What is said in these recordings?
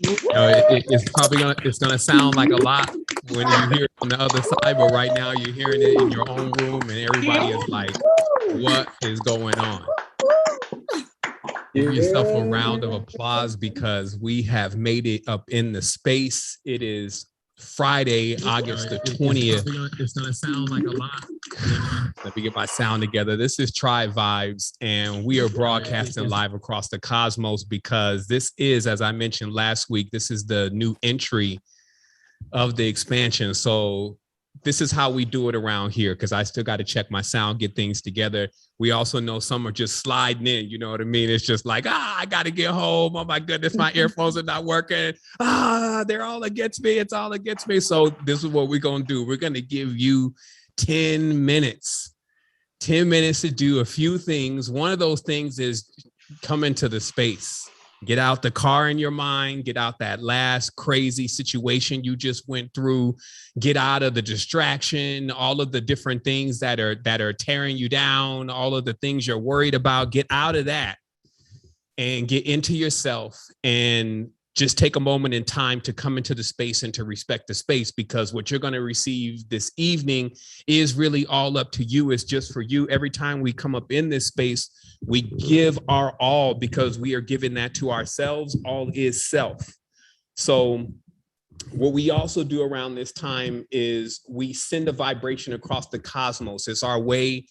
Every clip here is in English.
It's probably gonna sound like a lot when you hear it on the other side, but right now you're hearing it in your own room, and everybody is like, "What is going on?" Give yourself a round of applause because we have made it up in the space. It is Friday, August the 20th. It's gonna sound like a lot. Let me get my sound together. This is Tribe Vibes, and we are broadcasting live across the cosmos because this is, as I mentioned last week, this is the new entry of the expansion. So this is how we do it around here, because I still got to check my sound, get things together. We also know some are just sliding in, you know what I mean? It's just like, I got to get home. Oh my goodness, my earphones are not working. They're all against me. It's all against me. So this is what we're going to do. We're going to give you 10 minutes to do a few things. One of those things is come into the space. Get out the car in your mind, get out that last crazy situation you just went through, get out of the distraction, all of the different things that are tearing you down, all of the things you're worried about, get out of that and get into yourself and just take a moment in time to come into the space and to respect the space, because what you're going to receive this evening is really all up to you. It's just for you. Every time we come up in this space, we give our all because we are giving that to ourselves. All is self. So what we also do around this time is we send a vibration across the cosmos. It's our way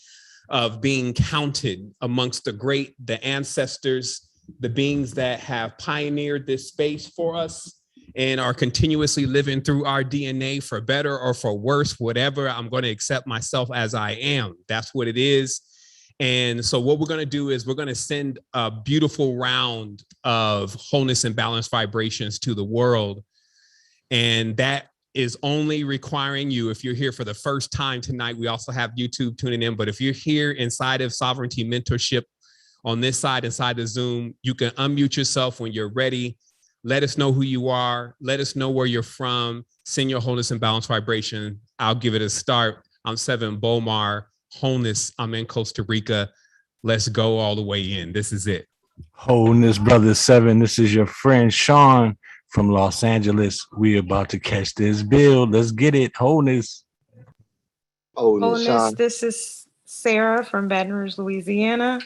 of being counted amongst the great, the ancestors, the beings that have pioneered this space for us and are continuously living through our DNA for better or for worse, whatever. I'm going to accept myself as I am. That's what it is. And so what we're going to do is we're going to send a beautiful round of wholeness and balanced vibrations to the world. And that is only requiring you, if you're here for the first time tonight, we also have YouTube tuning in. But if you're here inside of Sovereignty Mentorship, on this side, inside the Zoom, you can unmute yourself when you're ready. Let us know who you are. Let us know where you're from. Send your wholeness and balance vibration. I'll give it a start. I'm Seven Bomar. Wholeness, I'm in Costa Rica. Let's go all the way in. This is it. Wholeness, brother Seven. This is your friend Sean from Los Angeles. We about to catch this build. Let's get it. Wholeness. Wholeness. This is Sarah from Baton Rouge, Louisiana.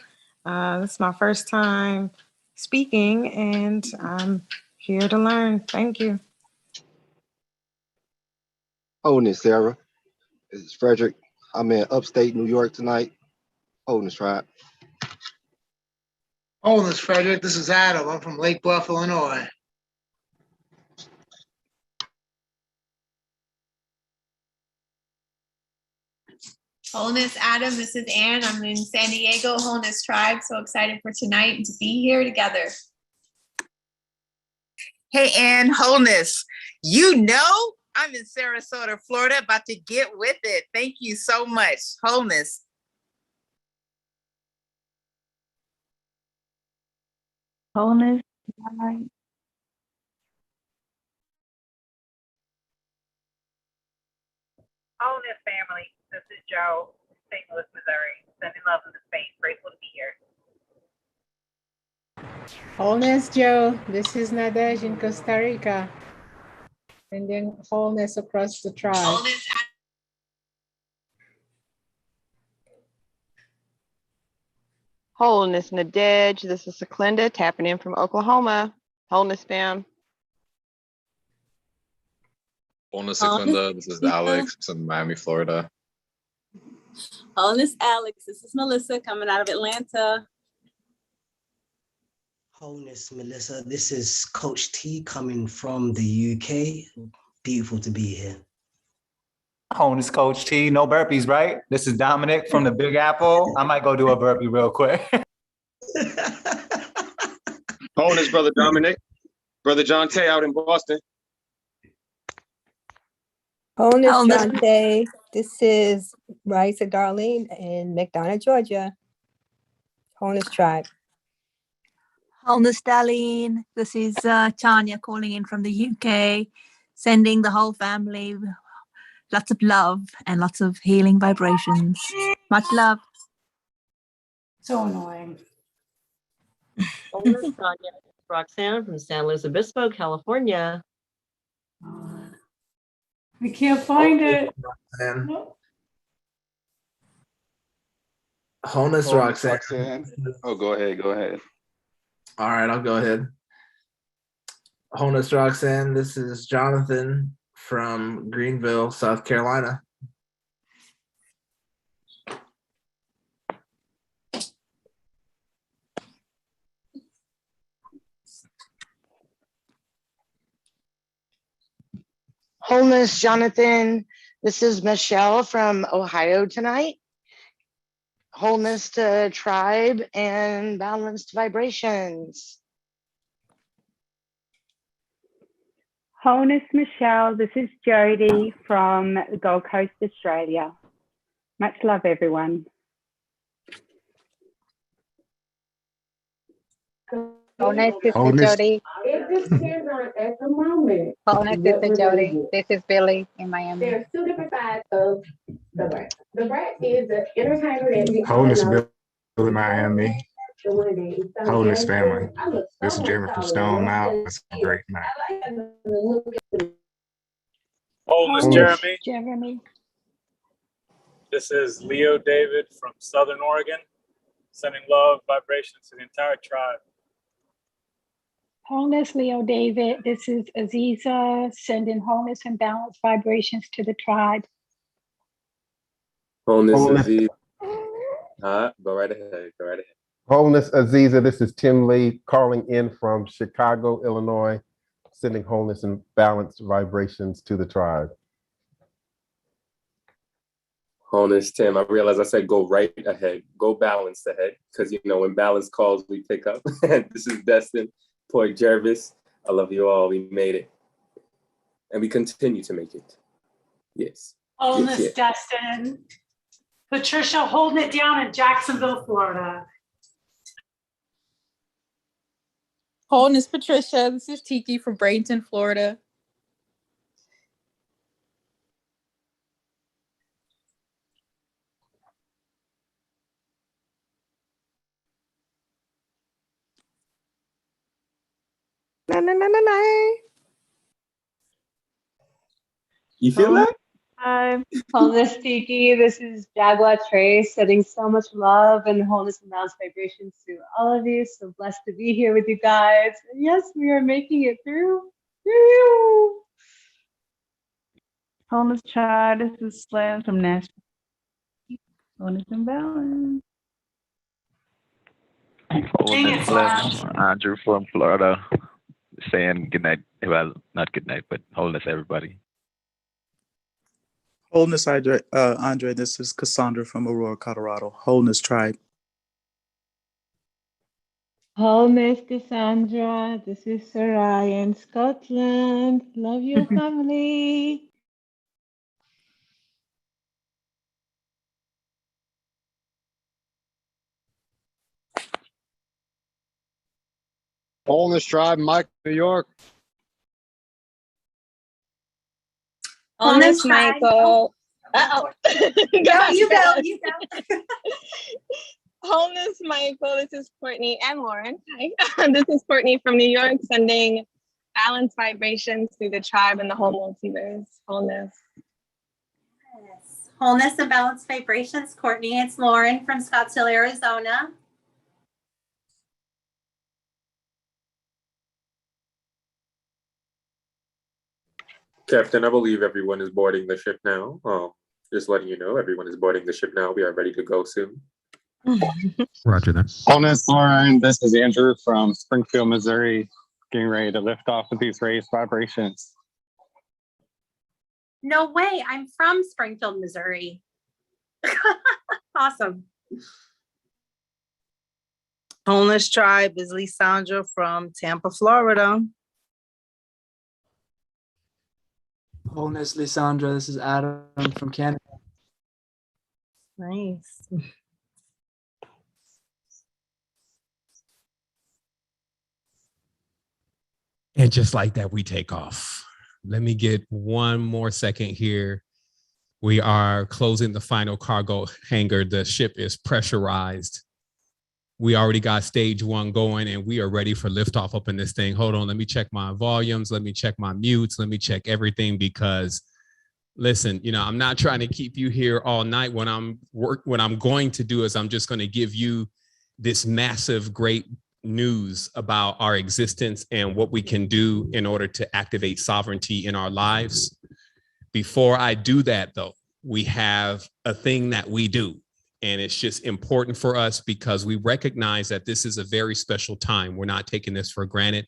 This is my first time speaking, and I'm here to learn. Thank you. Wholeness, Sarah. This is Frederick. I'm in upstate New York tonight. Wholeness, Tribe. Wholeness, Frederick. This is Adam. I'm from Lake Bluff, Illinois. Wholeness, Adam. This is Ann. I'm in San Diego, Wholeness Tribe. So excited for tonight and to be here together. Hey, Ann, Wholeness. You know, I'm in Sarasota, Florida, about to get with it. Thank you so much. Wholeness. Wholeness. Wholeness, family. This is Joe, St. Louis, Missouri. Sending love in the space. Grateful to be here. Wholeness, Joe. This is Nadej in Costa Rica. And then wholeness across the tribe. Wholeness. Wholeness, Nadej. This is Sequinda tapping in from Oklahoma. Wholeness, fam. Wholeness, Sequinda. This is Alex from Miami, Florida. Wholeness, Alex. This is Melissa coming out of Atlanta. Wholeness, Melissa. This is Coach T coming from the UK. Beautiful to be here. Wholeness, Coach T. No burpees, right? This is Dominic from the Big Apple. I might go do a burpee real quick. Wholeness, Brother Dominic. Brother John Tay out in Boston. Wholeness, Dante. This is Raisa Darlene in McDonough, Georgia. Wholeness Tribe. Wholeness, Darlene. This is Tanya calling in from the UK, sending the whole family lots of love and lots of healing vibrations. Much love. So annoying. Wholeness, Tanya. Roxanne from San Luis Obispo, California. I can't find it. Roxanne. No. Wholeness Roxanne. Oh, go ahead. Go ahead. All right, I'll go ahead. Wholeness Roxanne, this is Jonathan from Greenville, South Carolina. Wholeness, Jonathan. This is Michelle from Ohio tonight. Wholeness to tribe and balanced vibrations. Wholeness, Michelle. This is Jody from the Gold Coast, Australia. Much love, everyone. Wholeness, this is Jody. Wholeness, this is Jody. This is Billy in Miami. There's two different sides of the brat. The brat is the entertainer that we Wholeness, all know. Billy, Miami. Wholeness family. This is Jeremy from Stone Mountain. It's a great night. Wholeness, Jeremy. Jeremy. This is Leo David from Southern Oregon, sending love, vibrations to the entire tribe. Wholeness, Leo David. This is Aziza, sending wholeness and balanced vibrations to the tribe. Wholeness, Aziz. Go right ahead. Go right ahead. Wholeness, Aziza. This is Tim Lee calling in from Chicago, Illinois, sending wholeness and balanced vibrations to the tribe. Wholeness, Tim. I realize I said go right ahead. Go balanced ahead. Because, you know, when balance calls, we pick up. This is Destin, Port Jervis. I love you all. We made it. And we continue to make it. Yes. Wholeness, yes. Destin. Patricia holding it down in Jacksonville, Florida. Wholeness, Patricia. This is Tiki from Bradenton, Florida. Na, na, na, na, na. You feel that? Hi, Wholeness Tiki. This is Jaguar Trace, sending so much love and wholeness and balanced vibrations to all of you. So blessed to be here with you guys. And yes, we are making it through. Woo! Wholeness Child. This is Slam from Nashville. Wholeness and balance. Wholeness, bless. Andrew from Florida, saying good night. Well, not good night, but wholeness, everybody. Wholeness, Andre. This is Cassandra from Aurora, Colorado. Wholeness tribe. Wholeness, Cassandra. This is Soraya in Scotland. Love your family. Wholeness tribe, Mike, New York. Wholeness, Michael. Go, you go. Wholeness, Michael. This is Courtney and Lauren. Hi. This is Courtney from New York, sending balanced vibrations through the tribe and the whole multiverse. Wholeness. Yes. Wholeness and balanced vibrations. Courtney, it's Lauren from Scottsdale, Arizona. Captain, I believe everyone is boarding the ship now. Just letting you know, everyone is boarding the ship now. We are ready to go soon. Roger that. Wholeness, Lauren. This is Andrew from Springfield, Missouri, getting ready to lift off with these raised vibrations. No way. I'm from Springfield, Missouri. Awesome. Wholeness tribe is Lisandra from Tampa, Florida. Wholeness, Lisandra. This is Adam from Canada. Nice. And just like that, we take off. Let me get one more second here. We are closing the final cargo hangar. The ship is pressurized. We already got stage 1 going and we are ready for liftoff up in this thing. Hold on, let me check my volumes. Let me check my mutes. Let me check everything because listen, you know, I'm not trying to keep you here all night. What I'm going to do is I'm just going to give you this massive, great news about our existence and what we can do in order to activate sovereignty in our lives. Before I do that, though, we have a thing that we do. And it's just important for us because we recognize that this is a very special time. We're not taking this for granted.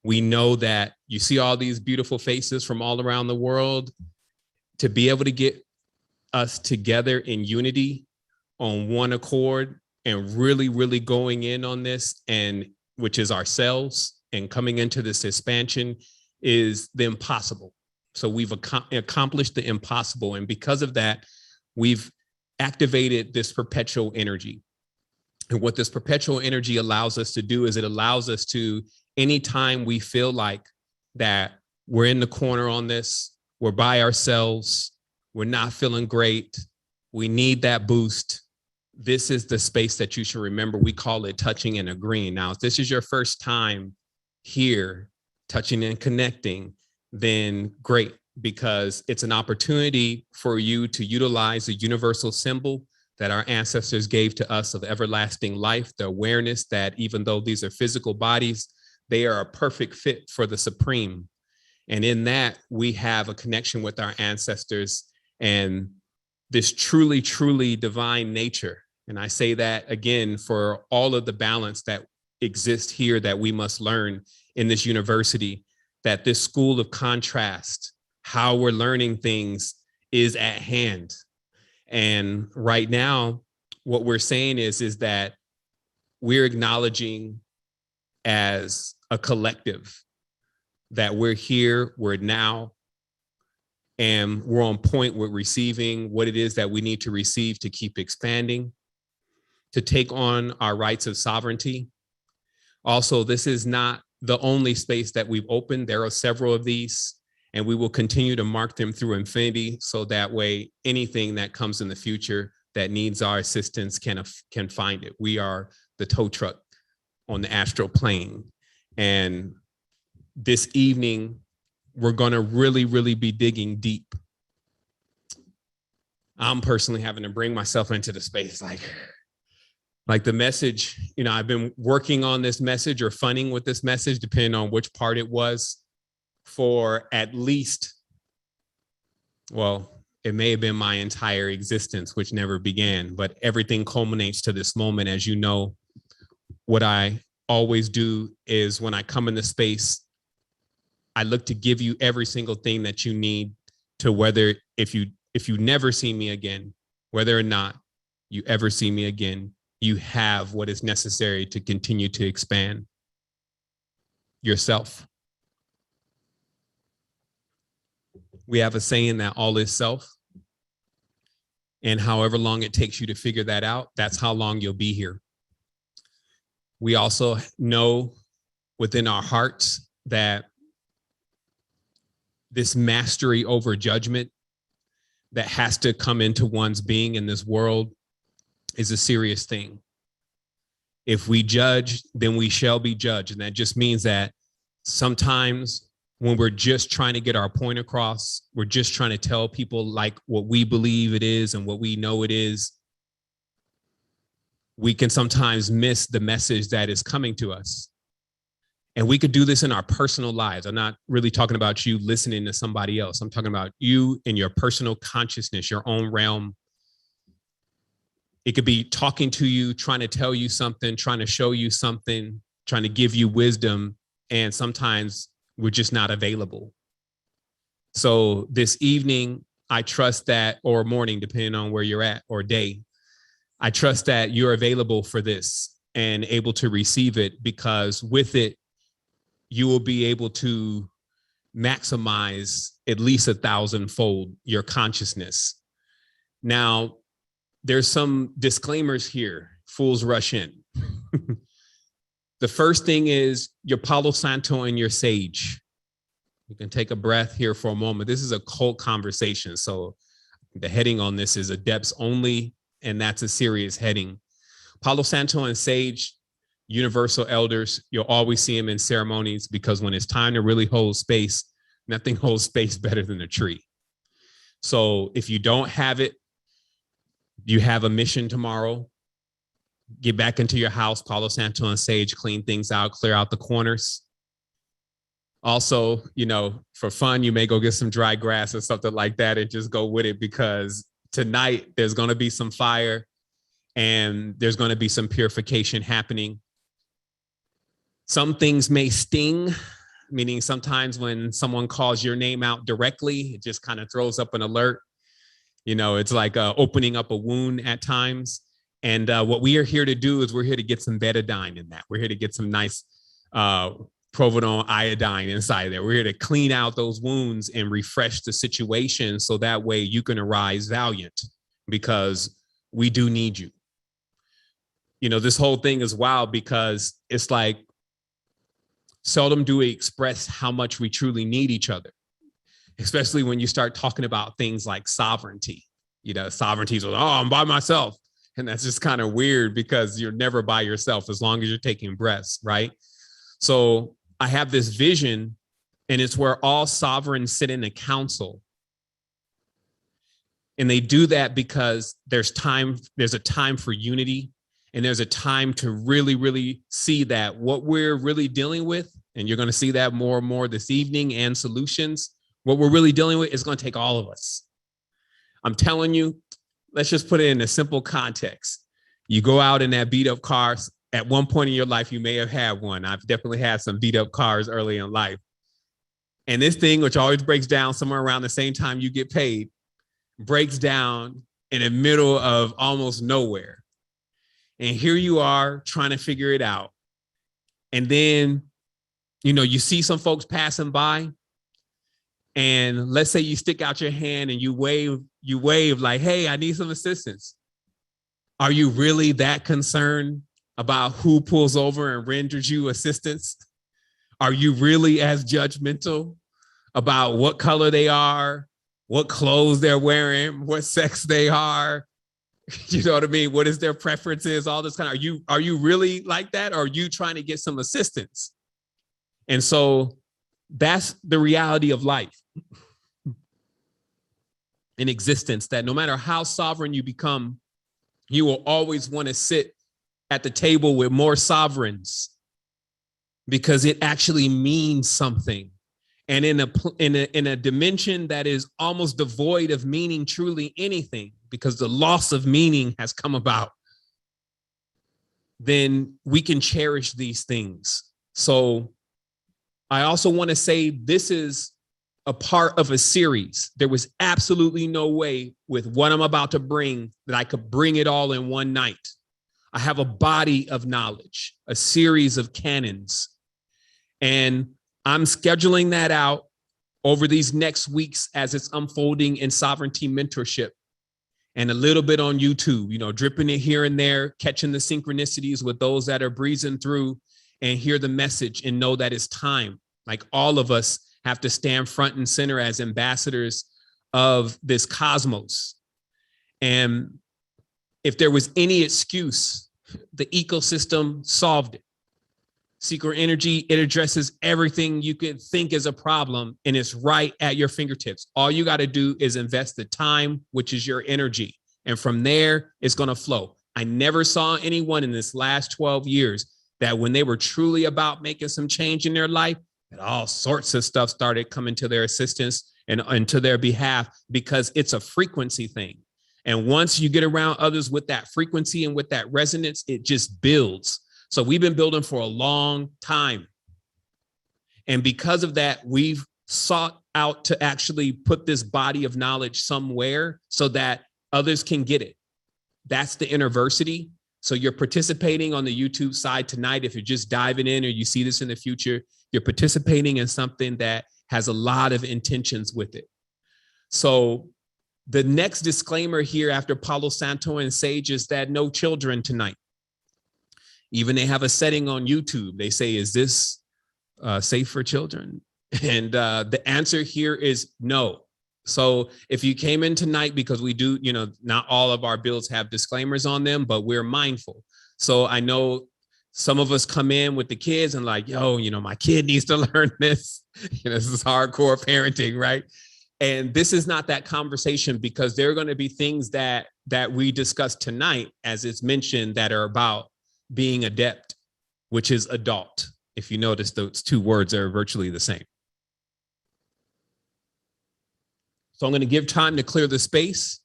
We know that you see all these beautiful faces from all around the world. To be able to get us together in unity on one accord and really, really going in on this, and which is ourselves, and coming into this expansion is the impossible. So we've accomplished the impossible. And because of that, we've activated this perpetual energy. And what this perpetual energy allows us to do is it allows us to, anytime we feel like that we're in the corner on this, we're by ourselves, we're not feeling great, we need that boost, this is the space that you should remember. We call it touching and agreeing. Now, if this is your first time here, touching and connecting, then great, because it's an opportunity for you to utilize a universal symbol that our ancestors gave to us of everlasting life, the awareness that even though these are physical bodies, they are a perfect fit for the supreme. And in that, we have a connection with our ancestors and this truly, truly divine nature. And I say that again for all of the balance that exists here that we must learn in this university, that this school of contrast, how we're learning things is at hand. And right now, what we're saying is that we're acknowledging as a collective that we're here, we're now, and we're on point with receiving what it is that we need to receive to keep expanding, to take on our rights of sovereignty. Also, this is not the only space that we've opened. There are several of these, and we will continue to mark them through infinity, so that way anything that comes in the future that needs our assistance can find it. We are the tow truck on the astral plane. And this evening, we're gonna really, really be digging deep. I'm personally having to bring myself into the space, like the message, you know, I've been working on this message or funning with this message, depending on which part it was, for at least, well, it may have been my entire existence, which never began, but everything culminates to this moment. As you know, what I always do is when I come into space, I look to give you every single thing that you need to, whether if you never see me again, whether or not you ever see me again, you have what is necessary to continue to expand yourself. We have a saying that all is self. And however long it takes you to figure that out, that's how long you'll be here. We also know within our hearts that this mastery over judgment that has to come into one's being in this world is a serious thing. If we judge, then we shall be judged. And that just means that sometimes when we're just trying to get our point across, we're just trying to tell people like what we believe it is and what we know it is, we can sometimes miss the message that is coming to us. And we could do this in our personal lives. I'm not really talking about you listening to somebody else. I'm talking about you in your personal consciousness, your own realm. It could be talking to you, trying to tell you something, trying to show you something, trying to give you wisdom. And sometimes we're just not available. So this evening, I trust that, or morning, depending on where you're at, or day, I trust that you're available for this and able to receive it, because with it, you will be able to maximize at least 1,000-fold your consciousness. Now, there's some disclaimers here. Fools rush in. The first thing is your Palo Santo and your sage. You can take a breath here for a moment. This is a cult conversation. So the heading on this is Adepts only, and that's a serious heading. Palo Santo and Sage, universal elders, you'll always see them in ceremonies, because when it's time to really hold space, nothing holds space better than a tree. So if you don't have it, you have a mission tomorrow. Get back into your house, Palo Santo and Sage, clean things out, clear out the corners. Also, you know, for fun, you may go get some dry grass or something like that and just go with it, because tonight there's going to be some fire and there's going to be some purification happening. Some things may sting, meaning sometimes when someone calls your name out directly, it just kind of throws up an alert. You know, it's like opening up a wound at times. And what we are here to do is we're here to get some betadine in that. We're here to get some nice provolone iodine inside there. We're here to clean out those wounds and refresh the situation, so that way you can arise valiant, because we do need you. You know, this whole thing is wild, because it's like seldom do we express how much we truly need each other, especially when you start talking about things like sovereignty. You know, sovereignty is, oh, I'm by myself. And that's just kind of weird, because you're never by yourself as long as you're taking breaths, right? So I have this vision, and it's where all sovereigns sit in a council. And they do that because there's a time for unity, and there's a time to really, really see that what we're really dealing with, and you're going to see that more and more this evening, and solutions, what we're really dealing with is going to take all of us. I'm telling you, let's just put it in a simple context. You go out in that beat up car. At one point in your life, you may have had one. I've definitely had some beat up cars early in life. And this thing, which always breaks down somewhere around the same time you get paid, breaks down in the middle of almost nowhere. And here you are trying to figure it out. And then, you know, you see some folks passing by, and let's say you stick out your hand and you wave like, hey, I need some assistance. Are you really that concerned about who pulls over and renders you assistance? Are you really as judgmental about what color they are, what clothes they're wearing, what sex they are? You know what I mean? What is their preferences? All this kind of, are you really like that? Or are you trying to get some assistance? And so that's the reality of life in existence, that no matter how sovereign you become, you will always want to sit at the table with more sovereigns, because it actually means something. And in a dimension that is almost devoid of meaning truly anything, because the loss of meaning has come about, then we can cherish these things. So I also want to say this is a part of a series. There was absolutely no way with what I'm about to bring that I could bring it all in one night. I have a body of knowledge, a series of canons, and I'm scheduling that out over these next weeks as it's unfolding in sovereignty mentorship, and a little bit on YouTube, you know, dripping it here and there, catching the synchronicities with those that are breezing through and hear the message and know that it's time. Like, all of us have to stand front and center as ambassadors of this cosmos. And if there was any excuse, the ecosystem solved it. Secret energy, it addresses everything you could think is a problem, and it's right at your fingertips. All you got to do is invest the time, which is your energy. And from there, it's going to flow. I never saw anyone in this last 12 years that when they were truly about making some change in their life, that all sorts of stuff started coming to their assistance and to their behalf, because it's a frequency thing. And once you get around others with that frequency and with that resonance, it just builds. So we've been building for a long time. And because of that, we've sought out to actually put this body of knowledge somewhere so that others can get it. That's the InterVersity. So you're participating on the YouTube side tonight. If you're just diving in, or you see this in the future, you're participating in something that has a lot of intentions with it. So the next disclaimer here after Palo Santo and Sage is that no children tonight. Even they have a setting on YouTube. They say, is this safe for children? And the answer here is no. So if you came in tonight, because we do, you know, not all of our builds have disclaimers on them, but we're mindful. So I know some of us come in with the kids and like, yo, you know, my kid needs to learn this. You know, this is hardcore parenting, right? And this is not that conversation, because there are going to be things that we discussed tonight, as it's mentioned, that are about being adept, which is adult. If you notice, those two words are virtually the same. So I'm going to give time to clear the space.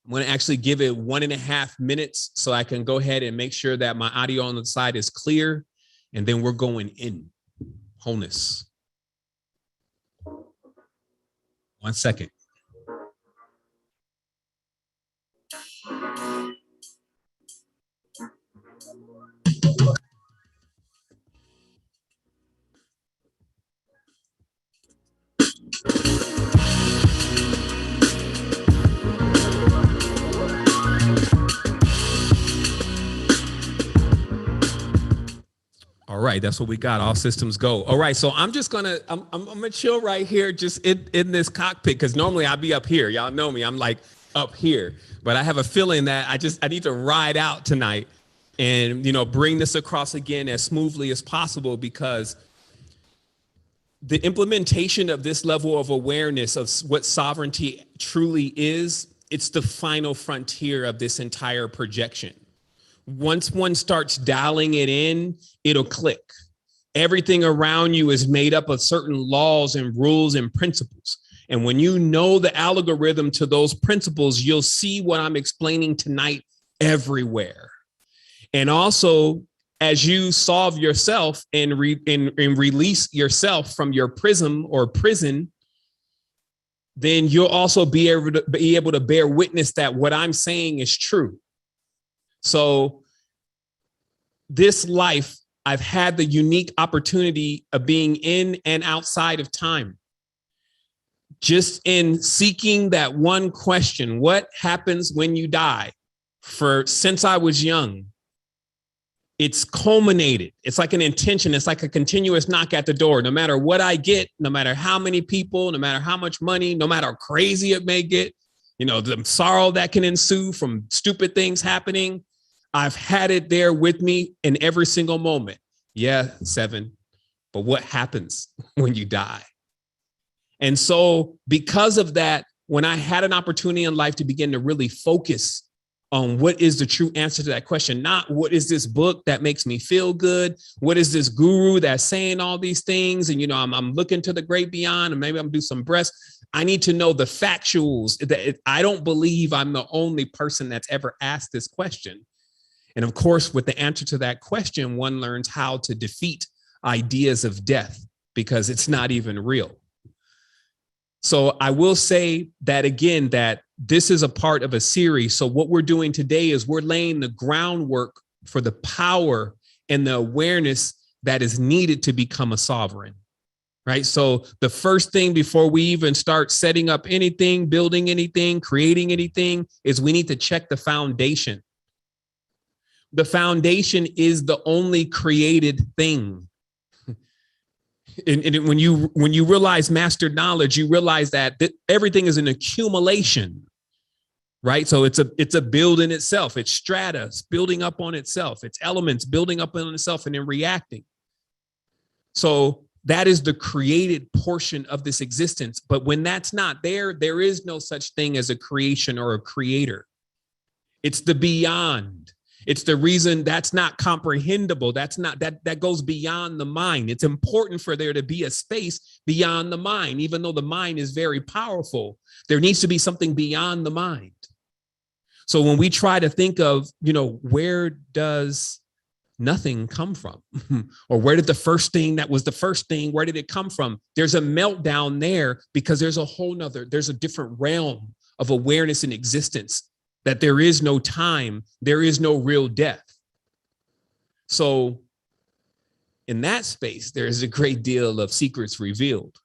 I'm going to actually give it 1.5 minutes so I can go ahead and make sure that my audio on the side is clear. And then we're going in. Wholeness. 1 second. All right, that's what we got. All systems go. All right, so I'm just gonna I'm gonna chill right here, just in this cockpit, because normally I'll be up here. Y'all know me. I'm like up here, but I have a feeling that I need to ride out tonight and, you know, bring this across again as smoothly as possible, because the implementation of this level of awareness of what sovereignty truly is, it's the final frontier of this entire projection. Once one starts dialing it in, it'll click. Everything around you is made up of certain laws and rules and principles. And when you know the algorithm to those principles, you'll see what I'm explaining tonight everywhere. And also, as you solve yourself and release yourself from your prism or prison, then you'll also be able to bear witness that what I'm saying is true. So this life, I've had the unique opportunity of being in and outside of time. Just in seeking that one question, what happens when you die? Since I was young, it's culminated. It's like an intention. It's like a continuous knock at the door. No matter what I get, no matter how many people, no matter how much money, no matter how crazy it may get, you know, the sorrow that can ensue from stupid things happening, I've had it there with me in every single moment. Yeah, 7. But what happens when you die? And so because of that, when I had an opportunity in life to begin to really focus on what is the true answer to that question, not what is this book that makes me feel good? What is this guru that's saying all these things? And, you know, I'm looking to the great beyond, and maybe I'm gonna do some breaths. I need to know the factuals. I don't believe I'm the only person that's ever asked this question. And of course, with the answer to that question, one learns how to defeat ideas of death, because it's not even real. So I will say that again, that this is a part of a series. So what we're doing today is we're laying the groundwork for the power and the awareness that is needed to become a sovereign, right? So the first thing before we even start setting up anything, building anything, creating anything, is we need to check the foundation. The foundation is the only created thing. And when you realize master knowledge, you realize that everything is an accumulation, right? So it's a build in itself. It's strata building up on itself. It's elements building up on itself and then reacting. So that is the created portion of this existence. But when that's not there, there is no such thing as a creation or a creator. It's the beyond. It's the reason that's not comprehensible. That goes beyond the mind. It's important for there to be a space beyond the mind. Even though the mind is very powerful, there needs to be something beyond the mind. So when we try to think of, you know, where does nothing come from? Or where did the first thing that was the first thing, where did it come from? There's a meltdown there, because there's a different realm of awareness and existence. That there is no time, there is no real death. So in that space, there is a great deal of secrets revealed.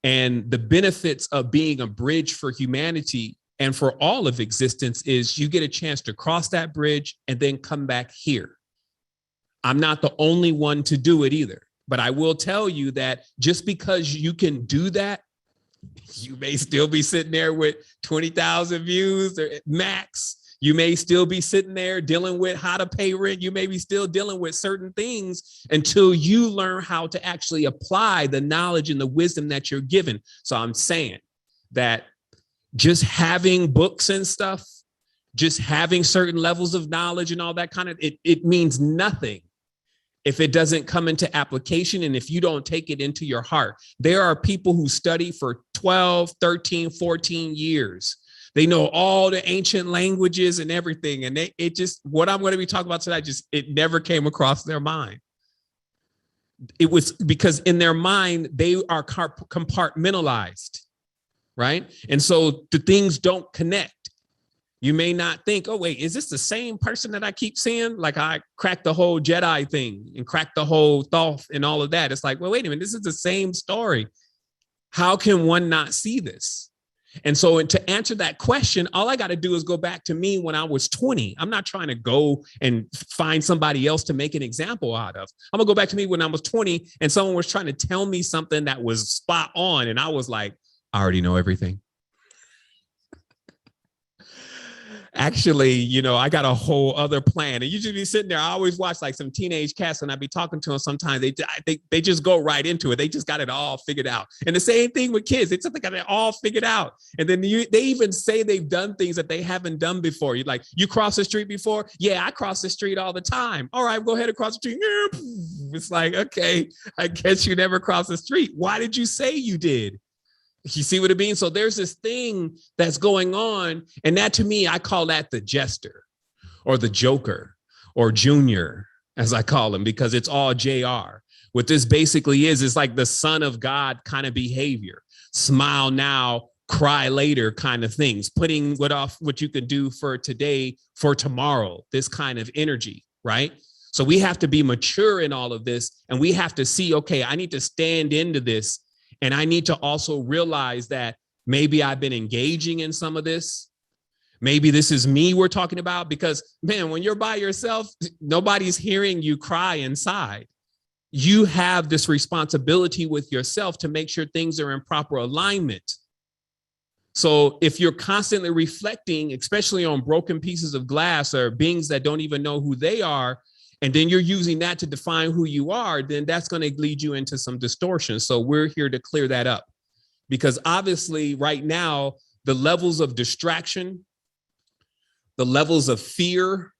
And the benefits of being a bridge for humanity and for all of existence is you get a chance to cross that bridge and then come back here. I'm not the only one to do it either, but I will tell you that just because you can do that, you may still be sitting there with 20,000 views or max. You may still be sitting there dealing with how to pay rent. You may be still dealing with certain things until you learn how to actually apply the knowledge and the wisdom that you're given. So I'm saying that just having books and stuff, just having certain levels of knowledge and all that kind of, it means nothing if it doesn't come into application and if you don't take it into your heart. There are people who study for 12, 13, 14 years. They know all the ancient languages and everything. And it just, what I'm going to be talking about tonight, it never came across their mind. It was because in their mind, they are compartmentalized, right? And so the things don't connect. You may not think, oh, wait, is this the same person that I keep seeing? Like I cracked the whole Jedi thing and cracked the whole Thoth and all of that. It's like, well, wait a minute, this is the same story. How can one not see this? And so to answer that question, all I got to do is go back to me when I was 20. I'm not trying to go and find somebody else to make an example out of. I'm gonna go back to me when I was 20 and someone was trying to tell me something that was spot on. And I was like, I already know everything. Actually, you know, I got a whole other plan. And you just be sitting there. I always watch like some teenage cats and I be talking to them sometimes. They just go right into it. They just got it all figured out. And the same thing with kids. They just got it all figured out. And then they even say they've done things that they haven't done before. You're like, you cross the street before? Yeah, I cross the street all the time. All right, go ahead and cross the street. It's like, okay, I guess you never crossed the street. Why did you say you did? You see what it means? So there's this thing that's going on. And that to me, I call that the jester or the joker or junior, as I call him, because it's all JR. What this basically is like the son of God kind of behavior. Smile now, cry later kind of things. Putting what you can do for today, for tomorrow, this kind of energy, right? So we have to be mature in all of this. And we have to see, okay, I need to stand into this. And I need to also realize that maybe I've been engaging in some of this. Maybe this is me we're talking about, because, man, when you're by yourself, nobody's hearing you cry inside. You have this responsibility with yourself to make sure things are in proper alignment. So if you're constantly reflecting, especially on broken pieces of glass or beings that don't even know who they are, and then you're using that to define who you are, then that's going to lead you into some distortion. So we're here to clear that up, because obviously right now, the levels of distraction, the levels of fear,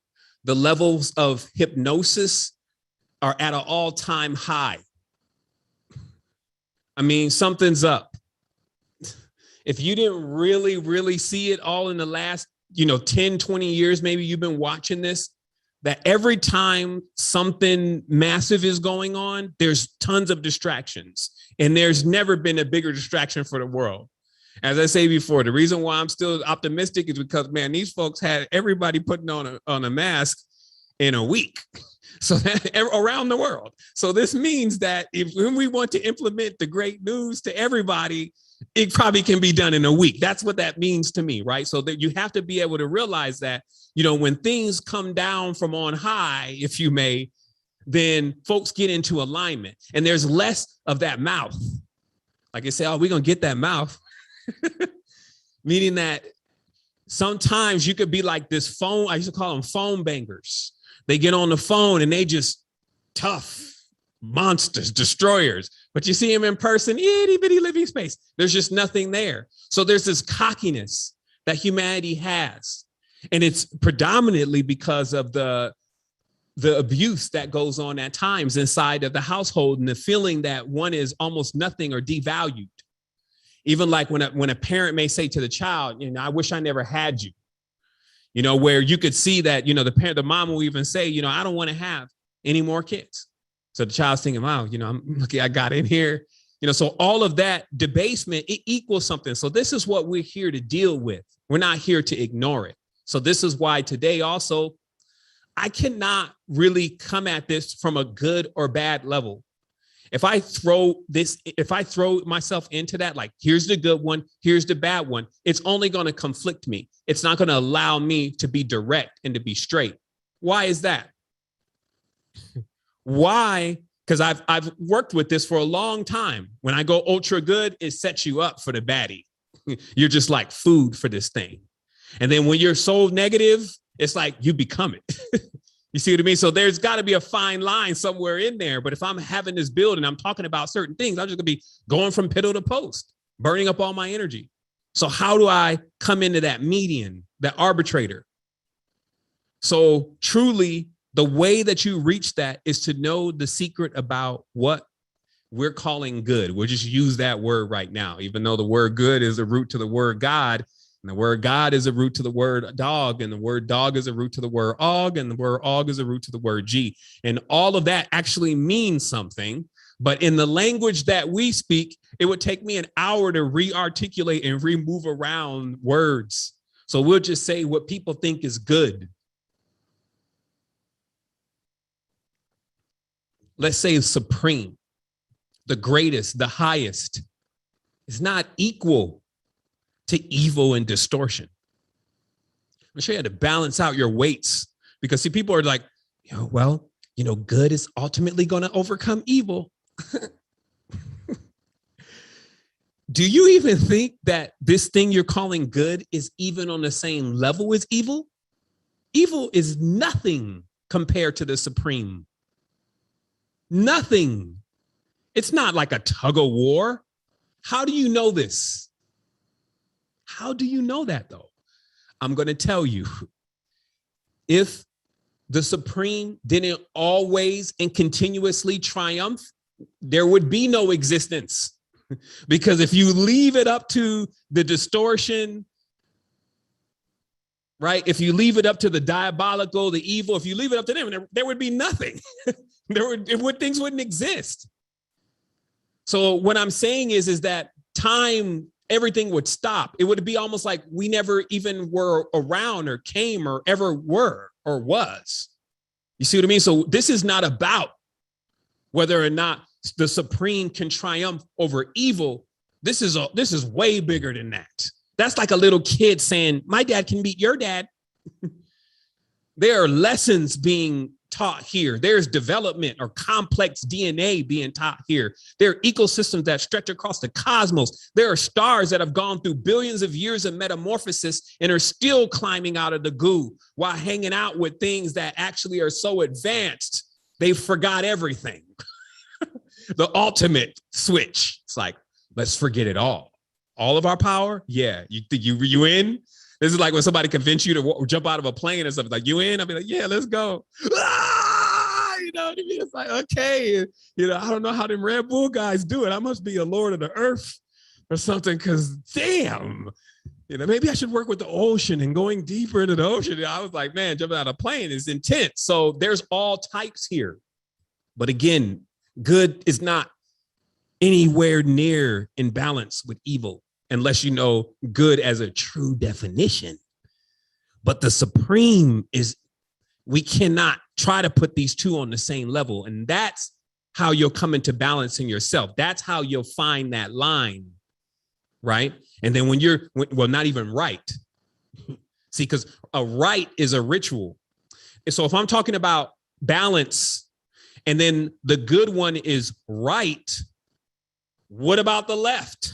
the levels of hypnosis are at an all-time high. I mean, something's up. If you didn't really see it all in the last, 10, 20 years, maybe you've been watching this, that every time something massive is going on, there's tons of distractions. And there's never been a bigger distraction for the world. As I say before, the reason why I'm still optimistic is because, man, these folks had everybody putting on a mask in a week. So that, around the world. So this means that when we want to implement the great news to everybody, it probably can be done in a week. That's what that means to me, right? So that you have to be able to realize that, when things come down from on high, if you may, then folks get into alignment and there's less of that mouth. Like I say, oh, we're going to get that mouth. Meaning that sometimes you could be like this phone. I used to call them phone bangers. They get on the phone and they just tough monsters, destroyers. But you see them in person, itty bitty living space. There's just nothing there. So there's this cockiness that humanity has. And it's predominantly because of the abuse that goes on at times inside of the household and the feeling that one is almost nothing or devalued. Even like when a parent may say to the child, I wish I never had you. Where you could see that, the mom will even say, I don't want to have any more kids. So the child's thinking, wow, I'm lucky I got in here. So all of that debasement, it equals something. So this is what we're here to deal with. We're not here to ignore it. So this is why today also, I cannot really come at this from a good or bad level. If I throw myself into that, like, here's the good one, here's the bad one, it's only going to conflict me. It's not going to allow me to be direct and to be straight. Why is that? Why? Because I've worked with this for a long time. When I go ultra good, it sets you up for the baddie. You're just like food for this thing. And then when you're so negative, it's like you become it. You see what I mean? So there's got to be a fine line somewhere in there. But if I'm having this build and I'm talking about certain things, I'm just going to be going from pillow to post, burning up all my energy. So how do I come into that median, that arbitrator? So truly, the way that you reach that is to know the secret about what we're calling good. We'll just use that word right now, even though the word good is a root to the word God. And the word God is a root to the word dog, and the word dog is a root to the word og, and the word og is a root to the word G. And all of that actually means something. But in the language that we speak, it would take me an hour to re-articulate and remove around words. So we'll just say what people think is good. Let's say supreme, the greatest, the highest, is not equal to evil and distortion. I'm gonna show you how to balance out your weights, because see, people are like, well, good is ultimately going to overcome evil. Do you even think that this thing you're calling good is even on the same level as evil? Evil is nothing compared to the supreme. Nothing. It's not like a tug of war. How do you know this? How do you know that, though? I'm going to tell you. If the supreme didn't always and continuously triumph, there would be no existence. Because if you leave it up to the distortion, right? If you leave it up to the diabolical, the evil, if you leave it up to them, there would be nothing. Things wouldn't exist. So what I'm saying is that time, everything would stop. It would be almost like we never even were around or came or ever were or was. You see what I mean? So this is not about whether or not the supreme can triumph over evil. This is way bigger than that. That's like a little kid saying, my dad can beat your dad. There are lessons being taught here. There's development or complex DNA being taught here. There are ecosystems that stretch across the cosmos. There are stars that have gone through billions of years of metamorphosis and are still climbing out of the goo while hanging out with things that actually are so advanced, they forgot everything. The ultimate switch. It's like, let's forget it all. All of our power? Yeah. You in? This is like when somebody convinced you to jump out of a plane or something. Like, you in? I'll be like, yeah, let's go. You know what I mean? It's like, okay. I don't know how them Red Bull guys do it. I must be a lord of the earth or something, because damn, maybe I should work with the ocean and going deeper into the ocean. I was like, man, jumping out of a plane is intense. So there's all types here. But again, good is not anywhere near in balance with evil, unless you know good as a true definition. But the supreme is, we cannot try to put these two on the same level. And that's how you'll come into balance in yourself. That's how you'll find that line, right? And then when you're, well, not even right. See, because a right is a ritual. And so if I'm talking about balance, and then the good one is right, what about the left?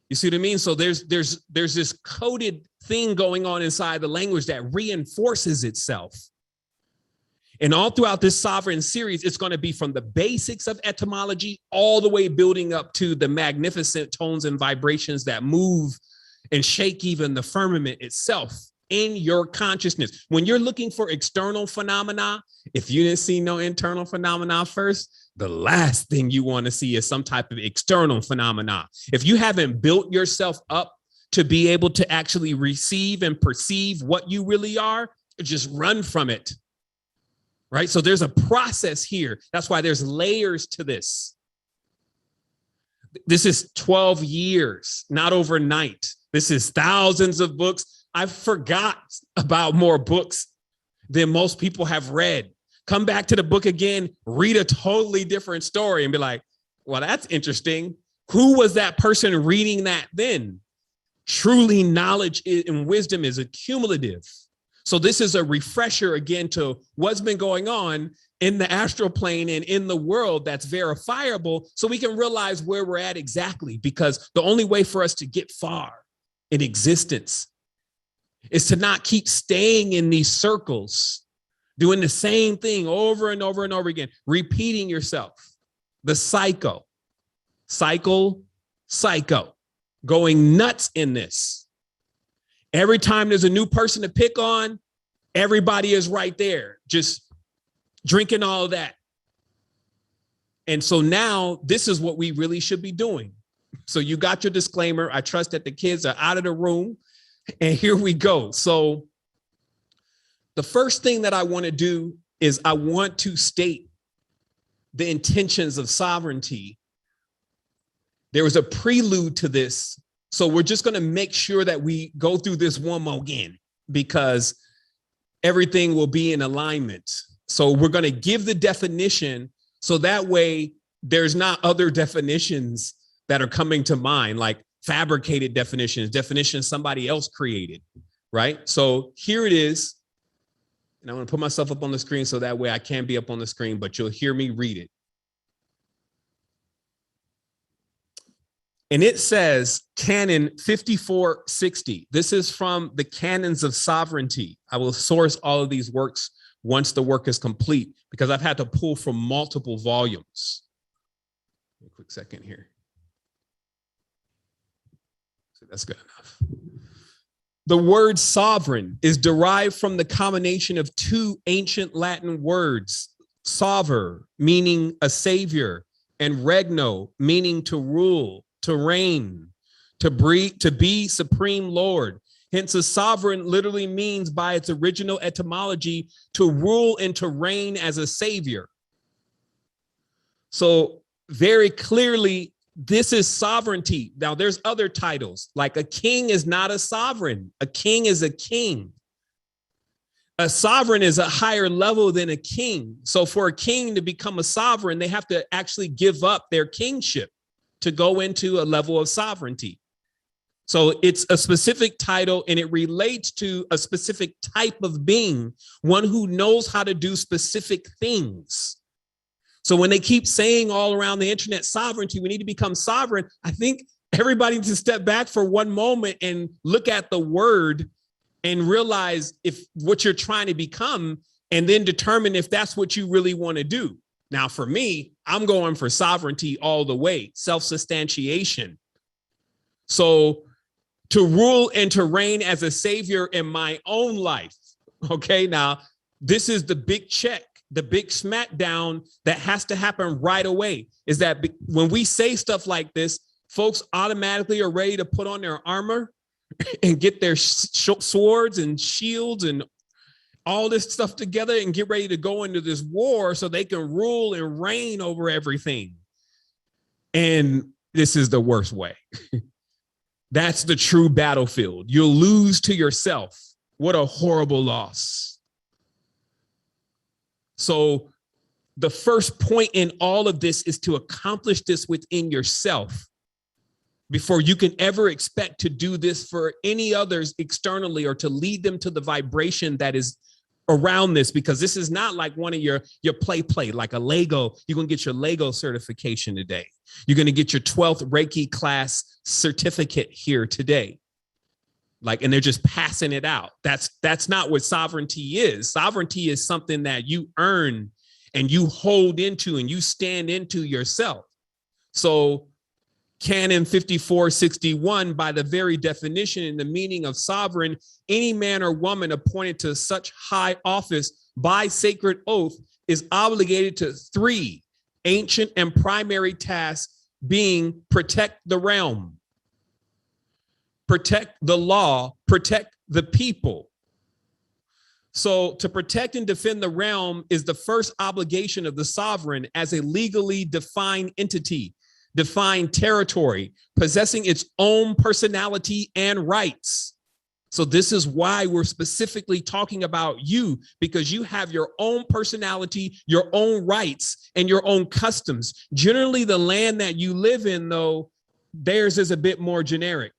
You see what I mean? So there's this coded thing going on inside the language that reinforces itself. And all throughout this sovereign series, it's going to be from the basics of etymology all the way building up to the magnificent tones and vibrations that move and shake even the firmament itself in your consciousness. When you're looking for external phenomena, if you didn't see no internal phenomena first, the last thing you want to see is some type of external phenomena. If you haven't built yourself up to be able to actually receive and perceive what you really are, just run from it. Right? So there's a process here. That's why there's layers to this. This is 12 years, not overnight. This is thousands of books. I forgot about more books than most people have read. Come back to the book again, read a totally different story and be like, well, that's interesting. Who was that person reading that then? Truly, knowledge and wisdom is accumulative. So this is a refresher again to what's been going on in the astral plane and in the world that's verifiable, so we can realize where we're at exactly, because the only way for us to get far in existence is to not keep staying in these circles, doing the same thing over and over and over again, repeating yourself. The psycho, going nuts in this. Every time there's a new person to pick on, everybody is right there, just drinking all of that. And so now this is what we really should be doing. So you got your disclaimer. I trust that the kids are out of the room, and here we go. So the first thing that I want to do is I want to state the intentions of sovereignty. There was a prelude to this. So we're just going to make sure that we go through this one more again, because everything will be in alignment. So we're going to give the definition, so that way there's not other definitions that are coming to mind, like fabricated definitions somebody else created, right? So here it is. And I'm going to put myself up on the screen so that way I can be up on the screen, but you'll hear me read it. And it says Canon 5460. This is from the Canons of Sovereignty. I will source all of these works once the work is complete, because I've had to pull from multiple volumes. A quick second here. So that's good enough. The word sovereign is derived from the combination of two ancient Latin words, sover, meaning a savior, and regno, meaning to rule, to reign, to be supreme lord. Hence, a sovereign literally means, by its original etymology, to rule and to reign as a savior. So very clearly, this is sovereignty. Now, there's other titles, like a king is not a sovereign. A king is a king. A sovereign is a higher level than a king. So for a king to become a sovereign, they have to actually give up their kingship to go into a level of sovereignty. So it's a specific title, and it relates to a specific type of being, one who knows how to do specific things. So when they keep saying all around the internet, sovereignty, we need to become sovereign, I think everybody needs to step back for one moment and look at the word and realize if what you're trying to become, and then determine if that's what you really want to do. Now, for me, I'm going for sovereignty all the way, self-substantiation. So to rule and to reign as a savior in my own life. Okay, now this is the big check, the big smackdown that has to happen right away, is that when we say stuff like this, folks automatically are ready to put on their armor and get their swords and shields and all this stuff together and get ready to go into this war so they can rule and reign over everything. And this is the worst way. That's the true battlefield. You'll lose to yourself. What a horrible loss. So the first point in all of this is to accomplish this within yourself before you can ever expect to do this for any others externally, or to lead them to the vibration that is around this, because this is not like one of your play, like a Lego. You're going to get your Lego certification today. You're going to get your 12th Reiki class certificate here today. Like, and they're just passing it out. That's not what sovereignty is. Sovereignty is something that you earn and you hold into and you stand into yourself. So Canon 5461, by the very definition and the meaning of sovereign, any man or woman appointed to such high office by sacred oath is obligated to three ancient and primary tasks, being protect the realm, protect the law, protect the people. So to protect and defend the realm is the first obligation of the sovereign as a legally defined entity, defined territory, possessing its own personality and rights. So this is why we're specifically talking about you, because you have your own personality, your own rights, and your own customs. Generally, the land that you live in, though, theirs is a bit more generic.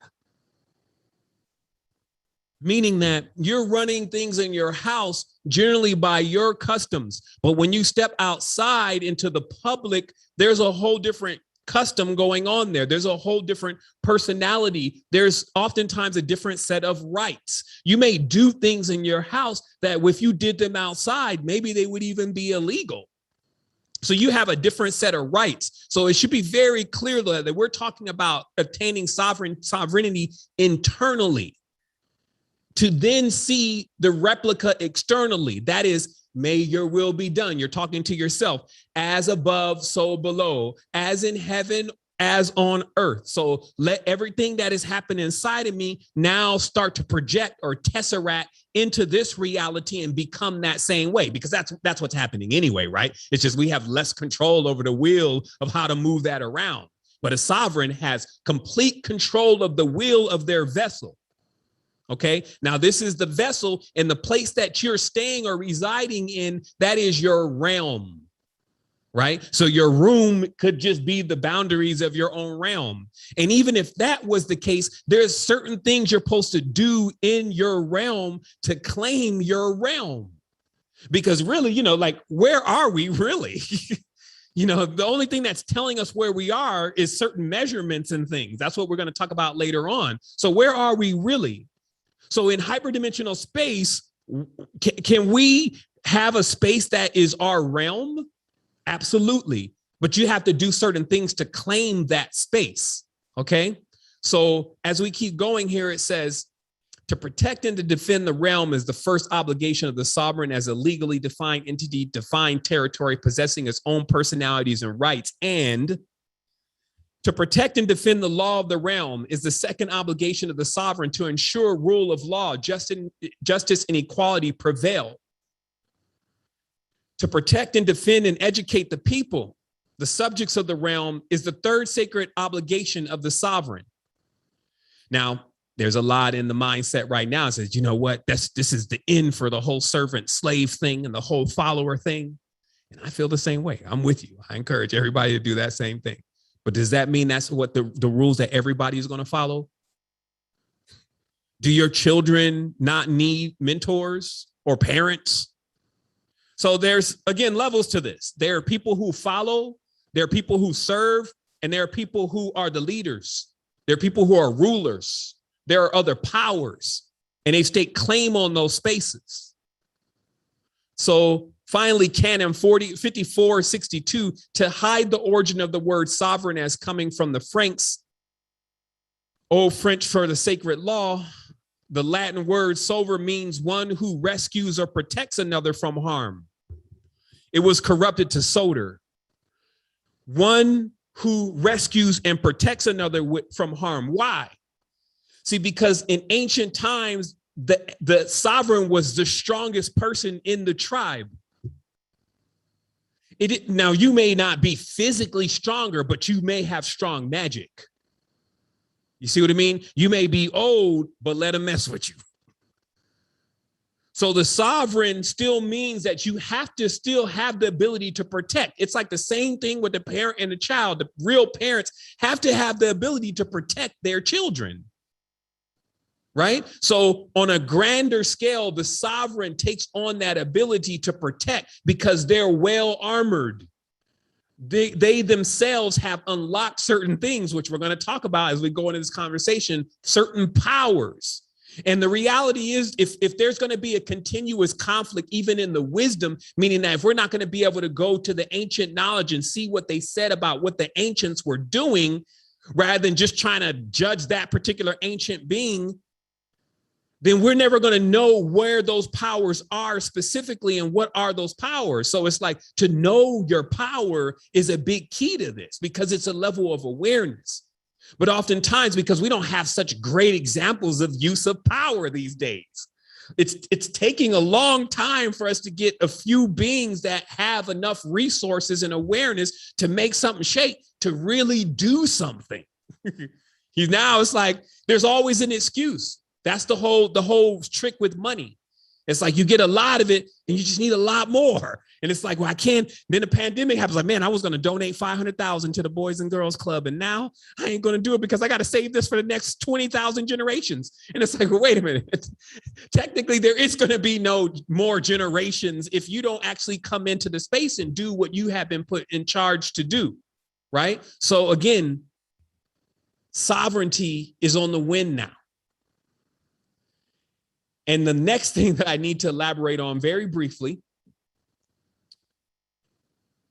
Meaning that you're running things in your house generally by your customs. But when you step outside into the public, there's a whole different custom going on there. There's a whole different personality. There's oftentimes a different set of rights. You may do things in your house that if you did them outside, maybe they would even be illegal. So you have a different set of rights. So it should be very clear that we're talking about obtaining sovereignty internally to then see the replica externally. That is, may your will be done. You're talking to yourself, as above, so below, as in heaven, as on earth. So let everything that is happening inside of me now start to project or tesseract into this reality and become that same way, because that's what's happening anyway, right? It's just we have less control over the wheel of how to move that around. But a sovereign has complete control of the wheel of their vessel. Okay, now this is the vessel, and the place that you're staying or residing in, that is your realm, right? So your room could just be the boundaries of your own realm. And even if that was the case, there's certain things you're supposed to do in your realm to claim your realm. Because really, you know, like, where are we really? You know, the only thing that's telling us where we are is certain measurements and things. That's what we're going to talk about later on. So where are we really? So in hyperdimensional space, can we have a space that is our realm? Absolutely. But you have to do certain things to claim that space. Okay. So as we keep going here, it says, to protect and to defend the realm is the first obligation of the sovereign as a legally defined entity, defined territory, possessing its own personalities and rights. And to protect and defend the law of the realm is the second obligation of the sovereign to ensure rule of law, justice and equality prevail. To protect and defend and educate the people, the subjects of the realm, is the third sacred obligation of the sovereign. Now, there's a lot in the mindset right now that says, you know what, this is the end for the whole servant slave thing and the whole follower thing. And I feel the same way. I'm with you. I encourage everybody to do that same thing. But does that mean that's what the rules that everybody is going to follow? Do your children not need mentors or parents? So there's, again, levels to this. There are people who follow, there are people who serve, and there are people who are the leaders. There are people who are rulers. There are other powers, and they stake claim on those spaces. So finally, Canon 5462, to hide the origin of the word sovereign as coming from the Franks, Old French for the sacred law, the Latin word sover means one who rescues or protects another from harm. It was corrupted to soter, one who rescues and protects another from harm. Why? See, because in ancient times, the sovereign was the strongest person in the tribe. Now, you may not be physically stronger, but you may have strong magic. You see what I mean? You may be old, but let him mess with you. So the sovereign still means that you have to still have the ability to protect. It's like the same thing with the parent and the child. The real parents have to have the ability to protect their children. Right? So on a grander scale, the sovereign takes on that ability to protect because they're well armored. They themselves have unlocked certain things, which we're going to talk about as we go into this conversation, certain powers. And the reality is, if there's going to be a continuous conflict, even in the wisdom, meaning that if we're not going to be able to go to the ancient knowledge and see what they said about what the ancients were doing, rather than just trying to judge that particular ancient being, then we're never going to know where those powers are specifically and what are those powers. So it's like, to know your power is a big key to this because it's a level of awareness. But oftentimes, because we don't have such great examples of use of power these days, it's taking a long time for us to get a few beings that have enough resources and awareness to make something shake, to really do something. Now it's like, there's always an excuse. That's the whole trick with money. It's like you get a lot of it and you just need a lot more. And it's like, well, I can't. Then the pandemic happens. Like, man, I was going to donate 500,000 to the Boys and Girls Club. And now I ain't going to do it because I got to save this for the next 20,000 generations. And it's like, well, wait a minute. Technically, there is going to be no more generations if you don't actually come into the space and do what you have been put in charge to do. right? So again, sovereignty is on the win now. And the next thing that I need to elaborate on very briefly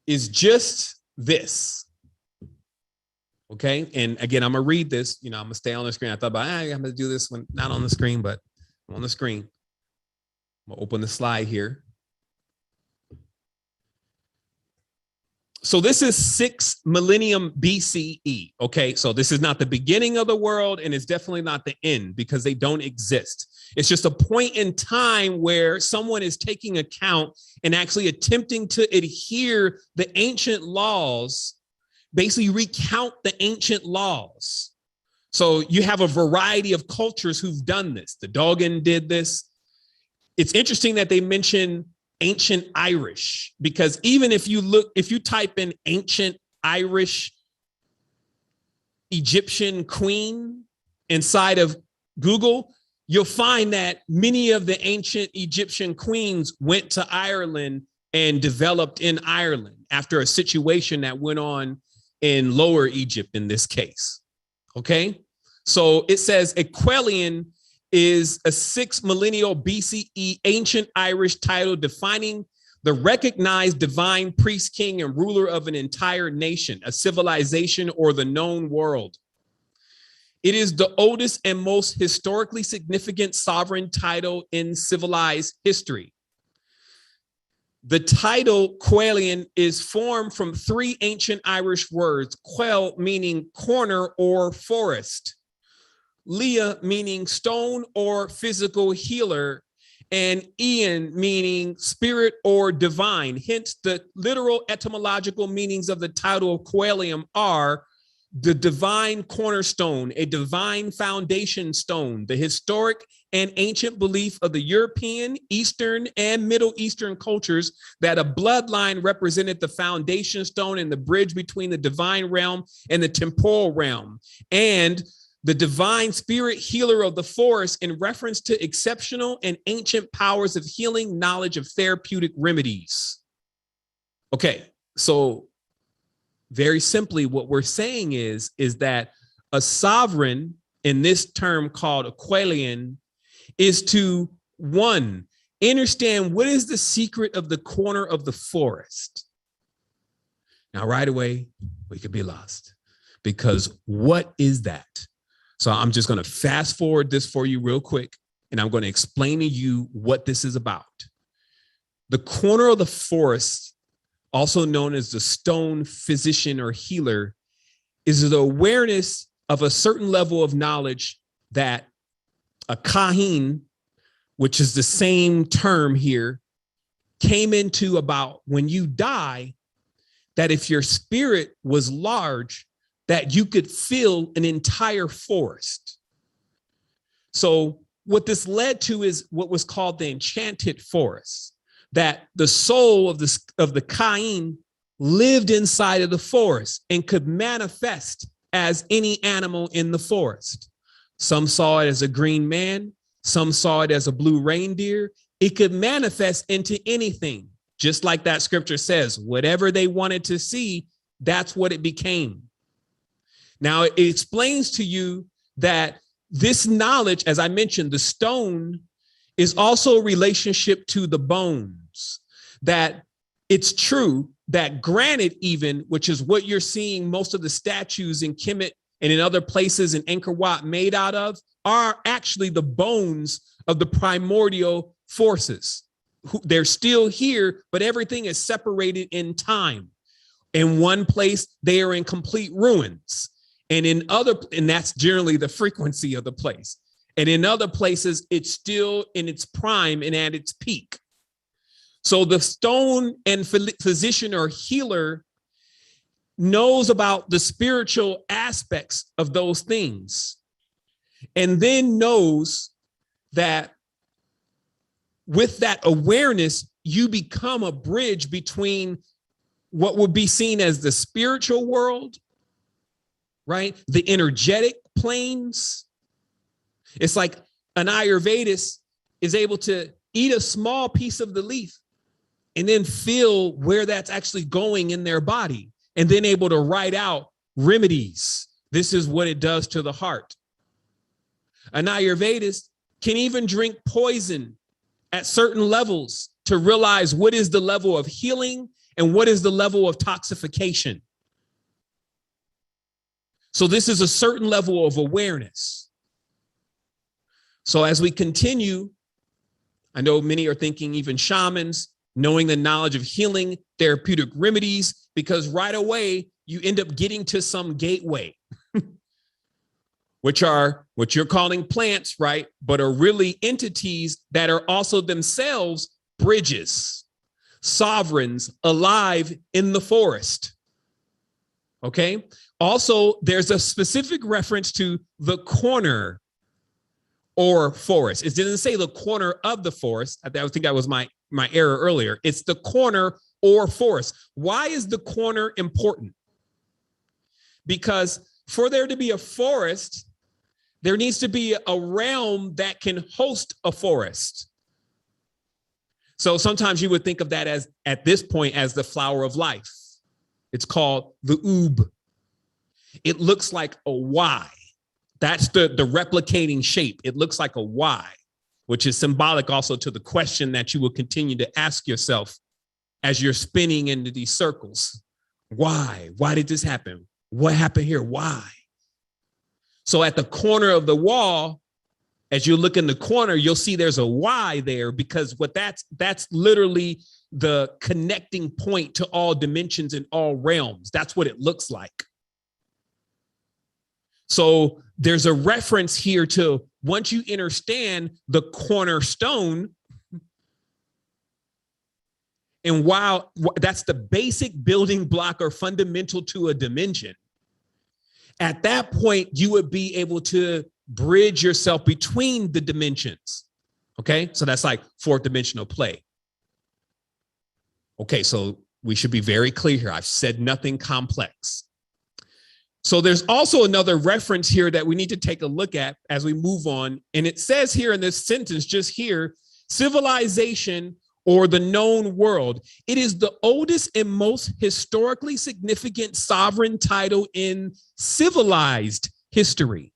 is just this. Okay. And again, I'm going to read this. I'm going to stay on the screen. I thought about, I'm going to do this one, not on the screen, but I'm on the screen. I'm going to open the slide here. So this is 6 millennium BCE. Okay. So this is not the beginning of the world, and it's definitely not the end, because they don't exist. It's just a point in time where someone is taking account and actually attempting to adhere the ancient laws, basically recount the ancient laws. So you have a variety of cultures who've done this. The Dogon did this. It's interesting that they mention ancient Irish, because even if you type in ancient Irish Egyptian queen inside of Google, you'll find that many of the ancient Egyptian queens went to Ireland and developed in Ireland after a situation that went on in Lower Egypt in this case. Okay, so it says Aquilian is a 6 millennial BCE ancient Irish title defining the recognized divine priest, king, and ruler of an entire nation, a civilization, or the known world. It is the oldest and most historically significant sovereign title in civilized history. The title Coelian is formed from 3 ancient Irish words, Quel meaning corner or forest, Leah meaning stone or physical healer, and Ian meaning spirit or divine. Hence, the literal etymological meanings of the title of Coelium are the divine cornerstone, a divine foundation stone, the historic and ancient belief of the European, Eastern, and Middle Eastern cultures that a bloodline represented the foundation stone and the bridge between the divine realm and the temporal realm, and the divine spirit healer of the forest in reference to exceptional and ancient powers of healing, knowledge of therapeutic remedies. Okay, so very simply, what we're saying is that a sovereign, in this term called Aquilian, is to, 1, understand what is the secret of the corner of the forest. Now, right away, we could be lost, because what is that? So I'm just going to fast forward this for you real quick, and I'm going to explain to you what this is about. The corner of the forest, also known as the stone physician or healer, is the awareness of a certain level of knowledge that a kahin, which is the same term here, came into about when you die, that if your spirit was large, that you could fill an entire forest. So what this led to is what was called the enchanted forest, that the soul of the kain lived inside of the forest and could manifest as any animal in the forest. Some saw it as a green man, some saw it as a blue reindeer. It could manifest into anything, just like that scripture says, whatever they wanted to see, that's what it became. Now, it explains to you that this knowledge, as I mentioned, the stone is also a relationship to the bones, that it's true that granite even, which is what you're seeing most of the statues in Kemet and in other places in Angkor Wat made out of, are actually the bones of the primordial forces. They're still here, but everything is separated in time. In one place, they are in complete ruins. And that's generally the frequency of the place. And in other places, it's still in its prime and at its peak. So the stone and physician or healer knows about the spiritual aspects of those things, and then knows that with that awareness, you become a bridge between what would be seen as the spiritual world, right? The energetic planes. It's like an Ayurvedist is able to eat a small piece of the leaf and then feel where that's actually going in their body. and then able to write out remedies. This is what it does to the heart. An Ayurvedist can even drink poison at certain levels to realize what is the level of healing and what is the level of toxification. So this is a certain level of awareness. So as we continue, I know many are thinking even shamans, knowing the knowledge of healing, therapeutic remedies, because right away you end up getting to some gateway, which are what you're calling plants, right? But are really entities that are also themselves bridges, sovereigns alive in the forest. Okay. Also, there's a specific reference to the corner or forest. It didn't say the corner of the forest. I think that was my error earlier. It's the corner or forest. Why is the corner important? Because for there to be a forest, there needs to be a realm that can host a forest. So sometimes you would think of that as, at this point, as the flower of life. It's called the oob. It looks like a Y. That's the replicating shape. It looks like a Y, which is symbolic also to the question that you will continue to ask yourself as you're spinning into these circles. Why? Why did this happen? What happened here? Why? So at the corner of the wall, as you look in the corner, you'll see there's a Y there, because that's literally the connecting point to all dimensions and all realms. That's what it looks like. So there's a reference here to, once you understand the cornerstone, and while that's the basic building block or fundamental to a dimension, at that point, you would be able to bridge yourself between the dimensions. Okay, so that's like fourth dimensional play. Okay, so we should be very clear here. I've said nothing complex. So there's also another reference here that we need to take a look at as we move on. And it says here in this sentence, just here, civilization or the known world. It is the oldest and most historically significant sovereign title in civilized history.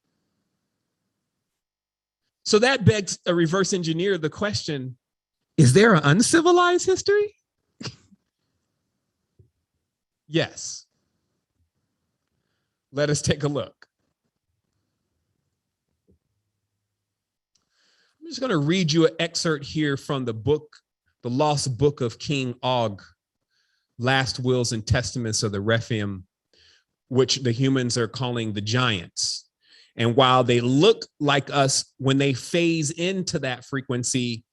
So that begs a reverse engineer the question, is there an uncivilized history? Yes. Let us take a look. I'm just going to read you an excerpt here from the book, The Lost Book of King Og, Last Wills and Testaments of the Rephaim, which the humans are calling the giants. And while they look like us when they phase into that frequency,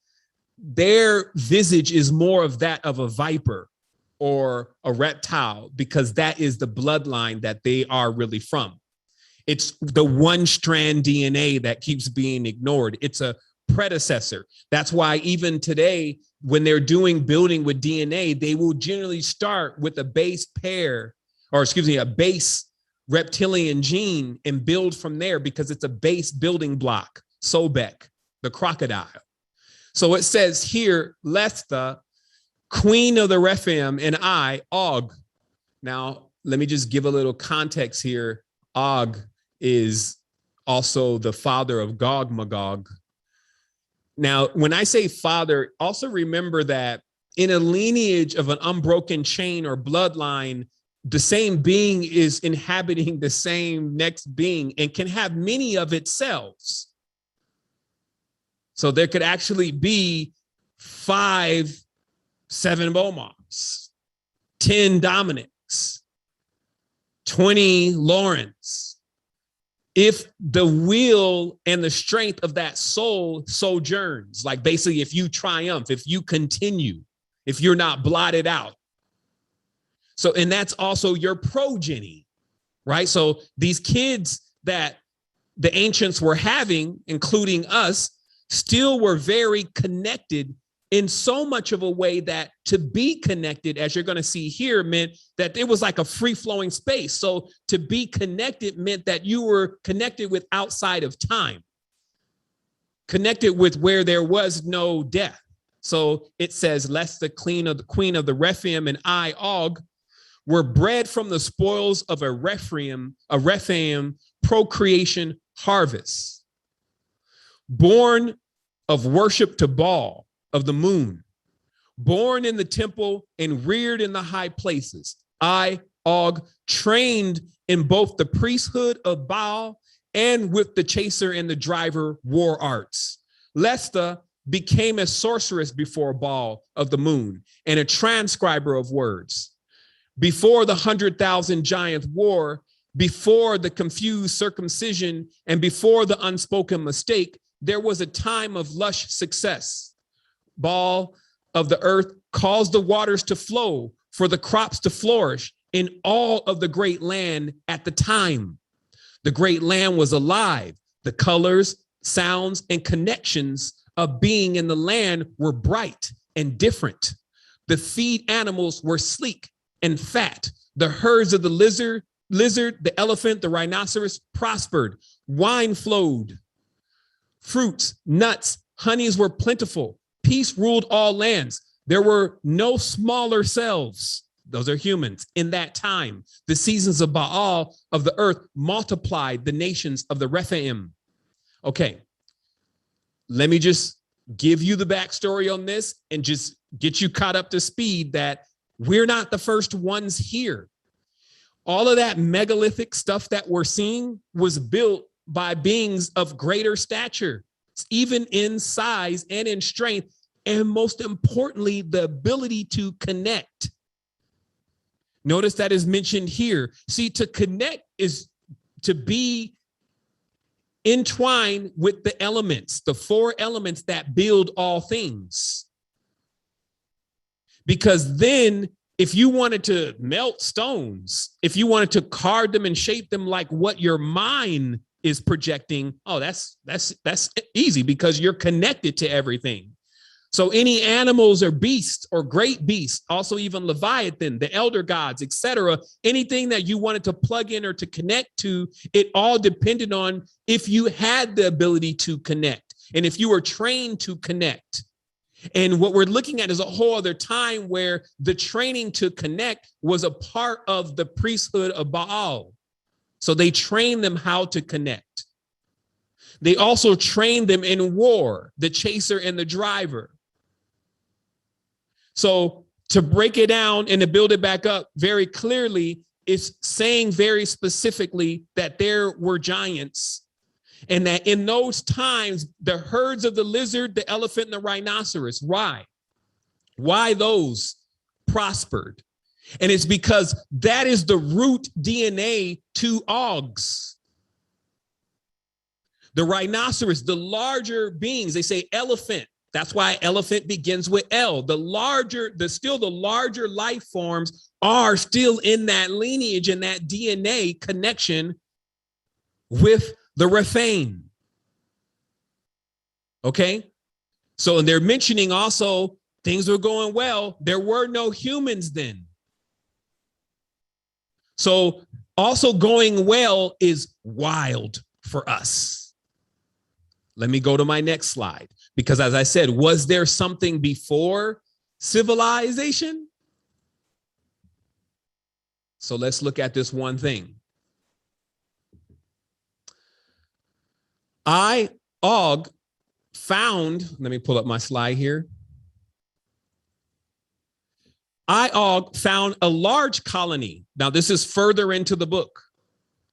their visage is more of that of a viper or a reptile, because that is the bloodline that they are really from. It's the one strand DNA that keeps being ignored. It's a predecessor. That's why even today, when they're doing building with DNA, they will generally start with a base pair, or excuse me, a base reptilian gene and build from there, because it's a base building block. Sobek, the crocodile. So it says here, Letha, Queen of the Rephaim, and I, Og. Now, let me just give a little context here. Og is also the father of Gog Magog. Now, when I say father, also remember that in a lineage of an unbroken chain or bloodline, the same being is inhabiting the same next being and can have many of itself. So there could actually be 5 7 Bomars, 10 Dominics, 20 Lawrence. If the will and the strength of that soul sojourns, like basically if you triumph, if you continue, if you're not blotted out. So, and that's also your progeny, right? So these kids that the ancients were having, including us, still were very connected in so much of a way that to be connected, as you're going to see here, meant that it was like a free-flowing space. So to be connected meant that you were connected with outside of time, connected with where there was no death. So it says, lest the queen of the Rephaim and I, Og, were bred from the spoils of a Rephaim procreation harvest, born of worship to Baal of the moon, born in the temple and reared in the high places. I, Og, trained in both the priesthood of Baal and with the chaser and the driver war arts. Lesta became a sorceress before Baal of the moon and a transcriber of words. Before the 100,000 giant war, before the confused circumcision, and before the unspoken mistake, there was a time of lush success. Baal of the earth caused the waters to flow for the crops to flourish in all of the great land at the time. The great land was alive. The colors, sounds, and connections of being in the land were bright and different. The feed animals were sleek and fat. The herds of the lizard, the elephant, the rhinoceros prospered. Wine flowed. Fruits, nuts, honeys were plentiful. Peace ruled all lands. There were no smaller selves. Those are humans. In that time, the seasons of Baal of the earth multiplied the nations of the Rephaim. Okay, let me just give you the backstory on this and just get you caught up to speed that we're not the first ones here. All of that megalithic stuff that we're seeing was built by beings of greater stature, even in size and in strength, and most importantly, the ability to connect. Notice that is mentioned here. See, to connect is to be entwined with the elements, the four elements that build all things. Because then if you wanted to melt stones, if you wanted to carve them and shape them like what your mind is projecting, oh, that's easy because you're connected to everything. So any animals or beasts or great beasts, also even Leviathan, the elder gods, etc., anything that you wanted to plug in or to connect to, it all depended on if you had the ability to connect and if you were trained to connect. And what we're looking at is a whole other time where the training to connect was a part of the priesthood of Baal. So they trained them how to connect. They also trained them in war, the chaser and the driver. So to break it down and to build it back up very clearly, it's saying very specifically that there were giants and that in those times, the herds of the lizard, the elephant, and the rhinoceros, why? Why those prospered? And it's because that is the root DNA to Ogs. The rhinoceros, the larger beings, they say elephant. That's why elephant begins with L. The larger life forms are still in that lineage and that DNA connection with the Rephaim. Okay. So, and they're mentioning also things were going well. There were no humans then. So also going well is wild for us. Let me go to my next slide. Because as I said, was there something before civilization? So let's look at this one thing. Og found, let me pull up my slide here. Og found a large colony. Now this is further into the book,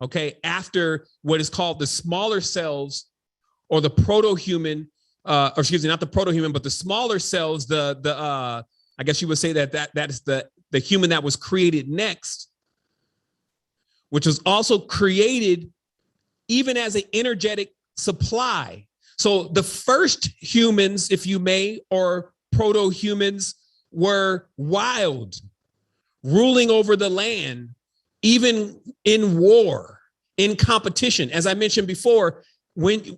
okay? After what is called the smaller cells or the proto-human, or excuse me, not the proto-human, but the smaller cells, I guess you would say that is the human that was created next, which was also created even as an energetic supply. So the first humans, if you may, or proto-humans were wild, ruling over the land, even in war, in competition. As I mentioned before, when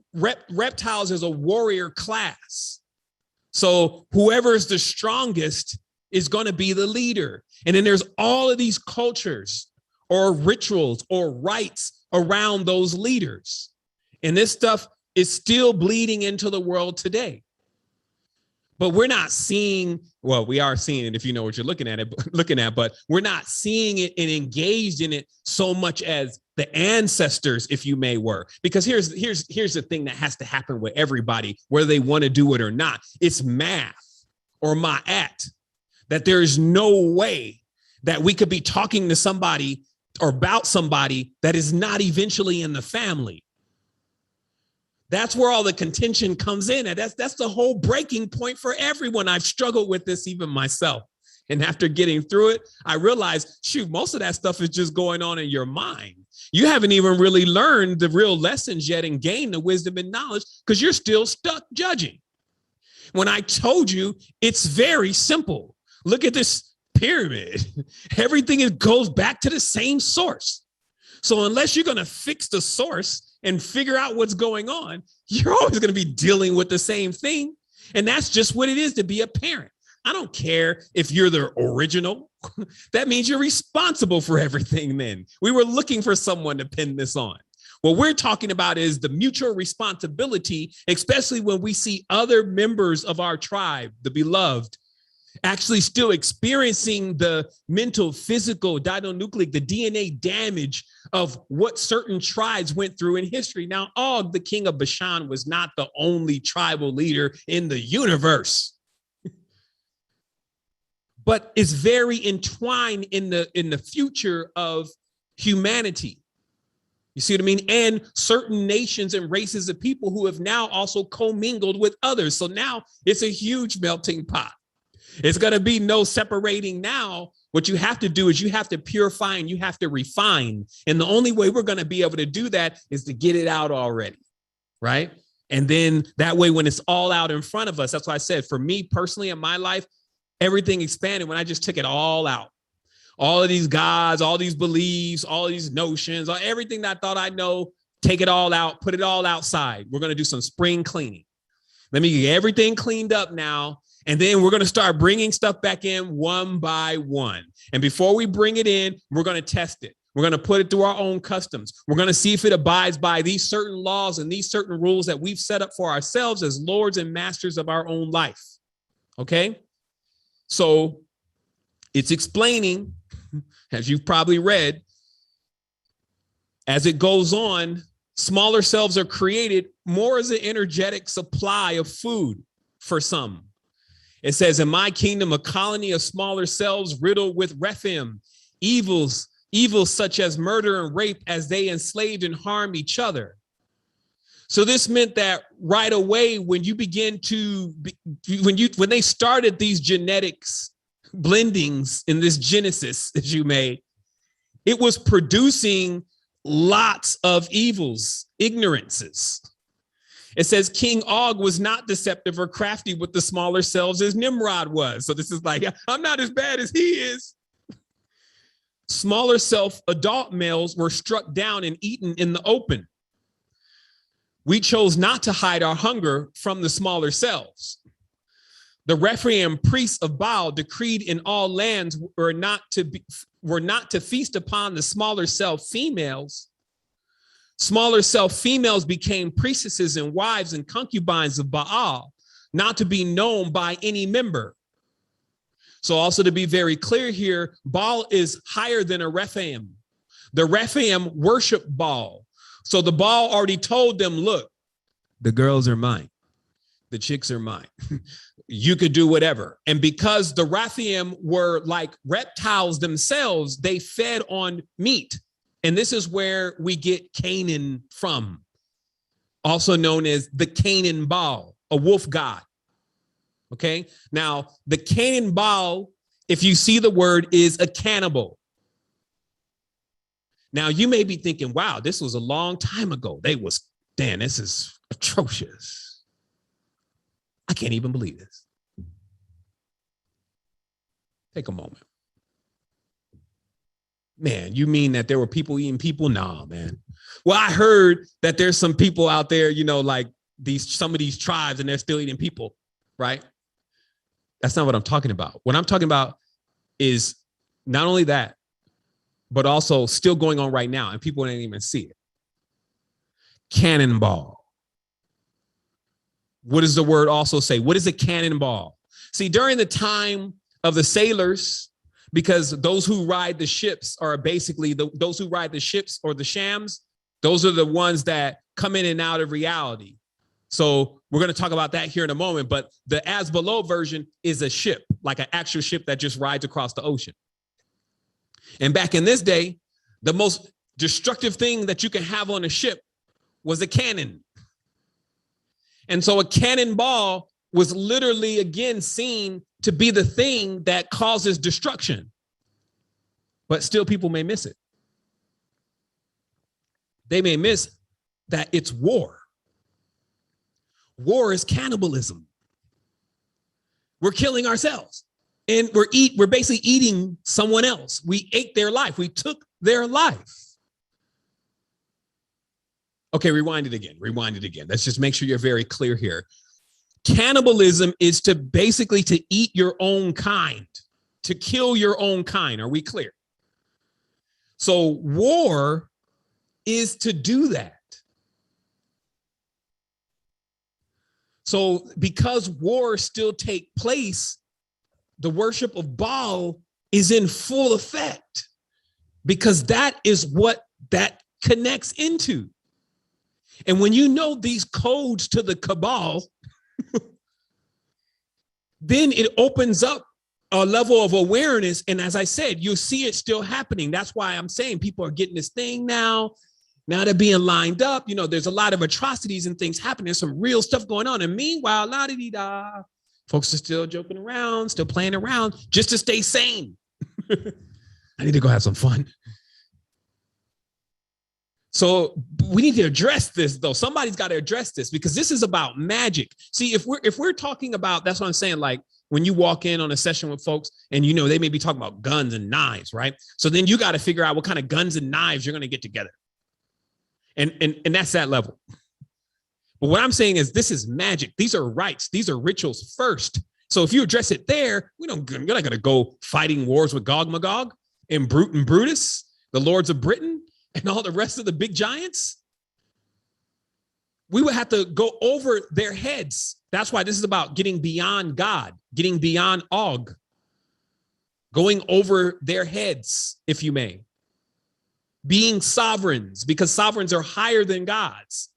reptiles is a warrior class. So whoever is the strongest is going to be the leader. And then there's all of these cultures or rituals or rites around those leaders. And this stuff is still bleeding into the world today. But we're not seeing, well, we are seeing it if you know what you're looking at, but we're not seeing it and engaged in it so much as the ancestors, if you may, were. Because here's the thing that has to happen with everybody, whether they want to do it or not. It's math or ma'at, that there is no way that we could be talking to somebody or about somebody that is not eventually in the family. That's where all the contention comes in. And that's the whole breaking point for everyone. I've struggled with this even myself. And after getting through it, I realized, shoot, most of that stuff is just going on in your mind. You haven't even really learned the real lessons yet and gained the wisdom and knowledge because you're still stuck judging. When I told you, it's very simple. Look at this pyramid. Everything goes back to the same source. So unless you're going to fix the source and figure out what's going on, you're always going to be dealing with the same thing. And that's just what it is to be a parent. I don't care if you're the original. That means you're responsible for everything then. We were looking for someone to pin this on. What we're talking about is the mutual responsibility, especially when we see other members of our tribe, the beloved, actually still experiencing the mental, physical, dinonucleic, the DNA damage of what certain tribes went through in history. Now, Og, the king of Bashan, was not the only tribal leader in the universe, but is very entwined in the future of humanity. You see what I mean? And certain nations and races of people who have now also commingled with others. So now it's a huge melting pot. It's going to be no separating now. What you have to do is you have to purify and you have to refine. And the only way we're going to be able to do that is to get it out already, right? And then that way, when it's all out in front of us, that's why I said, for me personally in my life, everything expanded when I just took it all out. All of these gods, all these beliefs, all these notions, everything that I thought I know, take it all out, put it all outside. We're going to do some spring cleaning. Let me get everything cleaned up now. And then we're going to start bringing stuff back in one by one. And before we bring it in, we're going to test it. We're going to put it through our own customs. We're going to see if it abides by these certain laws and these certain rules that we've set up for ourselves as lords and masters of our own life. Okay? So it's explaining, as you've probably read, as it goes on, smaller selves are created more as an energetic supply of food for some. It says, in my kingdom, a colony of smaller selves riddled with Rephaim, evils such as murder and rape as they enslaved and harmed each other. So this meant that right away, when you begin to, when they started these genetics blendings in this Genesis, as you may, it was producing lots of evils, ignorances. It says King Og was not deceptive or crafty with the smaller selves as Nimrod was. So this is like, I'm not as bad as he is. Smaller self adult males were struck down and eaten in the open. We chose not to hide our hunger from the smaller selves. The Rephaim priests of Baal decreed in all lands were not to feast upon the smaller self females. Smaller self females became priestesses and wives and concubines of Baal, not to be known by any member. So also to be very clear here, Baal is higher than a Rephaim. The Rephaim worship Baal. So the Baal already told them, look, the girls are mine. The chicks are mine. You could do whatever. And because the Rephaim were like reptiles themselves, they fed on meat. And this is where we get Canaan from, also known as the Canaan Baal, a wolf god. Okay. Now, the Canaan Baal, if you see the word, is a cannibal. Now, you may be thinking, wow, this was a long time ago. Damn, this is atrocious. I can't even believe this. Take a moment. Man, you mean that there were people eating people? Nah, man. Well, I heard that there's some people out there, like some of these tribes, and they're still eating people, right? That's not what I'm talking about. What I'm talking about is not only that, but also still going on right now, and people didn't even see it. Cannonball. What does the word also say? What is a cannonball? See, during the time of the sailors, because those who ride the ships are basically those who ride the ships or the shams, those are the ones that come in and out of reality. So we're going to talk about that here in a moment, but the as below version is a ship, like an actual ship that just rides across the ocean. And back in this day, the most destructive thing that you can have on a ship was a cannon. And so a cannonball was literally, again, seen to be the thing that causes destruction. But still people may miss it. They may miss that it's war. War is cannibalism. We're killing ourselves, and we're basically eating someone else. We ate their life. We took their life. Okay, rewind it again. Let's just make sure you're very clear here. Cannibalism is to basically to eat your own kind, to kill your own kind. Are we clear? So war is to do that. So because wars still take place, the worship of Baal is in full effect, because that is what that connects into. And when you know these codes to the cabal, then it opens up a level of awareness. And as I said, you'll see it still happening. That's why I'm saying people are getting this thing now. Now they're being lined up. You know, there's a lot of atrocities and things happening. There's some real stuff going on. And meanwhile, la-di-di-da, folks are still joking around, still playing around just to stay sane. I need to go have some fun. So we need to address this, though. Somebody's got to address this, because this is about magic. See, if we're talking about, that's what I'm saying, like when you walk in on a session with folks and, you know, they may be talking about guns and knives, right? So then you got to figure out what kind of guns and knives you're going to get together. And that's that level. But what I'm saying is this is magic. These are rites. These are rituals first. So if you address it there, you're not going to go fighting wars with Gog Magog and Brute and Brutus, the lords of Britain, and all the rest of the big giants. We would have to go over their heads. That's why this is about getting beyond God, getting beyond Og, going over their heads, if you may. Being sovereigns, because sovereigns are higher than gods.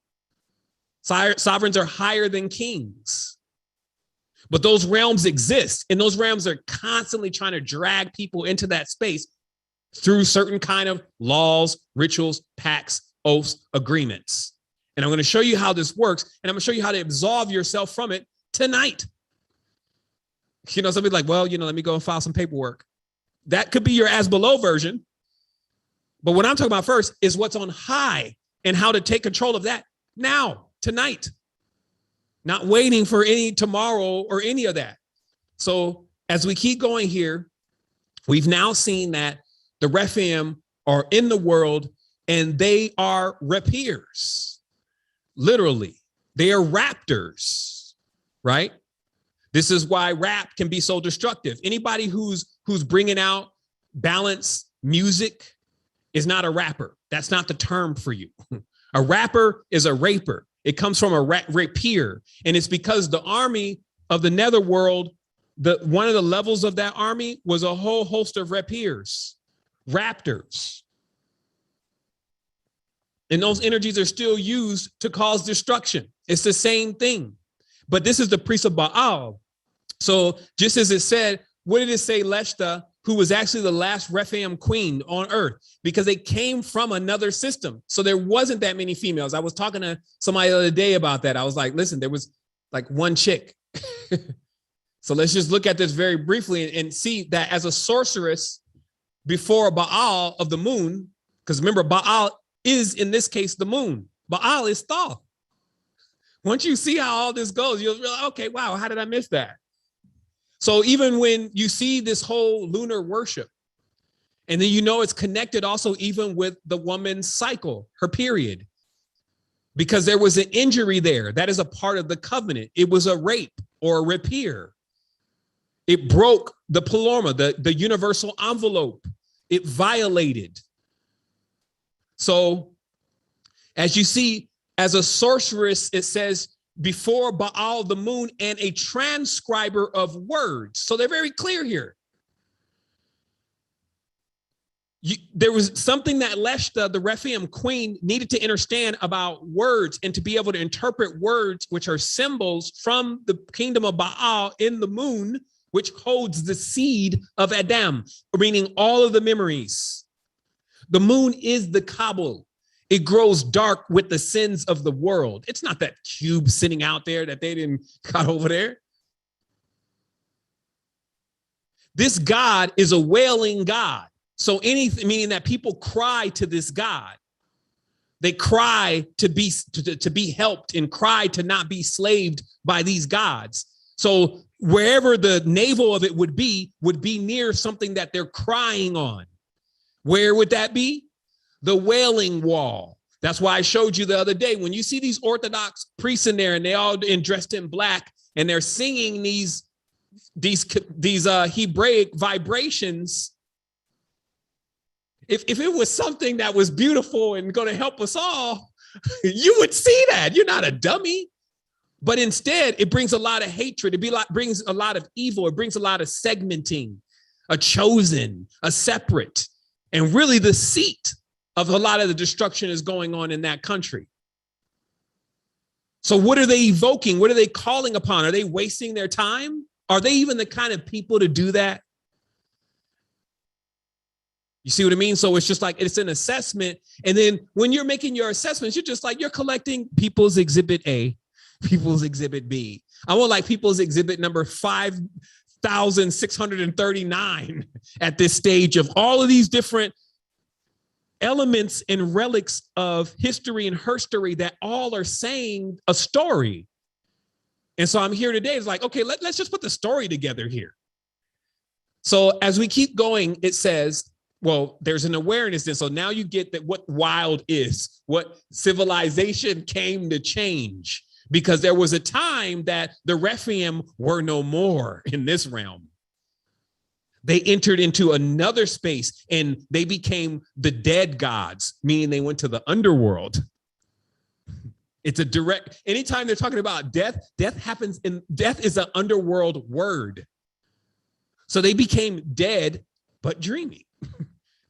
Sovereigns are higher than kings. But those realms exist, and those realms are constantly trying to drag people into that space through certain kind of laws, rituals, pacts, oaths, agreements. And I'm going to show you how this works, and I'm going to show you how to absolve yourself from it tonight. You know, somebody's like, well, you know, let me go and file some paperwork. That could be your as below version. But what I'm talking about first is what's on high and how to take control of that now, tonight, not waiting for any tomorrow or any of that. So as we keep going here, we've now seen that the Rephaim are in the world, and they are rapiers. Literally, they are raptors, right? This is why rap can be so destructive. Anybody who's bringing out balanced music is not a rapper. That's not the term for you. A rapper is a raper. It comes from a rapier, and it's because the army of the Netherworld, one of the levels of that army was a whole host of rapiers, raptors. And those energies are still used to cause destruction. It's the same thing. But this is the priest of Baal. So just as it said, what did it say, Leshta, who was actually the last Rephaim queen on earth? Because they came from another system. So there wasn't that many females. I was talking to somebody the other day about that. I was like, listen, there was like one chick. So let's just look at this very briefly and see that as a sorceress before Baal of the moon, because remember, Baal is in this case the moon. Baal is Thoth. Once you see how all this goes, you'll realize, okay, wow, how did I miss that? So even when you see this whole lunar worship, and then you know it's connected also even with the woman's cycle, her period, because there was an injury there. That is a part of the covenant. It was a rape or a rapier. It broke the pleroma, the universal envelope. It violated. So as you see, as a sorceress, it says before Baal the moon and a transcriber of words. So they're very clear here. There was something that Leshta, the Rephaim queen, needed to understand about words and to be able to interpret words, which are symbols from the kingdom of Baal in the moon, which holds the seed of Adam, meaning all of the memories. The moon is the Kabul. It grows dark with the sins of the world. It's not that cube sitting out there that they didn't cut over there. This God is a wailing God. So anything, meaning that people cry to this God. They cry to be helped and cry to not be slaved by these gods. So wherever the navel of it would be near something that they're crying on. Where would that be? The wailing wall. That's why I showed you the other day, when you see these Orthodox priests in there and they all dressed in black and they're singing these Hebraic vibrations. If it was something that was beautiful and going to help us all, you would see that. You're not a dummy. But instead, it brings a lot of hatred. It brings a lot of evil. It brings a lot of segmenting, a chosen, a separate, and really the seat of a lot of the destruction is going on in that country. So what are they evoking? What are they calling upon? Are they wasting their time? Are they even the kind of people to do that? You see what I mean? So it's just like, it's an assessment. And then when you're making your assessments, you're just like, you're collecting people's exhibit A, people's exhibit B. I want like people's exhibit number 5,639 at this stage of all of these different elements and relics of history and herstory that all are saying a story. And so I'm here today. It's like, okay, let's just put the story together here. So as we keep going, it says, well, there's an awareness then. So now you get that what wild is, what civilization came to change, because there was a time that the Rephaim were no more in this realm. They entered into another space and they became the dead gods, meaning they went to the underworld. It's a direct, anytime they're talking about death, death is an underworld word. So they became dead, but dreaming.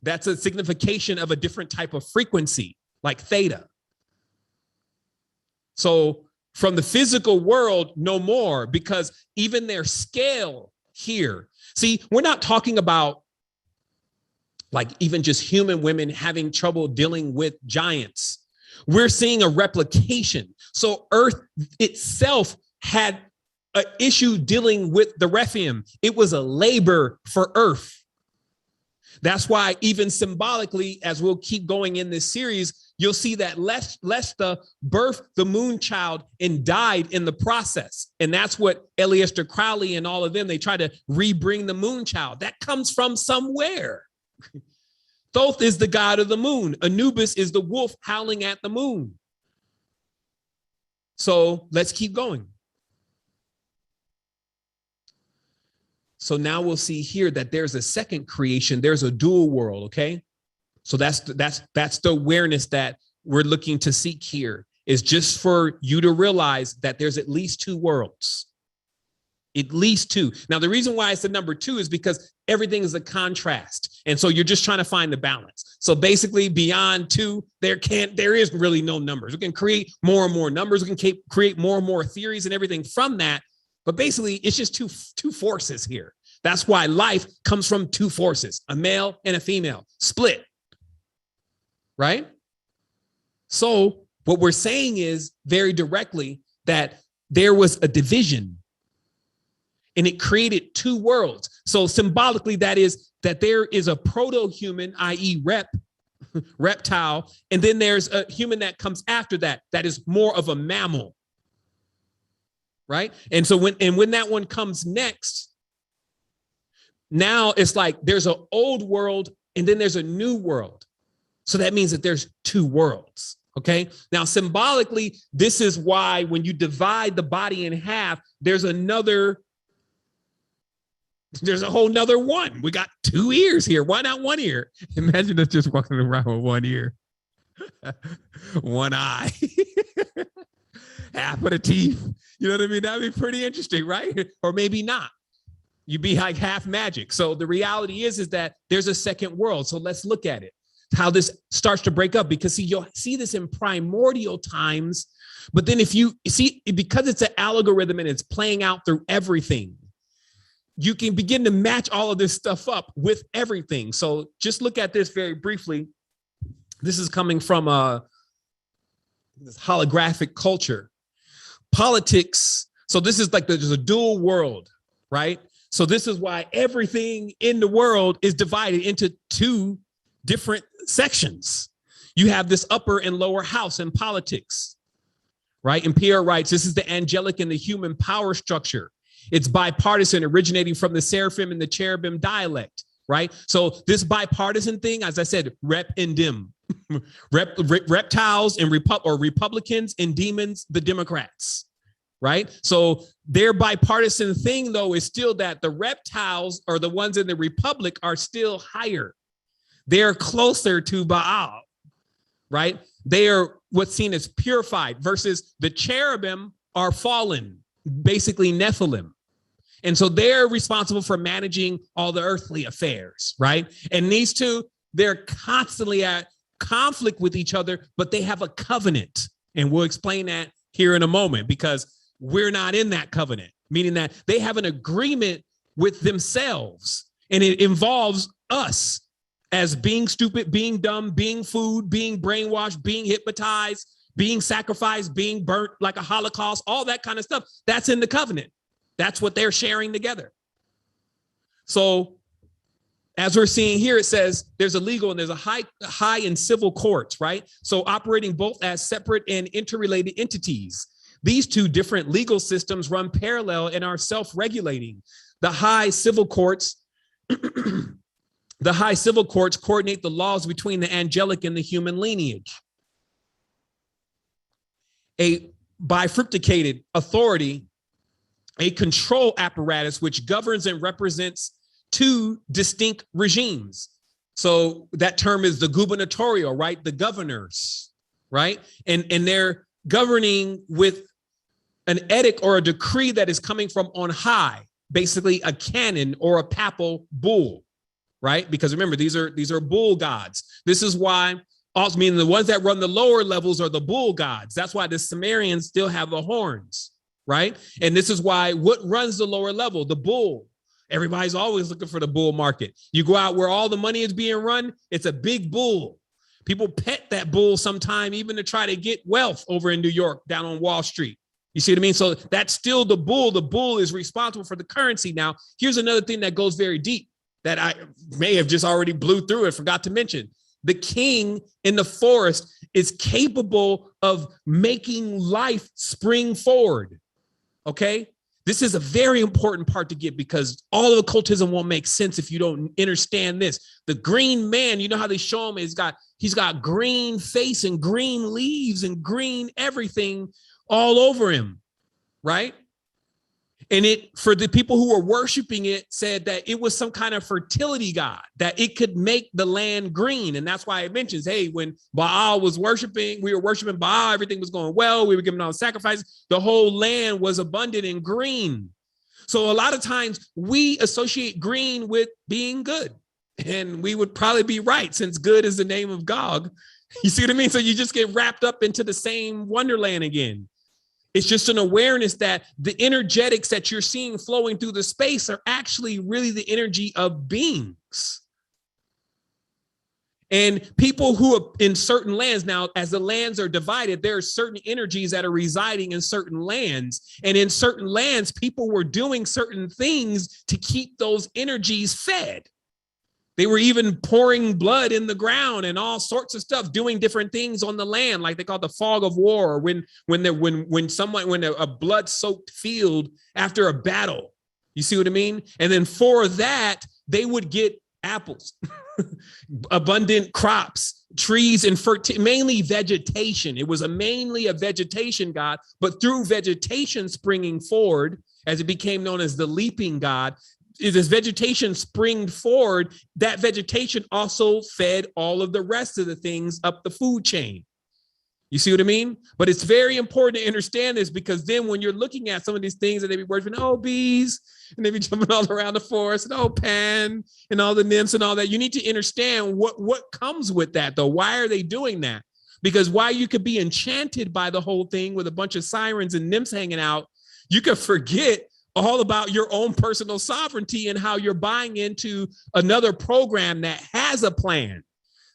That's a signification of a different type of frequency, like theta. So from the physical world, no more, because even their scale here, see, we're not talking about like even just human women having trouble dealing with giants. We're seeing a replication. So Earth itself had an issue dealing with the Rephaim. It was a labor for Earth. That's why even symbolically, as we'll keep going in this series, you'll see that Leshta birthed the moon child and died in the process. And that's what Aleister Crowley and all of them, they try to rebring the moon child. That comes from somewhere. Thoth is the god of the moon. Anubis is the wolf howling at the moon. So let's keep going. So now we'll see here that there's a second creation. There's a dual world, okay? So that's the awareness that we're looking to seek here, is just for you to realize that there's at least two worlds. At least two. Now, the reason why it's the number two is because everything is a contrast. And so you're just trying to find the balance. So basically beyond two, there is really no numbers. We can create more and more numbers. We can create more and more theories and everything from that. But basically, it's just two forces here. That's why life comes from two forces, a male and a female, split, right? So what we're saying is very directly that there was a division and it created two worlds. So symbolically, that is that there is a proto-human, i.e. reptile, and then there's a human that comes after that is more of a mammal. Right. And so when that one comes next, now it's like there's an old world and then there's a new world. So that means that there's two worlds. OK, now symbolically, this is why when you divide the body in half, there's a whole nother one. We got two ears here. Why not one ear? Imagine us just walking around with one ear, one eye. half of the teeth. You know what I mean? That'd be pretty interesting, right? Or maybe not. You'd be like half magic. So the reality is that there's a second world. So let's look at it, how this starts to break up, because see, you'll see this in primordial times. But then if you see, because it's an algorithm and it's playing out through everything, you can begin to match all of this stuff up with everything. So just look at this very briefly. This is coming from this holographic culture. Politics. So this is like there's a dual world, right? So this is why everything in the world is divided into two different sections. You have this upper and lower house in politics, right? And Pierre writes, this is the angelic and the human power structure. It's bipartisan, originating from the seraphim and the cherubim dialect, right? So this bipartisan thing, as I said, rep and dim, reptiles and Republicans and demons, the Democrats, right? So their bipartisan thing, though, is still that the reptiles or the ones in the Republic are still higher. They're closer to Baal, right? They are what's seen as purified versus the cherubim are fallen, basically Nephilim. And so they're responsible for managing all the earthly affairs, right? And these two, they're constantly at conflict with each other, but they have a covenant. And we'll explain that here in a moment, because we're not in that covenant, meaning that they have an agreement with themselves, and it involves us as being stupid, being dumb, being food, being brainwashed, being hypnotized, being sacrificed, being burnt like a Holocaust, all that kind of stuff. That's in the covenant. That's what they're sharing together. So as we're seeing here, it says there's a legal and there's a high and civil courts, right? So operating both as separate and interrelated entities. These two different legal systems run parallel and are self-regulating. The high civil courts, coordinate the laws between the angelic and the human lineage. A bifurcated authority, a control apparatus which governs and represents two distinct regimes. So that term is the gubernatorial, right? The governors, right? And they're governing with an edict or a decree that is coming from on high, basically a canon or a papal bull, right? Because remember, these are bull gods. This is why, also meaning the ones that run the lower levels are the bull gods. That's why the Sumerians still have the horns, right? And this is why what runs the lower level, the bull. Everybody's always looking for the bull market. You go out where all the money is being run, it's a big bull. People pet that bull sometime, even to try to get wealth over in New York, down on Wall Street. You see what I mean? So that's still the bull. The bull is responsible for the currency. Now, here's another thing that goes very deep that I may have just already blew through and forgot to mention. The king in the forest is capable of making life spring forward. Okay? This is a very important part to get, because all of occultism won't make sense if you don't understand this. The green man, you know how they show him, he's got green face and green leaves and green everything all over him, right? And it, for the people who were worshiping it, said that it was some kind of fertility god, that it could make the land green. And that's why it mentions, hey, when Baal was worshiping, we were worshiping Baal, everything was going well, we were giving all sacrifices, the whole land was abundant and green. So a lot of times we associate green with being good, and we would probably be right, since good is the name of Gog. You see what I mean? So you just get wrapped up into the same wonderland again. It's just an awareness that the energetics that you're seeing flowing through the space are actually really the energy of beings. And people who are in certain lands now, as the lands are divided, there are certain energies that are residing in certain lands. And in certain lands, people were doing certain things to keep those energies fed. They were even pouring blood in the ground and all sorts of stuff, doing different things on the land, like they call it the fog of war, when a blood-soaked field after a battle. You see what I mean? And then for that, they would get apples, abundant crops, trees, and mainly vegetation. It was mainly a vegetation god, but through vegetation springing forward, as it became known as the leaping god, as vegetation springed forward, that vegetation also fed all of the rest of the things up the food chain. You see what I mean? But it's very important to understand this, because then when you're looking at some of these things that they be worshiping, oh, bees, and they be jumping all around the forest, and oh, Pan, and all the nymphs and all that, you need to understand what comes with that, though. Why are they doing that? Because while you could be enchanted by the whole thing with a bunch of sirens and nymphs hanging out, you could forget all about your own personal sovereignty and how you're buying into another program that has a plan.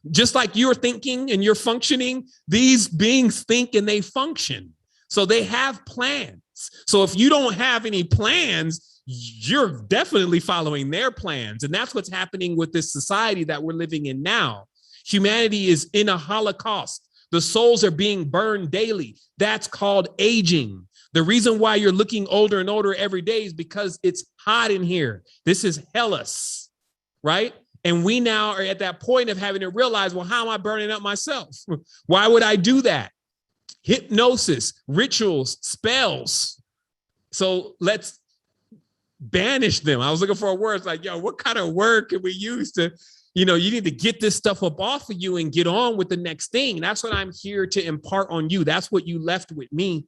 Just like you're thinking and you're functioning, these beings think and they function. So they have plans. So if you don't have any plans, you're definitely following their plans. And that's what's happening with this society that we're living in now. Humanity is in a holocaust. The souls are being burned daily. That's called aging. The reason why you're looking older and older every day is because it's hot in here. This is Hellas, right? And we now are at that point of having to realize, well, how am I burning up myself? Why would I do that? Hypnosis, rituals, spells. So let's banish them. I was looking for a word. It's like, yo, what kind of word can we use to, you need to get this stuff up off of you and get on with the next thing. That's what I'm here to impart on you. That's what you left with me.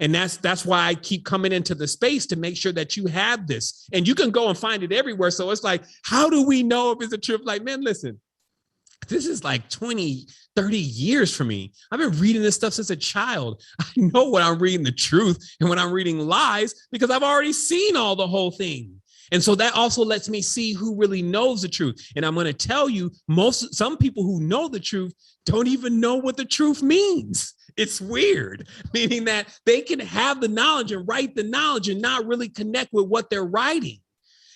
And that's why I keep coming into the space to make sure that you have this, and you can go and find it everywhere. So it's like, how do we know if it's a truth? Like, man, listen, this is like 20, 30 years for me. I've been reading this stuff since a child. I know when I'm reading the truth and when I'm reading lies, because I've already seen all the whole thing. And so that also lets me see who really knows the truth. And I'm going to tell you, some people who know the truth don't even know what the truth means. It's weird, meaning that they can have the knowledge and write the knowledge and not really connect with what they're writing.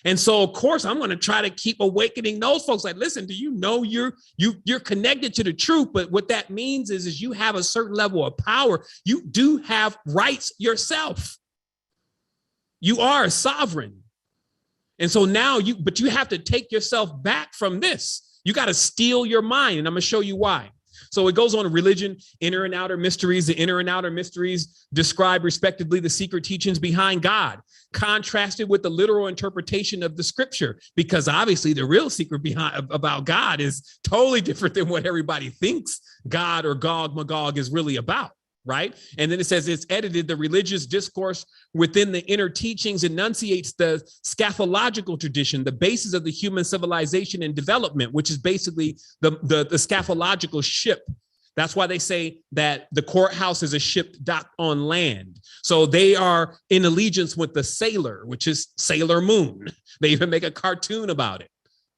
And so, of course, I'm going to try to keep awakening those folks. Like, listen, do you know you're connected to the truth? But what that means is you have a certain level of power. You do have rights yourself. You are a sovereign. And so now you have to take yourself back from this. You got to steal your mind. And I'm going to show you why. So it goes on: religion, inner and outer mysteries. The inner and outer mysteries describe respectively the secret teachings behind God, contrasted with the literal interpretation of the scripture, because obviously the real secret about God is totally different than what everybody thinks God or Gog Magog is really about. Right. And then it says it's edited. The religious discourse within the inner teachings enunciates the scatological tradition, the basis of the human civilization and development, which is basically the scatological ship. That's why they say that the courthouse is a ship docked on land. So they are in allegiance with the sailor, which is Sailor Moon. They even make a cartoon about it.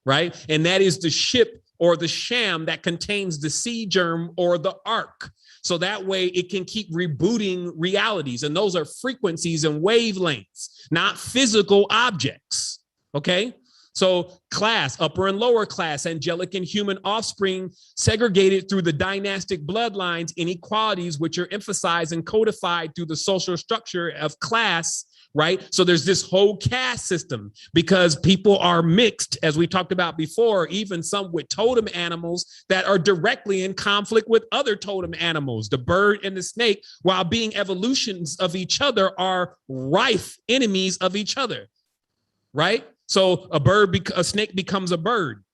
Right. And that is the ship or the sham that contains the sea germ or the ark. So that way it can keep rebooting realities. And those are frequencies and wavelengths, not physical objects. Okay. So class, upper and lower class, angelic and human offspring, segregated through the dynastic bloodlines, inequalities, which are emphasized and codified through the social structure of class. Right. So there's this whole caste system because people are mixed, as we talked about before, even some with totem animals that are directly in conflict with other totem animals. The bird and the snake, while being evolutions of each other, are rife enemies of each other. Right. So a snake becomes a bird.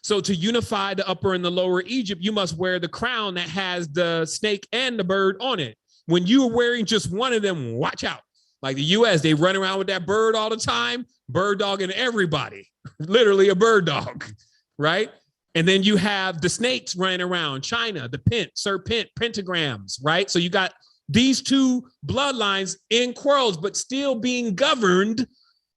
So to unify the upper and the lower Egypt, you must wear the crown that has the snake and the bird on it. When you are wearing just one of them, watch out. Like the US, they run around with that bird all the time, bird dogging everybody, literally a bird dog, right? And then you have the snakes running around, China, the serpent, pentagrams, right? So you got these two bloodlines in quarrels, but still being governed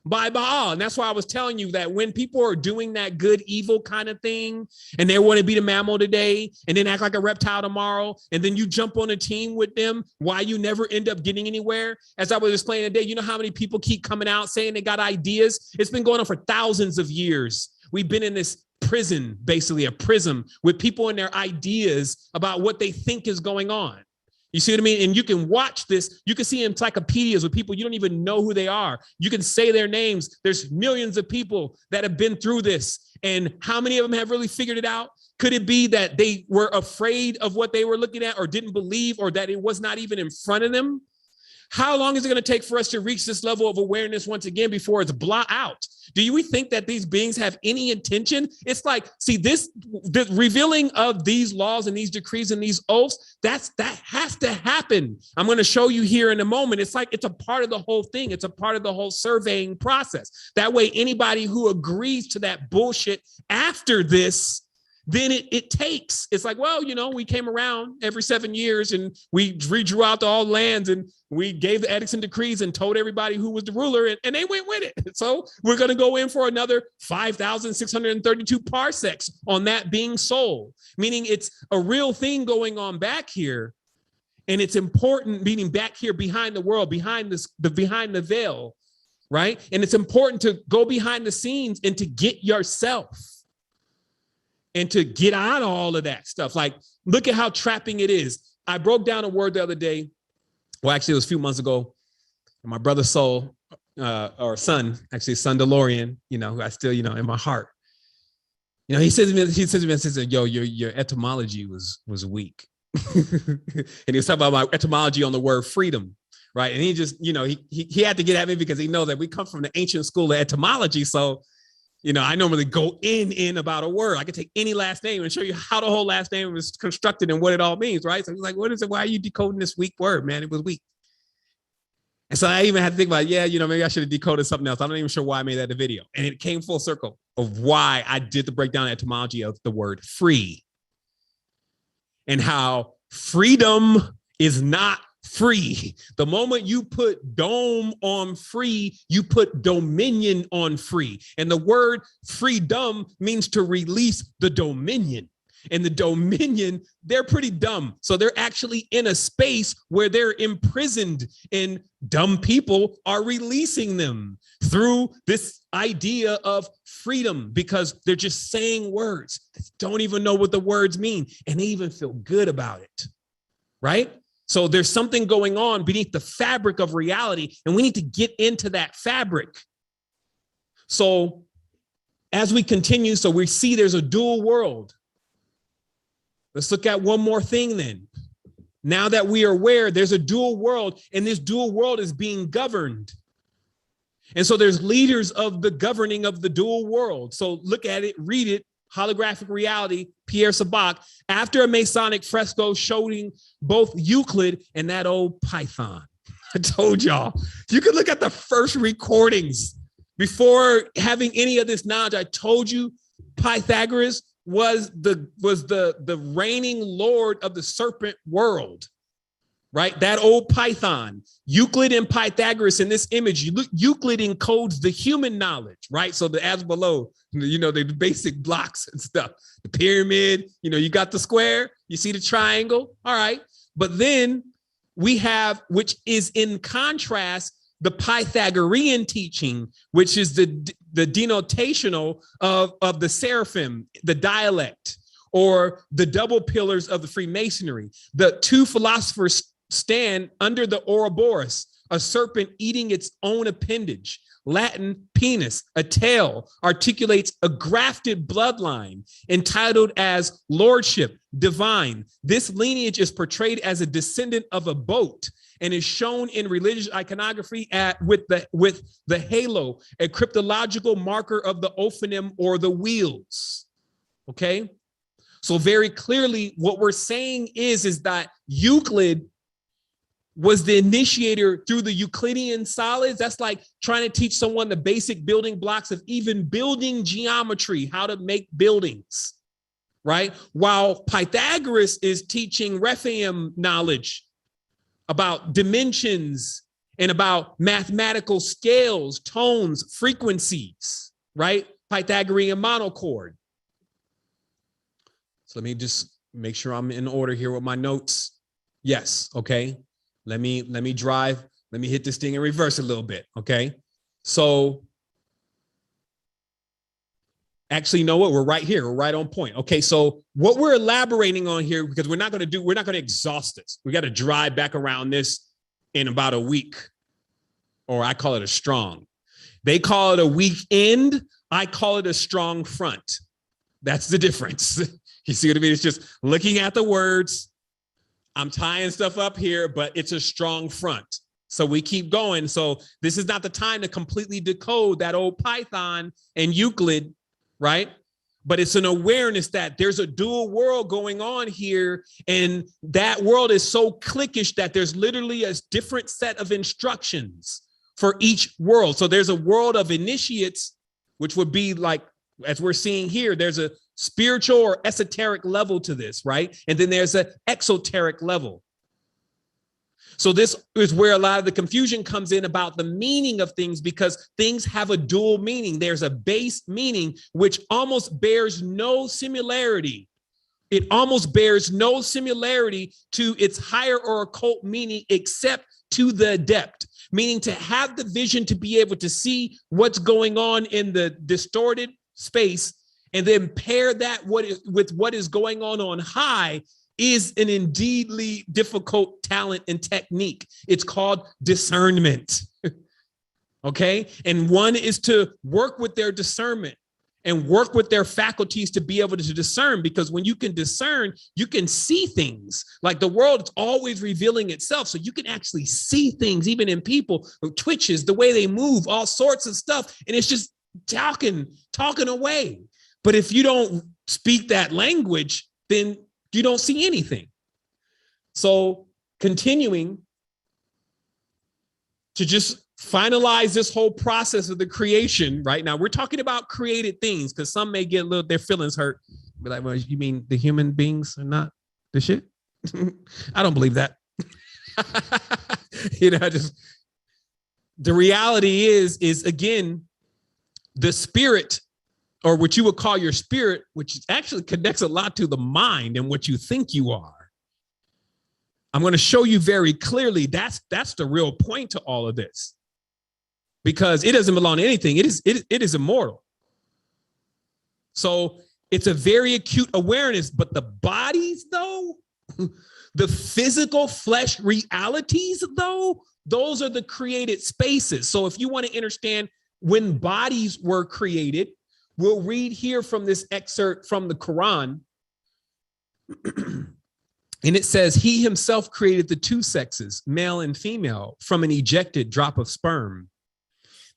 by Baal. And that's why I was telling you that when people are doing that good, evil kind of thing, and they want to be the mammal today and then act like a reptile tomorrow, and then you jump on a team with them, why you never end up getting anywhere. As I was explaining today, you know how many people keep coming out saying they got ideas? It's been going on for thousands of years. We've been in this prison, basically a prism, with people and their ideas about what they think is going on. You see what I mean? And you can watch this. You can see encyclopedias with people you don't even know who they are. You can say their names. There's millions of people that have been through this. And how many of them have really figured it out? Could it be that they were afraid of what they were looking at or didn't believe, or that it was not even in front of them? How long is it going to take for us to reach this level of awareness once again before it's blot out? Do we think that these beings have any intention? It's like, see, the revealing of these laws and these decrees and these oaths, that has to happen. I'm going to show you here in a moment. It's like, it's a part of the whole thing. It's a part of the whole surveying process. That way, anybody who agrees to that bullshit after this, then it takes, it's like, well, you know, we came around every 7 years and we redrew out all lands and we gave the edicts and decrees and told everybody who was the ruler and they went with it. So we're going to go in for another 5,632 parsecs on that being sold, meaning it's a real thing going on back here. And it's important, meaning back here behind the world, behind behind the veil, right? And it's important to go behind the scenes and to get yourself and to get out of all of that stuff. Like, look at how trapping it is. I broke down a word the other day. Well, actually, it was a few months ago. And my brother Soul, or son, actually, son DeLorean, you know, who I still, you know, in my heart. You know, he says to me, yo, your etymology was weak. And he was talking about my etymology on the word freedom, right? And he just, you know, he had to get at me because he knows that we come from the ancient school of etymology. So, you know, I normally go in about a word. I can take any last name and show you how the whole last name was constructed and what it all means, right? So he's like, what is it? Why are you decoding this weak word, man? It was weak. And so I even had to think about, yeah, you know, maybe I should have decoded something else. I'm not even sure why I made that a video. And it came full circle of why I did the breakdown etymology of the word free and how freedom is not free. The moment you put dome on free, you put dominion on free. And the word freedom means to release the dominion. And the dominion, they're pretty dumb. So they're actually in a space where they're imprisoned and dumb people are releasing them through this idea of freedom because they're just saying words. They don't even know what the words mean. And they even feel good about it, right? So there's something going on beneath the fabric of reality, and we need to get into that fabric. So as we continue, so we see there's a dual world. Let's look at one more thing then. Now that we are aware there's a dual world, and this dual world is being governed. And so there's leaders of the governing of the dual world. So look at it, read it. Holographic Reality, Pierre Sabak, after a Masonic fresco showing both Euclid and that old Python. I told y'all, you can look at the first recordings before having any of this knowledge. I told you Pythagoras was the reigning lord of the serpent world, right? That old Python, Euclid and Pythagoras in this image. Euclid encodes the human knowledge, right? So the as below, you know, the basic blocks and stuff, the pyramid, you know, you got the square, you see the triangle. All right. But then we have, which is in contrast, the Pythagorean teaching, which is the denotational of the seraphim, the dialect, or the double pillars of the Freemasonry. The two philosophers stand under the Ouroboros, a serpent eating its own appendage. Latin penis, a tail, articulates a grafted bloodline entitled as lordship, divine. This lineage is portrayed as a descendant of a boat and is shown in religious iconography with the halo, a cryptological marker of the ophanim or the wheels. Okay, so very clearly what we're saying is that Euclid was the initiator through the Euclidean solids. That's like trying to teach someone the basic building blocks of even building geometry, how to make buildings, right? While Pythagoras is teaching Rephaim knowledge about dimensions and about mathematical scales, tones, frequencies, right? Pythagorean monochord. So let me just make sure I'm in order here with my notes. Yes, okay. Let me drive. Let me hit this thing in reverse a little bit, okay? So actually, you know what? We're right here. We're right on point. Okay, so what we're elaborating on here, because we're not going to exhaust this. We got to drive back around this in about a week, or I call it a strong. They call it a weak end. I call it a strong front. That's the difference. You see what I mean? It's just looking at the words. I'm tying stuff up here, but it's a strong front. So we keep going. So this is not the time to completely decode that old Python and Euclid, right? But it's an awareness that there's a dual world going on here. And that world is so cliquish that there's literally a different set of instructions for each world. So there's a world of initiates, which would be like, as we're seeing here, there's a spiritual or esoteric level to this, right? And then there's an exoteric level. So this is where a lot of the confusion comes in about the meaning of things, because things have a dual meaning. There's a base meaning, which almost bears no similarity. It almost bears no similarity to its higher or occult meaning, except to the adept, meaning to have the vision to be able to see what's going on in the distorted space and then pair that with what is going on high is an indeedly difficult talent and technique. It's called discernment. Okay. And one is to work with their discernment and work with their faculties to be able to discern, because when you can discern, you can see things. Like the world is always revealing itself. So you can actually see things, even in people, twitches, the way they move, all sorts of stuff. And it's just talking away. But if you don't speak that language, then you don't see anything. So continuing to just finalize this whole process of the creation right now. We're talking about created things, because some may get their feelings hurt. Be like, well, you mean the human beings are not the shit? I don't believe that. Just the reality is again, the spirit, or what you would call your spirit, which actually connects a lot to the mind and what you think you are. I'm going to show you very clearly that's the real point to all of this, because it doesn't belong to anything. It is immortal. So it's a very acute awareness, but the bodies though, the physical flesh realities though, those are the created spaces. So if you want to understand when bodies were created, we'll read here from this excerpt from the Quran. And it says, he himself created the two sexes, male and female, from an ejected drop of sperm,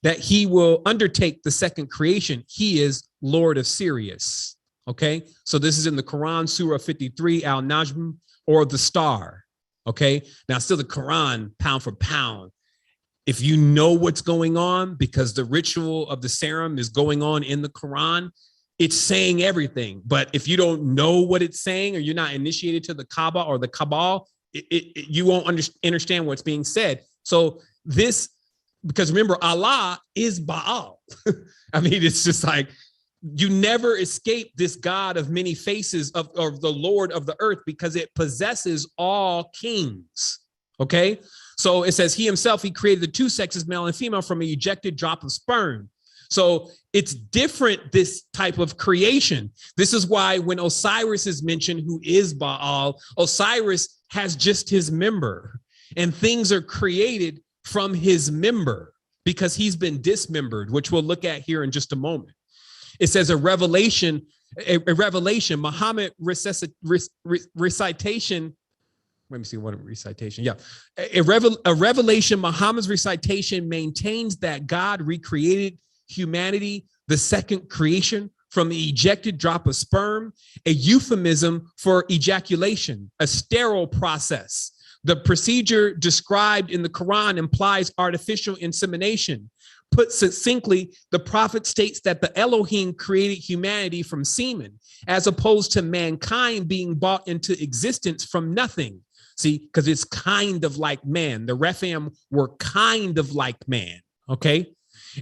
that he will undertake the second creation. He is Lord of Sirius. Okay, so this is in the Quran, Surah 53, Al-Najm, or the star. Okay, now still the Quran, pound for pound. If you know what's going on, because the ritual of the serum is going on in the Quran, it's saying everything. But if you don't know what it's saying, or you're not initiated to the Kaaba or the Kabbalah, you won't understand what's being said. So this, because remember, Allah is Baal. I mean, it's just like, you never escape this God of many faces of the Lord of the earth, because it possesses all kings. Okay. So it says he himself, he created the two sexes, male and female, from an ejected drop of sperm. So it's different, this type of creation. This is why when Osiris is mentioned, who is Baal, Osiris has just his member, and things are created from his member because he's been dismembered, which we'll look at here in just a moment. It says a revelation, Muhammad recitation. Let me see what recitation. Yeah. A revelation, Muhammad's recitation maintains that God recreated humanity, the second creation, from the ejected drop of sperm, a euphemism for ejaculation, a sterile process. The procedure described in the Quran implies artificial insemination. Put succinctly, the prophet states that the Elohim created humanity from semen, as opposed to mankind being brought into existence from nothing. See, because it's kind of like man. The Rephaim were kind of like man, okay?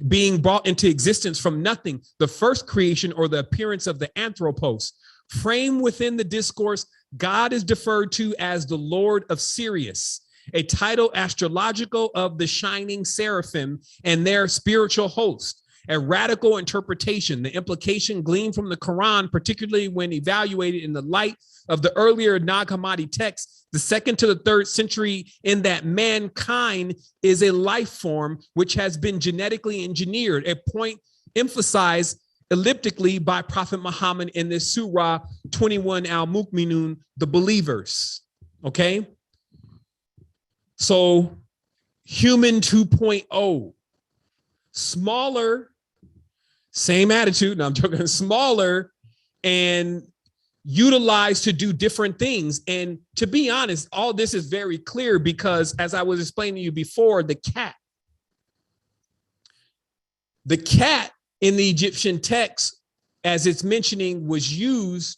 Being brought into existence from nothing, the first creation or the appearance of the Anthropos. Framed within the discourse, God is deferred to as the Lord of Sirius, a title astrological of the shining seraphim and their spiritual host. A radical interpretation, the implication gleaned from the Quran, particularly when evaluated in the light of the earlier Nag Hammadi texts, the 2nd to the 3rd century, in that mankind is a life form which has been genetically engineered, a point emphasized elliptically by Prophet Muhammad in this Surah 21 Al-Mu'minun, the believers. Okay. So human 2.0, smaller, same attitude. Now I'm talking smaller and utilized to do different things. And to be honest, all this is very clear because as I was explaining to you before, the cat in the Egyptian text, as it's mentioning, was used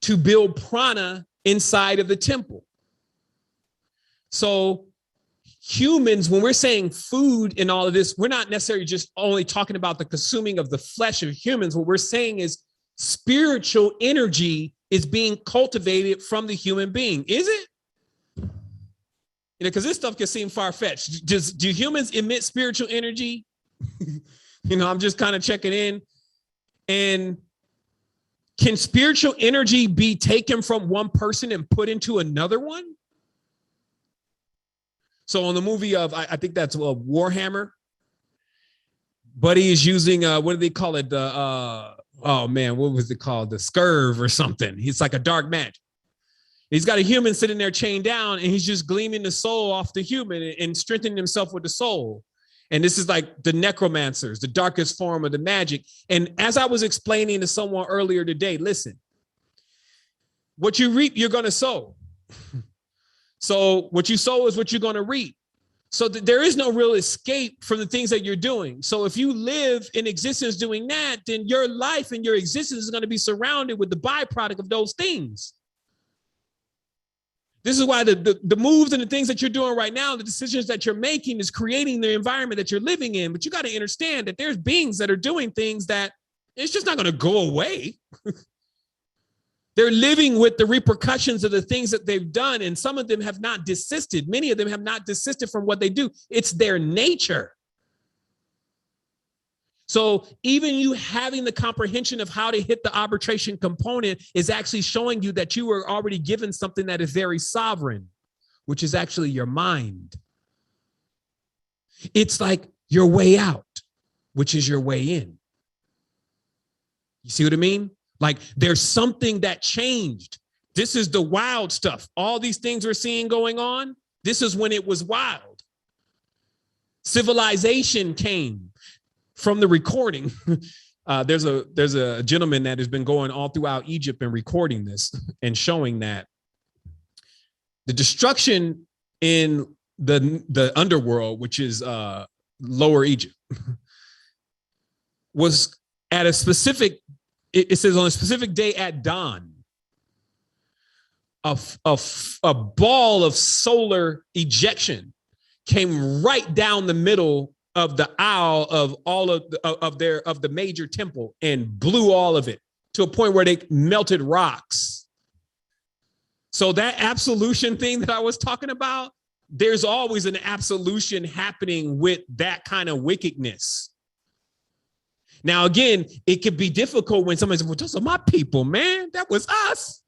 to build prana inside of the temple. So humans, when we're saying food and all of this, we're not necessarily just only talking about the consuming of the flesh of humans. What we're saying is spiritual energy is being cultivated from the human being. Is it? You know, because this stuff can seem far-fetched. Do humans emit spiritual energy? You know, I'm just kind of checking in. And can spiritual energy be taken from one person and put into another one? So on the movie of, I think that's Warhammer, Buddy is using, what do they call it? Oh man, what was it called? The Scurv or something. It's like a dark magic. He's got a human sitting there chained down and he's just gleaming the soul off the human and strengthening himself with the soul. And this is like the necromancers, the darkest form of the magic. And as I was explaining to someone earlier today, listen, what you reap, you're going to sow. So what you sow is what you're going to reap. So there is no real escape from the things that you're doing. So if you live in existence doing that, then your life and your existence is going to be surrounded with the byproduct of those things. This is why the moves and the things that you're doing right now, the decisions that you're making is creating the environment that you're living in. But you got to understand that there's beings that are doing things that it's just not going to go away. They're living with the repercussions of the things that they've done. And some of them have not desisted. Many of them have not desisted from what they do. It's their nature. So even you having the comprehension of how to hit the arbitration component is actually showing you that you were already given something that is very sovereign, which is actually your mind. It's like your way out, which is your way in. You see what I mean? Like there's something that changed. This is the wild stuff. All these things we're seeing going on, this is when it was wild. Civilization came from the recording. There's a gentleman that has been going all throughout Egypt and recording this and showing that the destruction in the underworld, which is Lower Egypt, was at a specific, it says on a specific day at dawn, a ball of solar ejection came right down the middle of the aisle of all of the major temple and blew all of it to a point where they melted rocks. So that absolution thing that I was talking about, there's always an absolution happening with that kind of wickedness. Now, again, it could be difficult when somebody says, well, those are my people, man. That was us.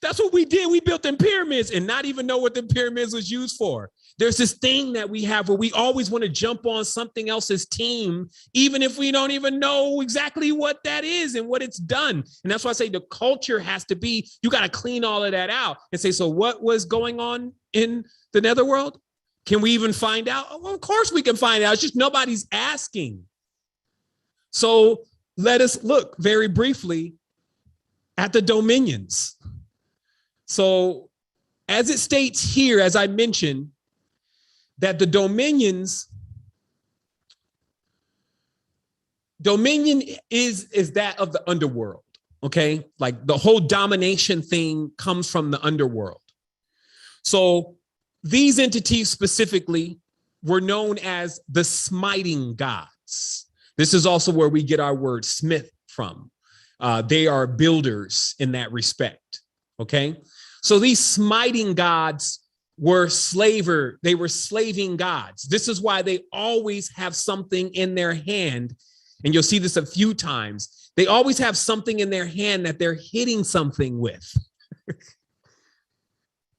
That's what we did. We built them pyramids and not even know what the pyramids was used for. There's this thing that we have where we always want to jump on something else's team, even if we don't even know exactly what that is and what it's done. And that's why I say the culture has to be, you got to clean all of that out and say, so what was going on in the Netherworld? Can we even find out? Oh, well, of course we can find out. It's just nobody's asking. So let us look very briefly at the dominions. So as it states here, as I mentioned, that the dominion is that of the underworld, okay? Like the whole domination thing comes from the underworld. So these entities specifically were known as the smiting gods. This is also where we get our word smith from. They are builders in that respect, okay? So these smiting gods were they were slaving gods. This is why they always have something in their hand. And you'll see this a few times. They always have something in their hand that they're hitting something with.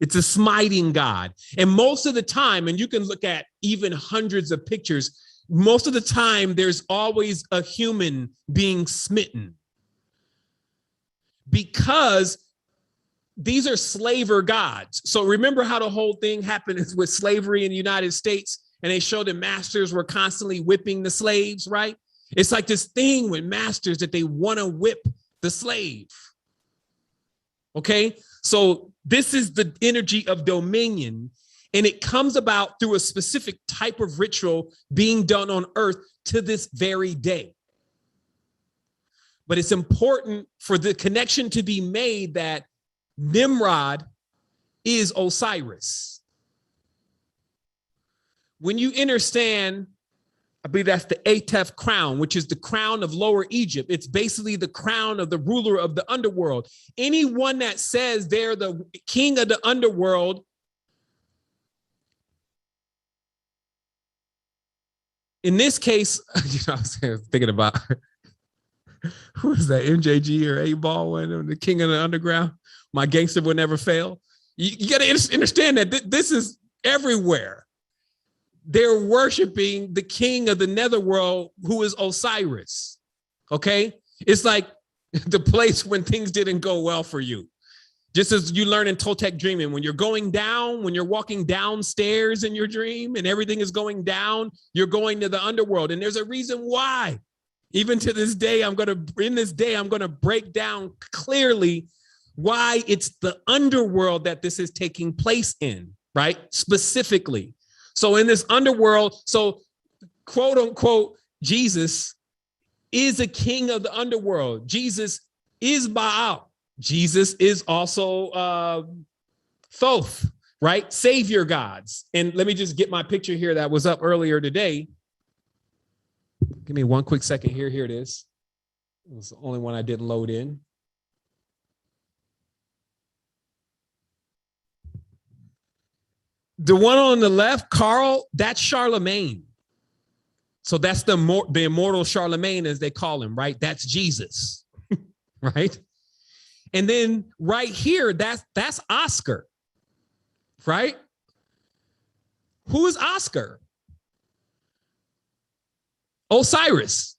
It's a smiting god. And most of the time, and you can look at even hundreds of pictures, most of the time there's always a human being smitten. Because these are slaver gods. So remember how the whole thing happened is with slavery in the United States, and they showed that masters were constantly whipping the slaves, right? It's like this thing with masters that they want to whip the slave. Okay, so this is the energy of dominion, and it comes about through a specific type of ritual being done on earth to this very day. But it's important for the connection to be made that Nimrod is Osiris. When you understand, I believe that's the Atef crown, which is the crown of Lower Egypt. It's basically the crown of the ruler of the underworld. Anyone that says they're the king of the underworld in this case, you know, I was thinking about who is that, MJG or A-Ball, when the king of the underground, my gangster will never fail. You got to understand that this is everywhere. They're worshiping the king of the Netherworld, who is Osiris. Okay, it's like the place when things didn't go well for you. Just as you learn in Toltec dreaming, when you're going down, when you're walking downstairs in your dream and everything is going down, you're going to the underworld. And there's a reason why. Even to this day, I'm going to break down clearly why it's the underworld that this is taking place in, right? Specifically. So in this underworld, so quote unquote, Jesus is a king of the underworld. Jesus is Baal. Jesus is also Thoth, right? Savior gods. And let me just get my picture here that was up earlier today. Give me one quick second here. Here it is. It was the only one I didn't load in. The one on the left, Carl, that's Charlemagne. So that's the immortal Charlemagne, as they call him, right? That's Jesus, right? And then right here, that's Oscar, right? Who is Oscar? Osiris.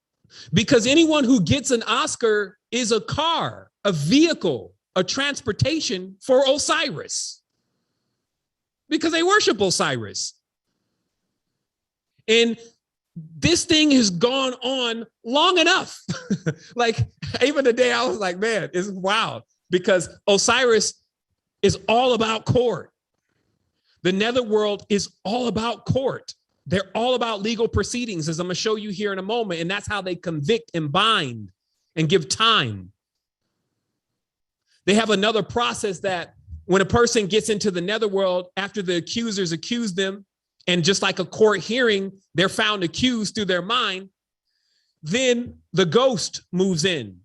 Because anyone who gets an Oscar is a car, a vehicle, a transportation for Osiris. Because they worship Osiris. And this thing has gone on long enough. Like even today I was like, man, it's wild, because Osiris is all about court. The Netherworld is all about court. They're all about legal proceedings, as I'm going to show you here in a moment. And that's how they convict and bind and give time. They have another process that when a person gets into the Netherworld, after the accusers accuse them, and just like a court hearing, they're found accused through their mind, then the ghost moves in,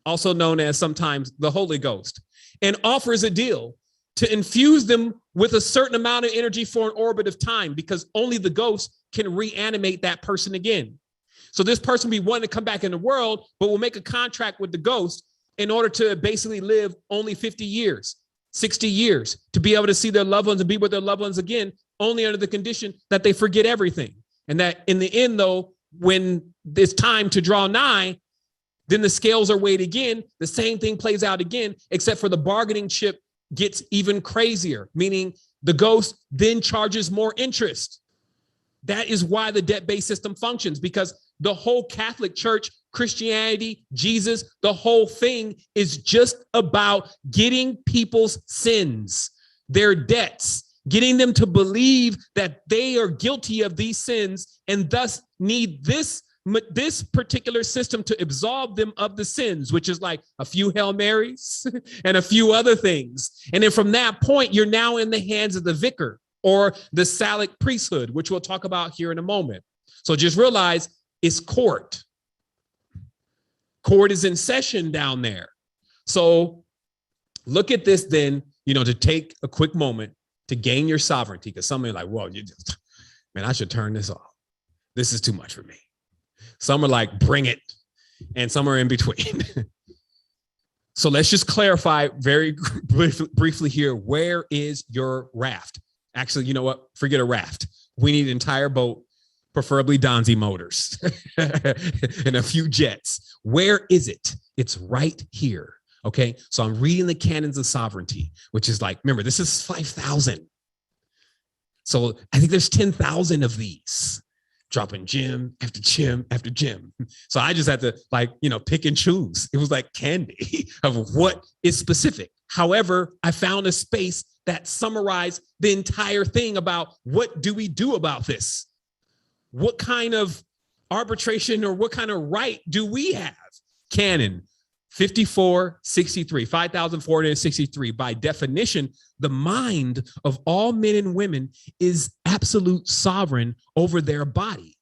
also known as sometimes the Holy Ghost, and offers a deal to infuse them with a certain amount of energy for an orbit of time, because only the ghost can reanimate that person again. So this person will be wanting to come back in the world, but will make a contract with the ghost in order to basically live only 50 years, 60 years, to be able to see their loved ones and be with their loved ones again, only under the condition that they forget everything. And that in the end, though, when it's time to draw nigh, then the scales are weighed again. The same thing plays out again, except for the bargaining chip gets even crazier, meaning the ghost then charges more interest. That is why the debt-based system functions, because the whole Catholic Church, Christianity, Jesus, the whole thing is just about getting people's sins, their debts, getting them to believe that they are guilty of these sins and thus need this particular system to absolve them of the sins, which is like a few Hail Marys and a few other things. And then from that point, you're now in the hands of the vicar or the Salic priesthood, which we'll talk about here in a moment. So just realize it's court. Court is in session down there. So look at this then, to take a quick moment to gain your sovereignty, because some are like, well, man, I should turn this off. This is too much for me. Some are like, bring it. And some are in between. So let's just clarify very briefly here. Where is your raft? Actually, you know what? Forget a raft. We need an entire boat, preferably Donzi motors and a few jets. Where is it? It's right here. Okay, so I'm reading the canons of sovereignty, which is like, remember, this is 5,000. So I think there's 10,000 of these, dropping gem after gem after gem. So I just had to pick and choose. It was like candy of what is specific. However, I found a space that summarized the entire thing about what do we do about this? What kind of arbitration or what kind of right do we have? Canon 5463, 5,463. By definition, the mind of all men and women is absolute sovereign over their body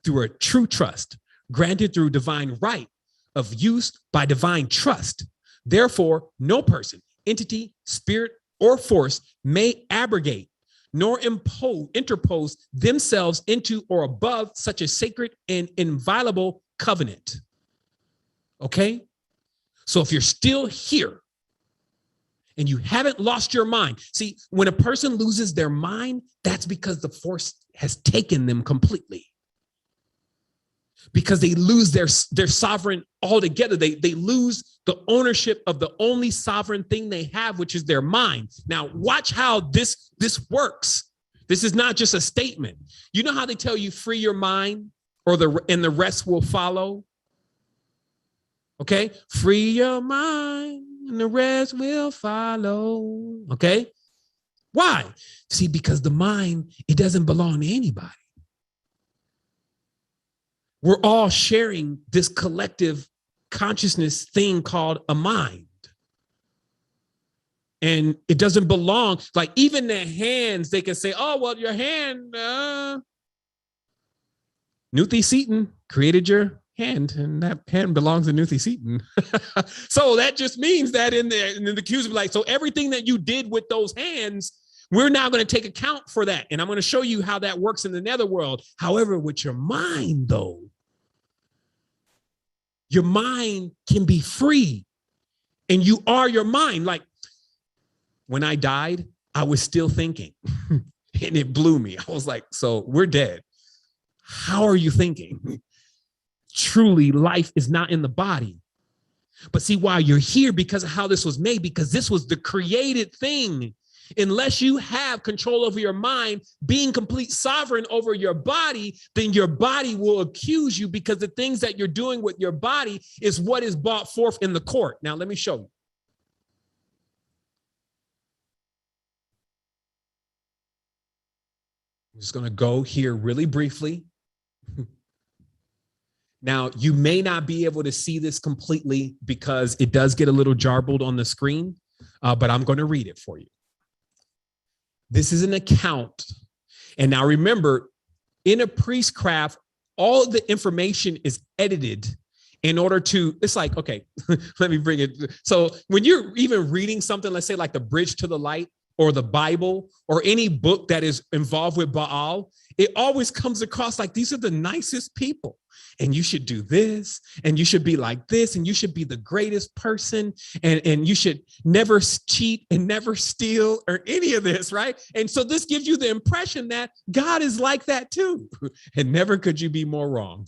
through a true trust, granted through divine right of use by divine trust. Therefore, no person, entity, spirit, or force may abrogate nor interpose themselves into or above such a sacred and inviolable covenant. Okay? So if you're still here and you haven't lost your mind, see, when a person loses their mind, that's because the force has taken them completely. Because they lose their sovereign altogether. They lose the ownership of the only sovereign thing they have, which is their mind. Now, watch how this works. This is not just a statement. You know how they tell you free your mind and the rest will follow? Okay, free your mind and the rest will follow. Okay, why? See, because the mind, it doesn't belong to anybody. We're all sharing this collective consciousness thing called a mind. And it doesn't belong, like even their hands, they can say, oh, well, your hand, Nuthi Seaton created your hand, and that hand belongs to Nuthi Seaton. So that just means that in the accused, like, so everything that you did with those hands, we're now going to take account for that. And I'm going to show you how that works in the netherworld. However, with your mind, though, your mind can be free and you are your mind. Like when I died, I was still thinking and it blew me. I was like, so we're dead. How are you thinking? Truly, life is not in the body. But see, why you're here, because of how this was made, because this was the created thing. Unless you have control over your mind, being complete sovereign over your body, then your body will accuse you, because the things that you're doing with your body is what is brought forth in the court. Now, let me show you. I'm just going to go here really briefly. Now, you may not be able to see this completely because it does get a little jarbled on the screen, but I'm going to read it for you. This is an account. And now remember, in a priestcraft, all of the information is edited in order to, it's like, okay, let me bring it. So when you're even reading something, let's say like the Bridge to the Light or the Bible or any book that is involved with Baal, it always comes across like these are the nicest people. And you should do this, and you should be like this, and you should be the greatest person, and you should never cheat and never steal or any of this, right? And so this gives you the impression that God is like that too. And never could you be more wrong.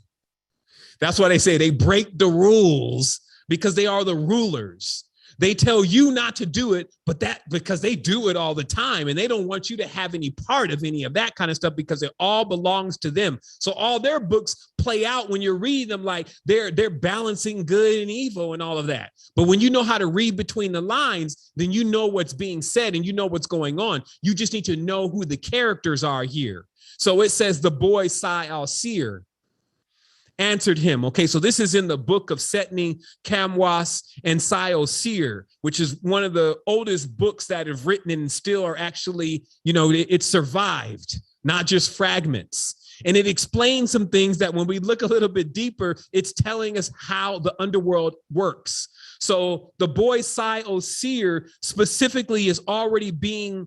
That's why they say they break the rules because they are the rulers. They tell you not to do it, but that because they do it all the time and they don't want you to have any part of any of that kind of stuff because it all belongs to them. So all their books play out when you read them like they're balancing good and evil and all of that. But when you know how to read between the lines, then you know what's being said and you know what's going on. You just need to know who the characters are here. So it says the boy Sai al-Sir answered him. Okay, so this is in the book of Setni, Kamwas, and Sai-o-Sir, which is one of the oldest books that have written and still are actually, you know, it survived, not just fragments. And it explains some things that when we look a little bit deeper, it's telling us how the underworld works. So the boy Sai-o-Sir specifically is already being,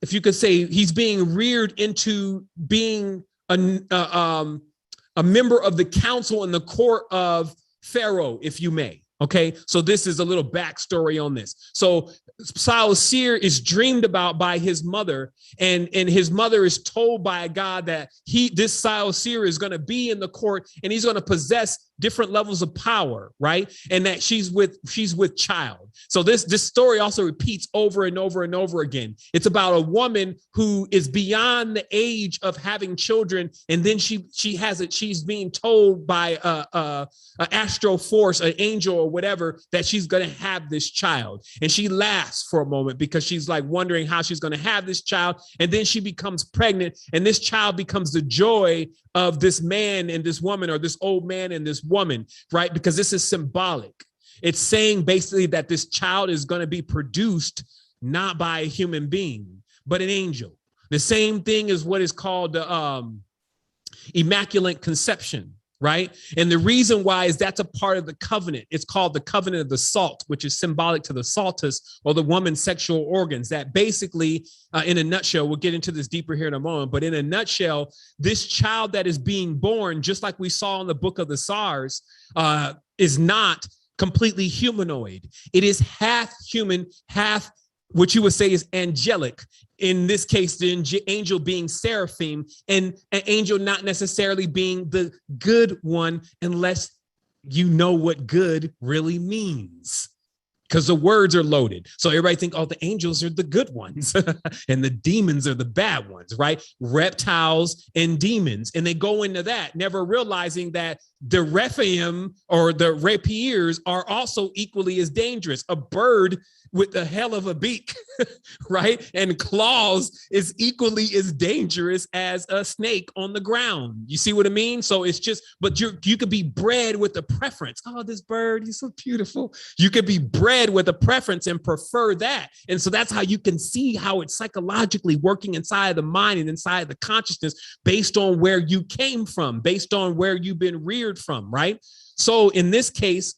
if you could say, he's being reared into being a member of the council in the court of Pharaoh, if you may. Okay, so this is a little backstory on this. So Sai-o-Sir is dreamed about by his mother, and his mother is told by a god that this Sai-o-Sir is going to be in the court and he's going to possess different levels of power, right? And that she's with child. So this story also repeats over and over and over again. It's about a woman who is beyond the age of having children, and then she's being told by a astral force, an angel or whatever, that she's going to have this child. And she laughs for a moment because she's like wondering how she's going to have this child. And then she becomes pregnant, and this child becomes the joy of this man and this woman, or this old man and this woman, right? Because this is symbolic. It's saying basically that this child is going to be produced not by a human being, but an angel. The same thing is what is called the Immaculate Conception, right? And the reason why is that's a part of the covenant. It's called the covenant of the salt, which is symbolic to the saltus, or the woman's sexual organs. That basically, in a nutshell, we'll get into this deeper here in a moment, but in a nutshell, this child that is being born, just like we saw in the book of the SARS, is not completely humanoid. It is half human, half what you would say is angelic. In this case, the angel being seraphim, and an angel not necessarily being the good one, unless you know what good really means, because the words are loaded. So everybody think, oh, the angels are the good ones and the demons are the bad ones, right? Reptiles and demons. And they go into that, never realizing that the Rephaim or the rapiers are also equally as dangerous. A bird with the hell of a beak, right? And claws is equally as dangerous as a snake on the ground. You see what I mean? So it's just, but you could be bred with a preference. Oh, this bird, he's so beautiful. You could be bred with a preference and prefer that. And so that's how you can see how it's psychologically working inside the mind and inside the consciousness based on where you came from, based on where you've been reared from, right? So in this case,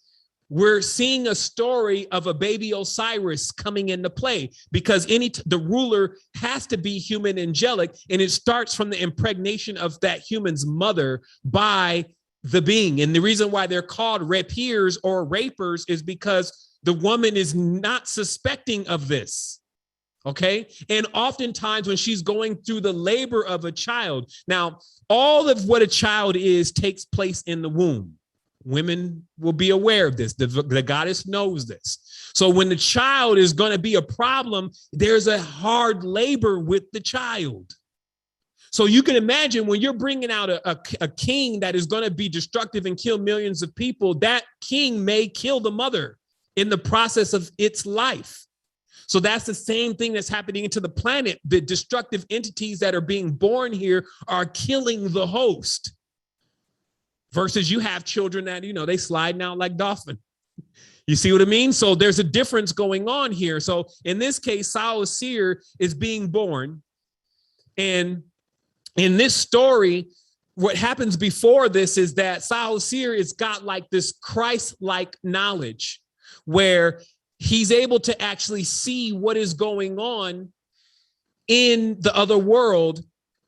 we're seeing a story of a baby Osiris coming into play, because the ruler has to be human angelic, and it starts from the impregnation of that human's mother by the being. And the reason why they're called rapiers or rapers is because the woman is not suspecting of this. Okay. And oftentimes when she's going through the labor of a child, now all of what a child is takes place in the womb. Women will be aware of this. The goddess knows this. So when the child is going to be a problem, there's a hard labor with the child. So you can imagine when you're bringing out a king that is going to be destructive and kill millions of people, that king may kill the mother in the process of its life. So that's the same thing that's happening to the planet. The destructive entities that are being born here are killing the host. Versus you have children that, they slide out like dolphin. You see what I mean? So there's a difference going on here. So in this case, Saul Seer is being born. And in this story, what happens before this is that Saul Seer has got like this Christ-like knowledge where he's able to actually see what is going on in the other world.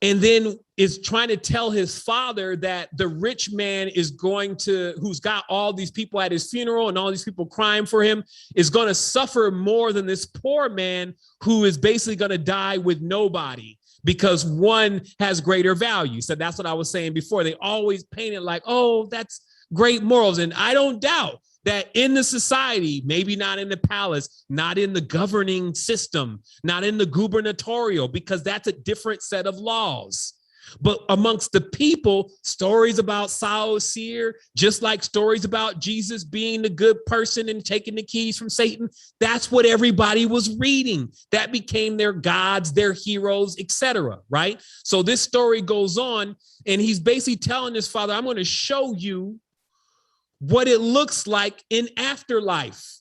And then is trying to tell his father that the rich man who's got all these people at his funeral and all these people crying for him, is going to suffer more than this poor man who is basically going to die with nobody, because one has greater value. So that's what I was saying before. They always paint it like, oh, that's great morals. And I don't doubt that in the society, maybe not in the palace, not in the governing system, not in the gubernatorial, because that's a different set of laws. But amongst the people, stories about Saul Seer, just like stories about Jesus being the good person and taking the keys from Satan, that's what everybody was reading. That became their gods, their heroes, etc. Right? So this story goes on, and he's basically telling his father, I'm going to show you what it looks like in afterlife,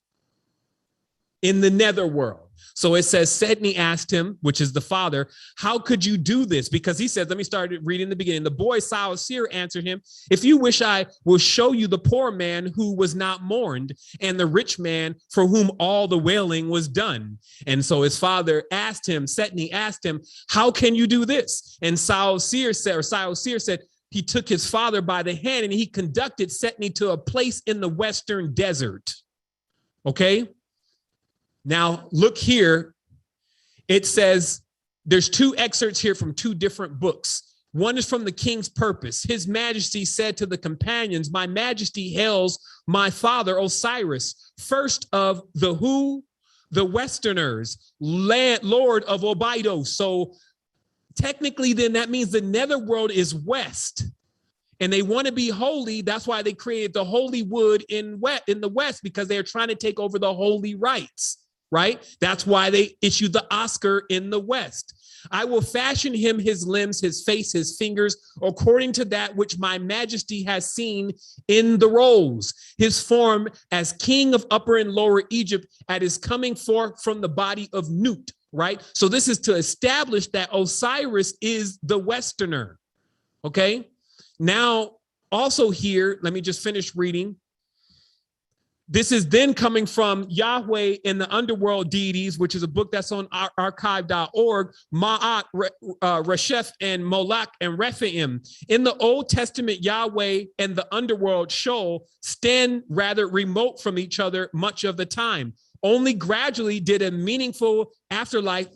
in the netherworld. So it says, Sedney asked him, which is the father, how could you do this? Because he says, let me start reading the beginning. The boy Saul Seer answered him, if you wish, I will show you the poor man who was not mourned, and the rich man for whom all the wailing was done. And so his father asked him, Sedney asked him, how can you do this? And Saul Seer said, he took his father by the hand and he conducted Sedney to a place in the western desert. Okay. Now look here. It says there's two excerpts here from two different books. One is from the king's purpose. His majesty said to the companions, my majesty hails my father Osiris, first of the who? The Westerners, Lord of Obidos. So technically then that means the Netherworld is west. And they want to be holy. That's why they created the holy wood in the west, because they're trying to take over the holy rites, right? That's why they issued the Oscar in the west. I will fashion him his limbs, his face, his fingers, according to that which my majesty has seen in the rolls. His form as king of Upper and Lower Egypt at his coming forth from the body of Nut, right? So this is to establish that Osiris is the Westerner, okay? Now, also here, let me just finish reading. This is then coming from Yahweh and the Underworld Deities, which is a book that's on archive.org, Ma'at, Resheph, and Moloch, and Rephaim. In the Old Testament, Yahweh and the Underworld Sheol stand rather remote from each other much of the time. Only gradually did a meaningful afterlife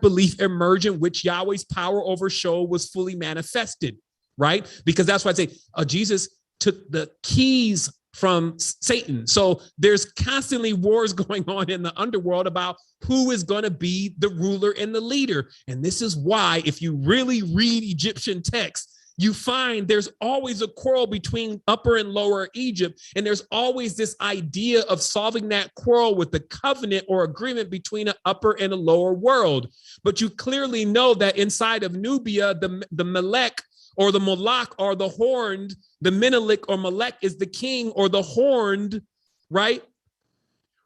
belief emerge in which Yahweh's power over Sheol was fully manifested, right? Because that's why I say Jesus took the keys from Satan. So there's constantly wars going on in the underworld about who is going to be the ruler and the leader. And this is why, if you really read Egyptian texts, you find there's always a quarrel between Upper and Lower Egypt. And there's always this idea of solving that quarrel with the covenant or agreement between an upper and a lower world. But you clearly know that inside of Nubia, the Melech or the Moloch or the horned, the Menelik or Melech is the king or the horned, right?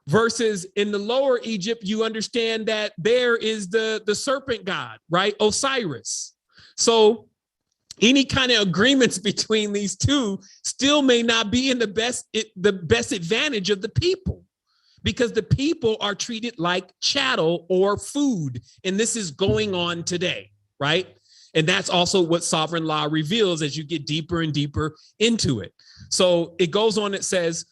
Versus in the Lower Egypt, you understand that there is the serpent god, right? Osiris. So any kind of agreements between these two still may not be in the best advantage of the people, because the people are treated like chattel or food. And this is going on today, right? And that's also what sovereign law reveals as you get deeper and deeper into it. So it goes on, it says,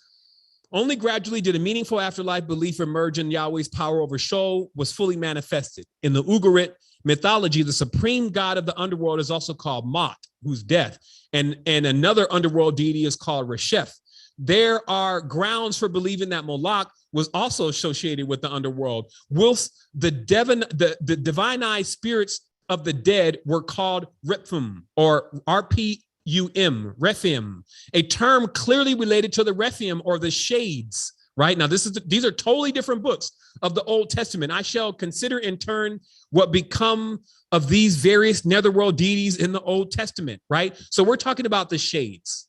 only gradually did a meaningful afterlife belief emerge in Yahweh's power over Sheol was fully manifested. In the Ugarit mythology, the supreme god of the underworld is also called Mot, who's death. And another underworld deity is called Resheph. There are grounds for believing that Moloch was also associated with the underworld, whilst the divinized spirits of the dead were called Rephaim or RPUM, Rephaim, a term clearly related to the Rephaim or the shades, right? Now, these are totally different books of the Old Testament. I shall consider in turn what become of these various netherworld deities in the Old Testament, right? So we're talking about the shades.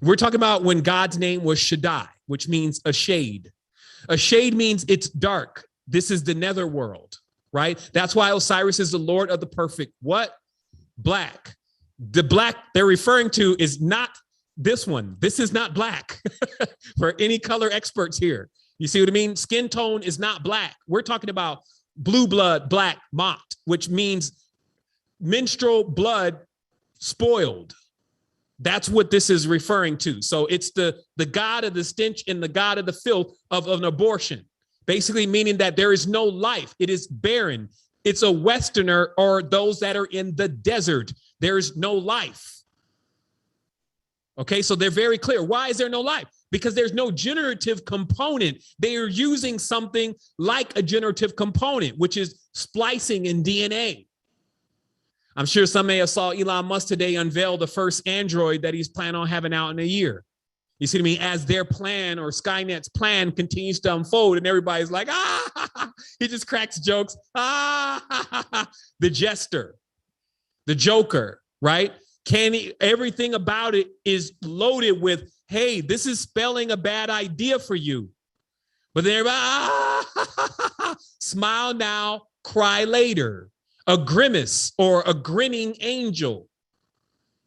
We're talking about when God's name was Shaddai, which means a shade. A shade means it's dark. This is the netherworld, right? That's why Osiris is the Lord of the perfect what? Black. The black they're referring to is not this one. This is not black for any color experts here. You see what I mean? Skin tone is not black. We're talking about blue blood, black, Mot, which means menstrual blood spoiled. That's what this is referring to. So it's the god of the stench and the god of the filth of an abortion. Basically meaning that there is no life. It is barren. It's a Westerner or those that are in the desert. There's no life. Okay, so they're very clear. Why is there no life? Because there's no generative component. They are using something like a generative component, which is splicing in DNA. I'm sure some may have saw Elon Musk today unveil the first Android that he's planning on having out in a year. You see what I mean? As their plan or Skynet's plan continues to unfold and everybody's like, he just cracks jokes. The jester, the joker, right? Everything about it is loaded with, hey, this is spelling a bad idea for you. But then everybody, smile now, cry later. A grimace or a grinning angel.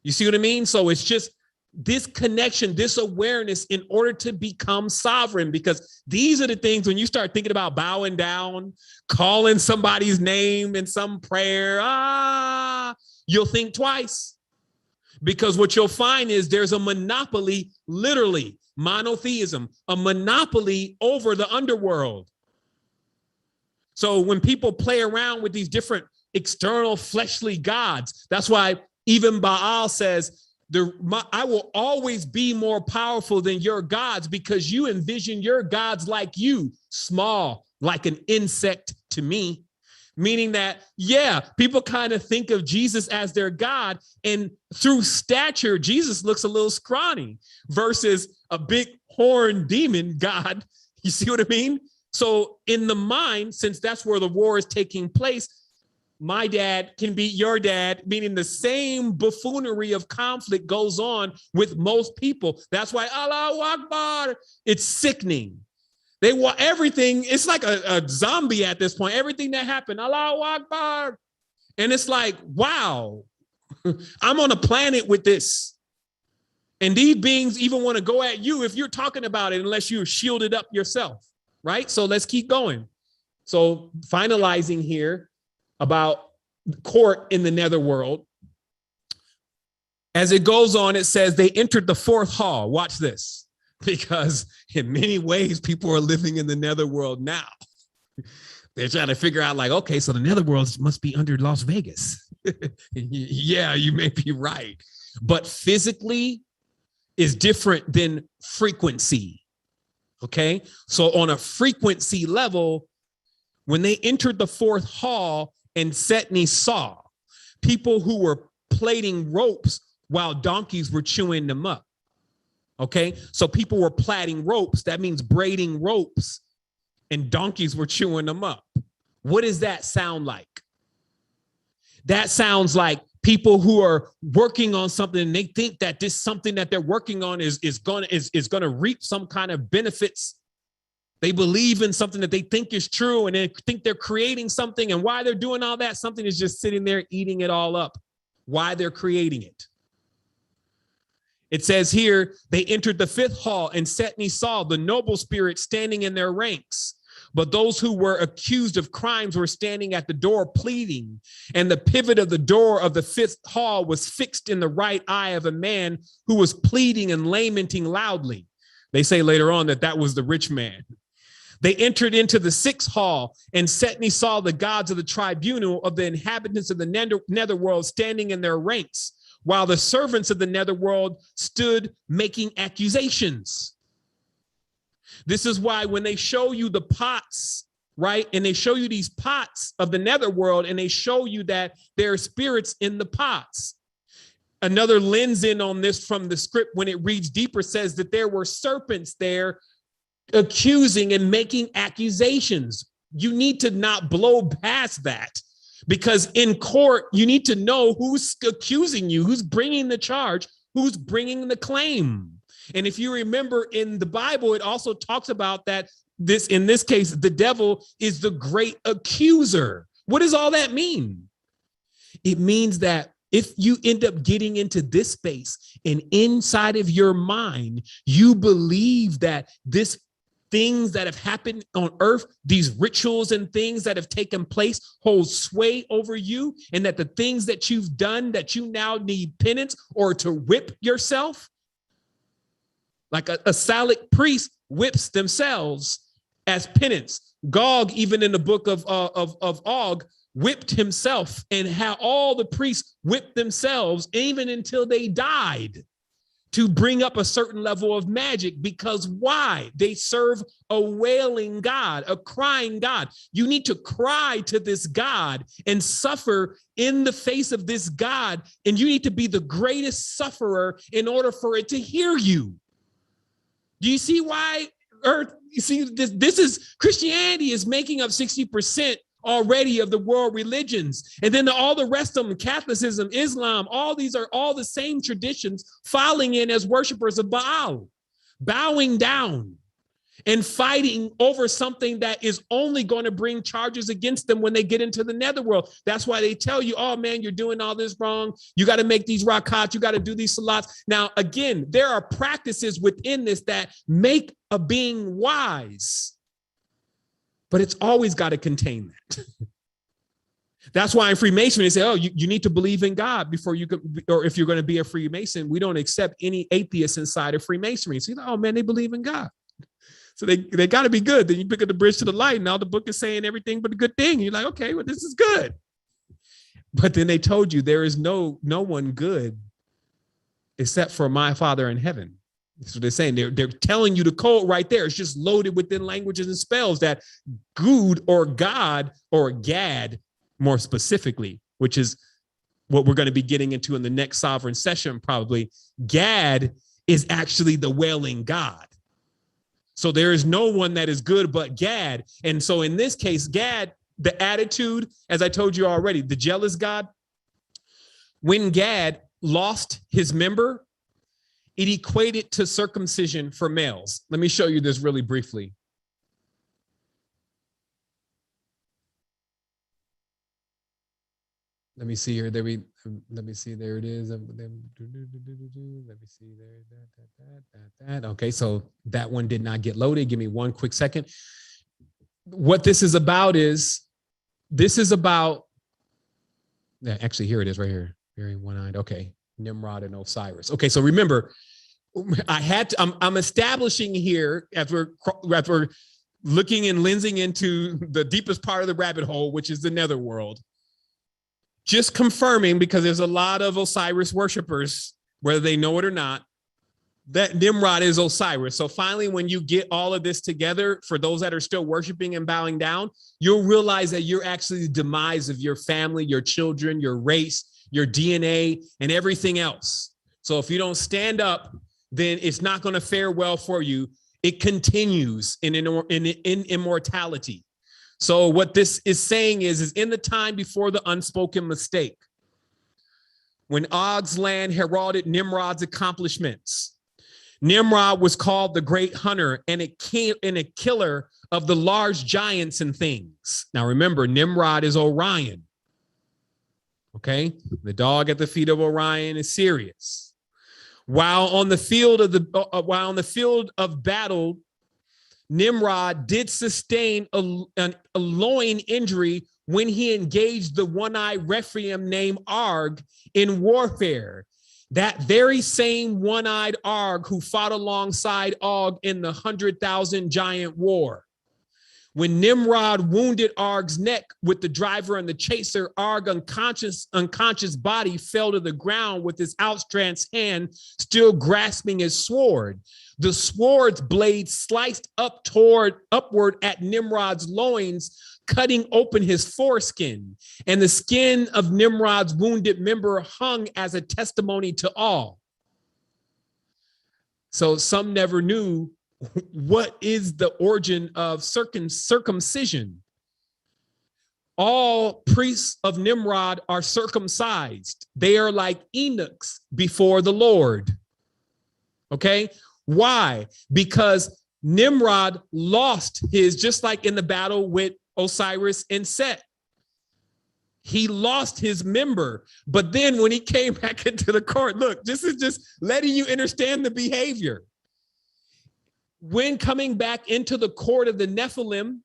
You see what I mean? So it's just this connection, this awareness in order to become sovereign, because these are the things when you start thinking about bowing down, calling somebody's name in some prayer, you'll think twice, because what you'll find is there's a monopoly, literally monotheism, a monopoly over the underworld. So when people play around with these different external fleshly gods. That's why even Baal says, I will always be more powerful than your gods because you envision your gods like you, small, like an insect to me. Meaning that, yeah, people kind of think of Jesus as their God, and through stature, Jesus looks a little scrawny versus a big horned demon god. You see what I mean? So in the mind, since that's where the war is taking place, my dad can beat your dad, meaning the same buffoonery of conflict goes on with most people. That's why Allahu Akbar, it's sickening. They want everything. It's like a zombie at this point. Everything that happened, Allahu Akbar. And it's like, wow, I'm on a planet with this. And these beings even want to go at you if you're talking about it, unless you're shielded up yourself, right? So let's keep going. So finalizing here about court in the Netherworld. As it goes on, it says they entered the fourth hall. Watch this. Because in many ways, people are living in the Netherworld now. They're trying to figure out like, okay, so the Netherworld must be under Las Vegas. Yeah, you may be right. But physically is different than frequency. Okay, so on a frequency level, when they entered the fourth hall and Setni saw people who were plaiting ropes while donkeys were chewing them up. Okay, so people were plaiting ropes. That means braiding ropes, and donkeys were chewing them up. What does that sound like? That sounds like people who are working on something and they think that this something that they're working on is gonna reap some kind of benefits. They believe in something that they think is true, and they think they're creating something, and why they're doing all that, something is just sitting there eating it all up. Why they're creating it. It says here, they entered the fifth hall, and Setni saw the noble spirits standing in their ranks. But those who were accused of crimes were standing at the door pleading, and the pivot of the door of the fifth hall was fixed in the right eye of a man who was pleading and lamenting loudly. They say later on that was the rich man. They entered into the sixth hall, and Setni saw the gods of the tribunal of the inhabitants of the Netherworld standing in their ranks, while the servants of the Netherworld stood making accusations. This is why when they show you the pots, right, and they show you these pots of the Netherworld, and they show you that there are spirits in the pots. Another lens in on this from the script, when it reads deeper, says that there were serpents there accusing and making accusations. You need to not blow past that. Because in court, you need to know who's accusing you, who's bringing the charge, who's bringing the claim. And if you remember in the Bible, it also talks about that in this case, the devil is the great accuser. What does all that mean? It means that if you end up getting into this space and inside of your mind, you believe that this things that have happened on earth, these rituals and things that have taken place hold sway over you, and that the things that you've done that you now need penance or to whip yourself, like a Salic priest whips themselves as penance. Gog, even in the book of Og, whipped himself, and how all the priests whipped themselves even until they died, to bring up a certain level of magic. Because why? They serve a wailing God, a crying God. You need to cry to this God and suffer in the face of this God, and you need to be the greatest sufferer in order for it to hear you. Do you see why earth? You see, this is Christianity is making up 60% already of the world religions. And then all the rest of them, Catholicism, Islam, all these are all the same traditions falling in as worshipers of Baal, bowing down and fighting over something that is only going to bring charges against them when they get into the Netherworld. That's why they tell you, oh man, you're doing all this wrong. You got to make these rakats. You got to do these salats. Now, again, there are practices within this that make a being wise, but it's always got to contain that. That's why in Freemasonry, they say, oh, you need to believe in God before you could, or if you're going to be a Freemason, we don't accept any atheists inside of Freemasonry. So you're like, oh man, they believe in God. So they got to be good. Then you pick up the bridge to the light, and now the book is saying everything but a good thing. You're like, okay, well, this is good. But then they told you there is no one good except for my Father in heaven. That's what they're saying. They're telling you the code right there. It's just loaded within languages and spells that good or God or Gad, more specifically, which is what we're going to be getting into in the next sovereign session, probably. Gad is actually the wailing God. So there is no one that is good but Gad. And so in this case, Gad, the attitude, as I told you already, the jealous God, when Gad lost his member, it equated to circumcision for males. Let me show you this really briefly. Let me see here. Let me see. There it is. Let me see there. That. Okay, so that one did not get loaded. Give me one quick second. What this is about is, actually, here it is right here. Very one-eyed. Okay, Nimrod and Osiris. Okay, so remember, I'm establishing here as we're looking and lensing into the deepest part of the rabbit hole, which is the Netherworld. Just confirming, because there's a lot of Osiris worshipers, whether they know it or not, that Nimrod is Osiris. So finally, when you get all of this together, for those that are still worshiping and bowing down, you'll realize that you're actually the demise of your family, your children, your race, your DNA, and everything else. So if you don't stand up, then it's not going to fare well for you. It continues in immortality. So what this is saying is in the time before the unspoken mistake, when Og's land heralded Nimrod's accomplishments, Nimrod was called the great hunter and a killer of the large giants and things. Now remember, Nimrod is Orion. Okay, the dog at the feet of Orion is Sirius. While on the field of battle, Nimrod did sustain a loin injury when he engaged the one-eyed Rephaim named Arg in warfare. That very same one-eyed Arg who fought alongside Og in the 100,000 giant war. When Nimrod wounded Arg's neck with the driver and the chaser, Arg unconscious body fell to the ground with his outstretched hand still grasping his sword. The sword's blade sliced upward at Nimrod's loins, cutting open his foreskin, and the skin of Nimrod's wounded member hung as a testimony to all. So some never knew what is the origin of circumcision. All priests of Nimrod are circumcised. They are like eunuchs before the Lord. Okay? Why? Because Nimrod lost his, just like in the battle with Osiris and Set. He lost his member, but then when he came back into the court, look, this is just letting you understand the behavior. When coming back into the court of the Nephilim,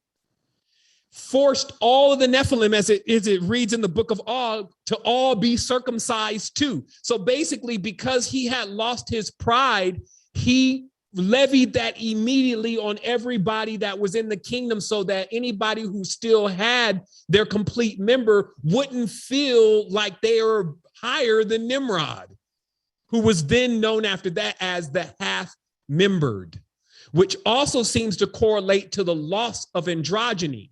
forced all of the Nephilim, as it reads in the book of Og, to all be circumcised too. So basically, because he had lost his pride, he levied that immediately on everybody that was in the kingdom, so that anybody who still had their complete member wouldn't feel like they were higher than Nimrod, who was then known after that as the half-membered, which also seems to correlate to the loss of androgyny.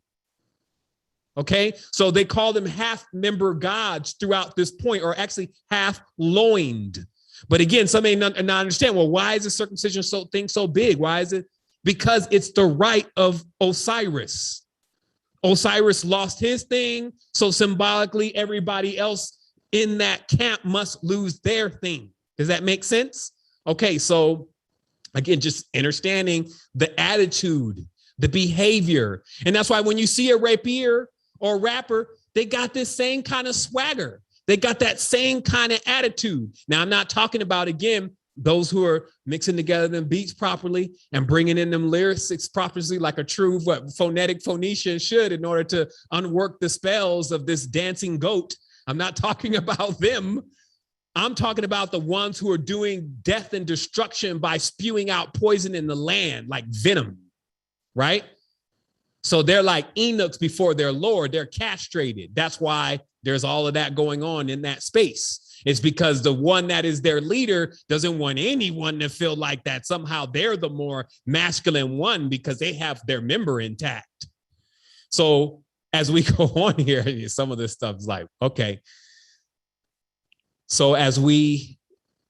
Okay, so they call them half-member gods throughout this point, or actually half-loined. But again, some may not understand, well, why is the circumcision thing so big? Why is it? Because it's the right of Osiris. Osiris lost his thing, so symbolically everybody else in that camp must lose their thing. Does that make sense? Okay, so again, just understanding the attitude, the behavior. And that's why when you see a rapier or rapper, they got this same kind of swagger. They got that same kind of attitude. Now, I'm not talking about, again, those who are mixing together them beats properly and bringing in them lyrics properly like a true phonetic Phoenician should in order to unwork the spells of this dancing goat. I'm not talking about them. I'm talking about the ones who are doing death and destruction by spewing out poison in the land like venom, right? So they're like eunuchs before their Lord. They're castrated. That's why there's all of that going on in that space. It's because the one that is their leader doesn't want anyone to feel like that somehow they're the more masculine one because they have their member intact. So as we go on here, some of this stuff is like, okay. So as we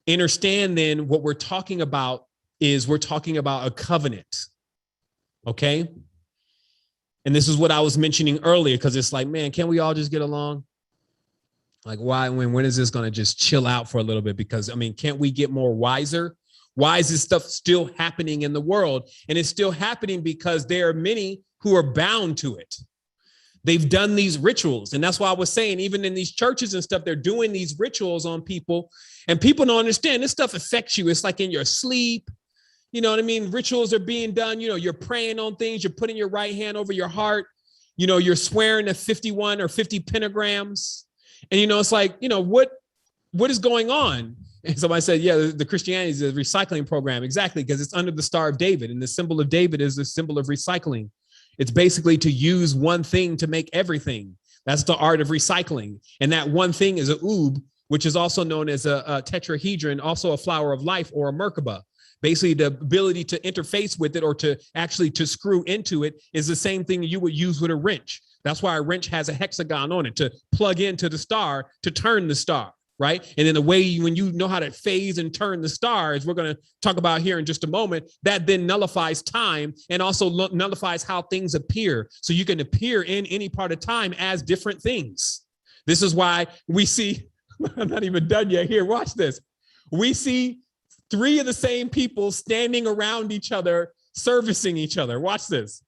understand then what we're talking about is we're talking about a covenant, okay? And this is what I was mentioning earlier, because it's like, man, can't we all just get along? Like, why, when is this going to just chill out for a little bit? Because, I mean, can't we get more wiser? Why is this stuff still happening in the world? And it's still happening because there are many who are bound to it. They've done these rituals. And that's why I was saying, even in these churches and stuff, they're doing these rituals on people. And people don't understand this stuff affects you. It's like in your sleep. You know what I mean? Rituals are being done. You know, you're praying on things. You're putting your right hand over your heart. You know, you're swearing to 51 or 50 pentagrams. And, you know, it's like, you know, what is going on? And somebody said, yeah, the Christianity is a recycling program. Exactly, because it's under the Star of David. And the symbol of David is the symbol of recycling. It's basically to use one thing to make everything. That's the art of recycling. And that one thing is a oob, which is also known as a tetrahedron, also a flower of life or a Merkaba. Basically, the ability to interface with it or to actually to screw into it is the same thing you would use with a wrench. That's why a wrench has a hexagon on it to plug into the star to turn the star, right? And then the way when you know how to phase and turn the star, as we're going to talk about here in just a moment, that then nullifies time and also nullifies how things appear. So you can appear in any part of time as different things. This is why we see, I'm not even done yet here, watch this. We see 3 of the same people standing around each other, servicing each other. Watch this.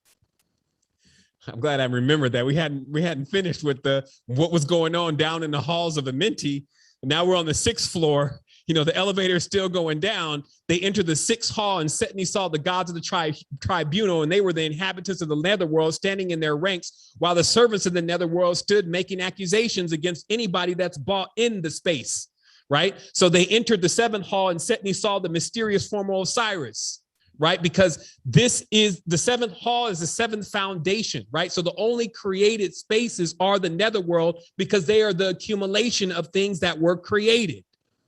I'm glad I remembered that. We hadn't finished with what was going on down in the halls of the Minty. Now we're on the 6th floor. You know, the elevator is still going down. They entered the 6th hall and set and saw the gods of the tribunal, and they were the inhabitants of the Netherworld standing in their ranks, while the servants of the Netherworld stood making accusations against anybody that's bought in the space, right? So they entered the 7th hall and set and saw the mysterious form of Osiris, right? Because this is the 7th hall is the 7th foundation, right? So the only created spaces are the Netherworld because they are the accumulation of things that were created,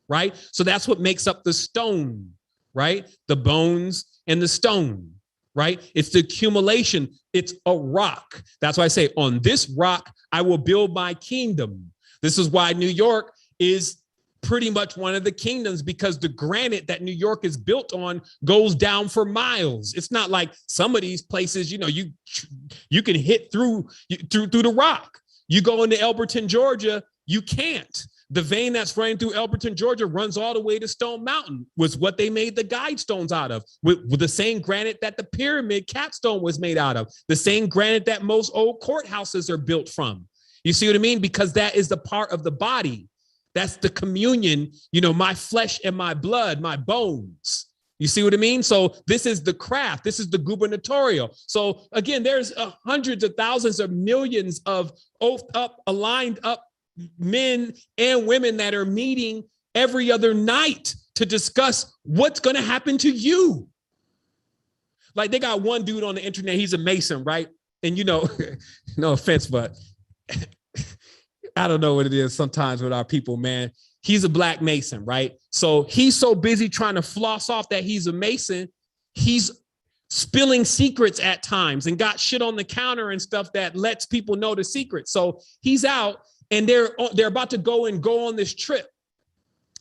right? So that's what makes up the stone, right? The bones and the stone, right? It's the accumulation. It's a rock. That's why I say on this rock, I will build my kingdom. This is why New York is pretty much one of the kingdoms, because the granite that New York is built on goes down for miles. It's not like some of these places, you know, you can hit through the rock. You go into Elberton, Georgia, you can't. The vein that's running through Elberton, Georgia runs all the way to Stone Mountain, was what they made the guide stones out of, with the same granite that the pyramid capstone was made out of, the same granite that most old courthouses are built from. You see what I mean? Because that is the part of the body. That's the communion, you know, my flesh and my blood, my bones. You see what I mean? So this is the craft. This is the gubernatorial. So again, there's hundreds of thousands of millions of oathed up, aligned up men and women that are meeting every other night to discuss what's going to happen to you. Like they got one dude on the internet. He's a Mason, right? And, you know, no offense, but I don't know what it is sometimes with our people, man. He's a black Mason, right? So he's so busy trying to floss off that he's a Mason. He's spilling secrets at times and got shit on the counter and stuff that lets people know the secret. So he's out and they're about to go on this trip,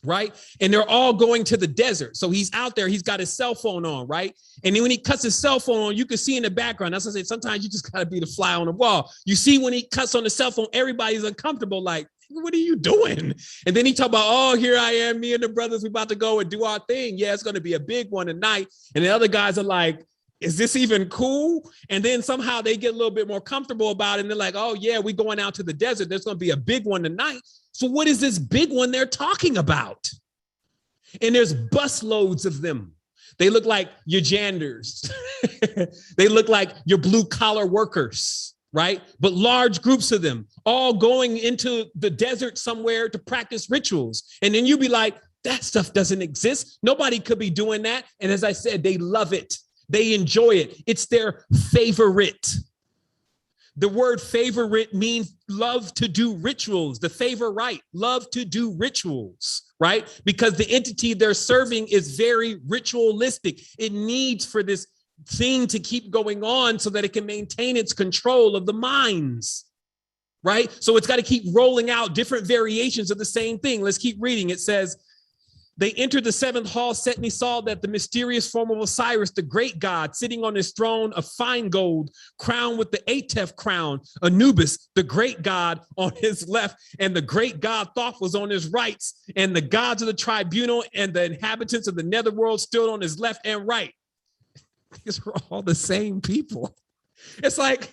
right? And they're all going to the desert. So he's out there, he's got his cell phone on, right? And then when he cuts his cell phone on, you can see in the background, that's what I say, sometimes you just gotta be the fly on the wall. You see when he cuts on the cell phone, everybody's uncomfortable, like, what are you doing? And then he talk about, oh, here I am, me and the brothers, we about to go and do our thing. Yeah, it's gonna be a big one tonight. And the other guys are like, is this even cool? And then somehow they get a little bit more comfortable about it. And they're like, oh yeah, we going out to the desert. There's going to be a big one tonight. So what is this big one they're talking about? And there's busloads of them. They look like your janitors. They look like your blue collar workers, right? But large groups of them all going into the desert somewhere to practice rituals. And then you be like, that stuff doesn't exist. Nobody could be doing that. And as I said, they love it. They enjoy it. It's their favorite. The word favorite means love to do rituals. The favorite, love to do rituals, right? Because the entity they're serving is very ritualistic. It needs for this thing to keep going on so that it can maintain its control of the minds, right? So it's got to keep rolling out different variations of the same thing. Let's keep reading. It says, they entered the seventh hall, set and he saw that the mysterious form of Osiris, the great god, sitting on his throne of fine gold, crowned with the Atef crown, Anubis, the great god, on his left, and the great god Thoth was on his right, and the gods of the tribunal and the inhabitants of the netherworld stood on his left and right. These are all the same people. It's like,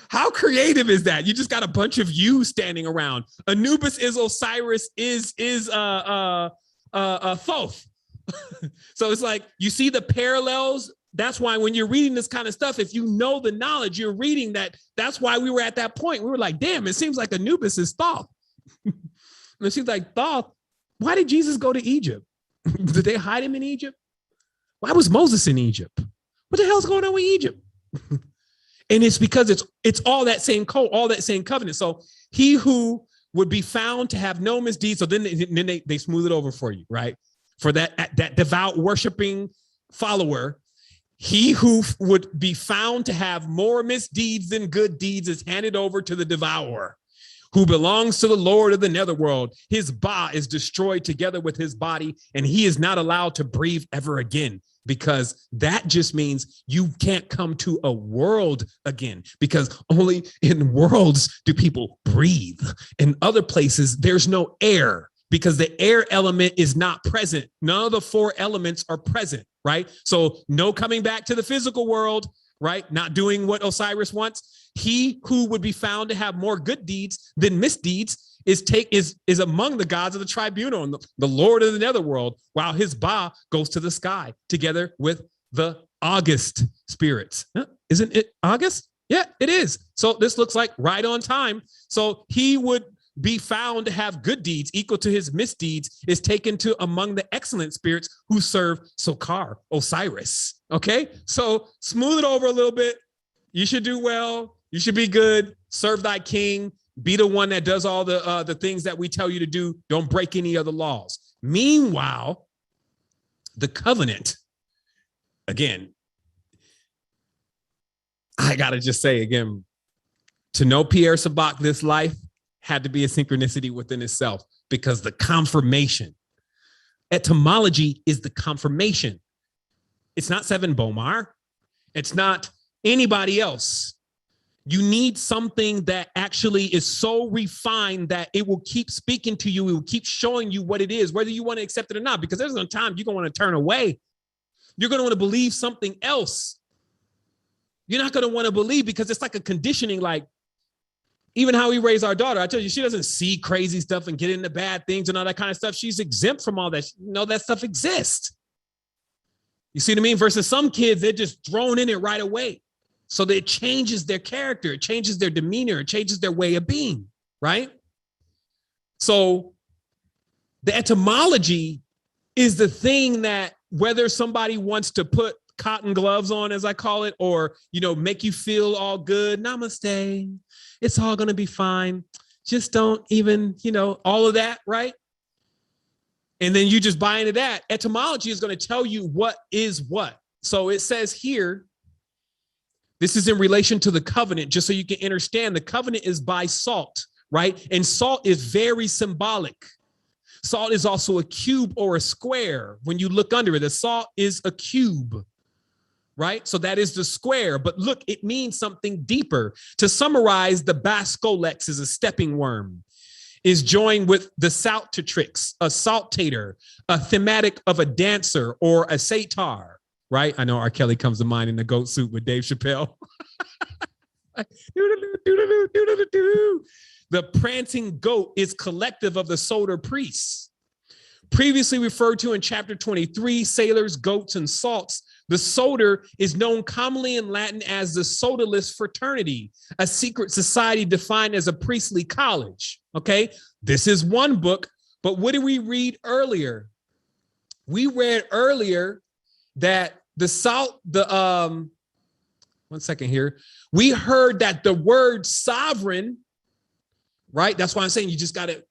how creative is that? You just got a bunch of you standing around. Anubis is Osiris, is Thoth. So it's like, you see the parallels. That's why when you're reading this kind of stuff, if you know the knowledge, you're reading that. That's why we were at that point. We were like, damn, it seems like Anubis is Thoth. And it seems like Thoth. Why did Jesus go to Egypt? Did they hide him in Egypt? Why was Moses in Egypt? What the hell's going on with Egypt? And it's because it's all that same code, all that same covenant. So he who would be found to have no misdeeds. So then they smooth it over for you, right? For that devout worshiping follower, he who would be found to have more misdeeds than good deeds is handed over to the devourer, who belongs to the Lord of the netherworld. His ba is destroyed together with his body, and he is not allowed to breathe ever again, because that just means you can't come to a world again, because only in worlds do people breathe. In other places, there's no air, because the air element is not present. None of the four elements are present, right? So no coming back to the physical world, right? Not doing what Osiris wants. He who would be found to have more good deeds than misdeeds is among the gods of the tribunal and the Lord of the netherworld, while his ba goes to the sky together with the August spirits. Isn't it August? Yeah, it is. So this looks like right on time. So he would be found to have good deeds equal to his misdeeds is taken to among the excellent spirits who serve Sokar, Osiris. Okay, so smooth it over a little bit. You should do well. You should be good. Serve thy king. Be the one that does all the things that we tell you to do. Don't break any of the laws. Meanwhile, the covenant, again, I got to just say again, to know Pierre Sabak this life had to be a synchronicity within itself, because the confirmation, etymology is the confirmation. It's not Seven Bomar. It's not anybody else. You need something that actually is so refined that it will keep speaking to you. It will keep showing you what it is, whether you want to accept it or not, because there's no time you're going to want to turn away. You're going to want to believe something else. You're not going to want to believe, because it's like a conditioning, like even how we raise our daughter. I tell you, she doesn't see crazy stuff and get into bad things and all that kind of stuff. She's exempt from all that. That stuff exists. You see what I mean? Versus some kids, they're just thrown in it right away. So that it changes their character, it changes their demeanor, it changes their way of being, right? So the etymology is the thing that, whether somebody wants to put cotton gloves on, as I call it, or, make you feel all good, namaste, it's all going to be fine. Just don't even, all of that, right? And then you just buy into that. Etymology is going to tell you what is what. So it says here, this is in relation to the covenant, just so you can understand. The covenant is by salt, right? And salt is very symbolic. Salt is also a cube or a square. When you look under it, the salt is a cube, right? So that is the square. But look, it means something deeper. To summarize, the bascolex is a stepping worm, is joined with the saltatrix, a saltator, a thematic of a dancer or a satar. Right? I know R. Kelly comes to mind in the goat suit with Dave Chappelle. The prancing goat is collective of the Sodom priests. Previously referred to in chapter 23, sailors, goats, and salts, the Sodom is known commonly in Latin as the Sodalist fraternity, a secret society defined as a priestly college. Okay, this is one book, but what did we read earlier? We read earlier that the salt, one second here. We heard that the word sovereign, right? That's why I'm saying you just got to,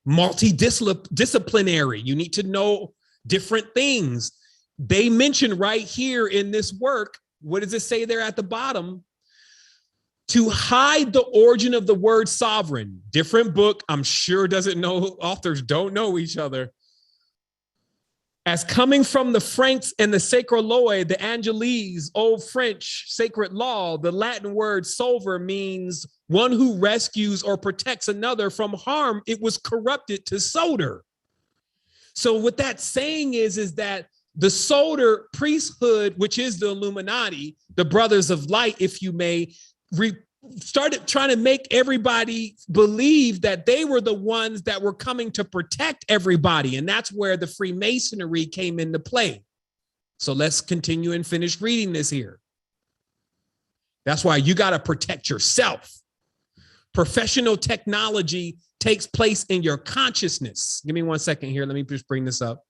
multidisciplinary. You need to know different things. They mentioned right here in this work, what does it say there at the bottom? To hide the origin of the word sovereign. Different book, I'm sure doesn't know, authors don't know each other. As coming from the Franks and the Sacroloid, the Angelese, Old French, sacred law, the Latin word solver means one who rescues or protects another from harm. It was corrupted to soter. So what that's saying is that the soter priesthood, which is the Illuminati, the brothers of light, if you may, started trying to make everybody believe that they were the ones that were coming to protect everybody. And that's where the Freemasonry came into play. So let's continue and finish reading this here. That's why you got to protect yourself. Professional technology takes place in your consciousness. Give me 1 second here. Let me just bring this up.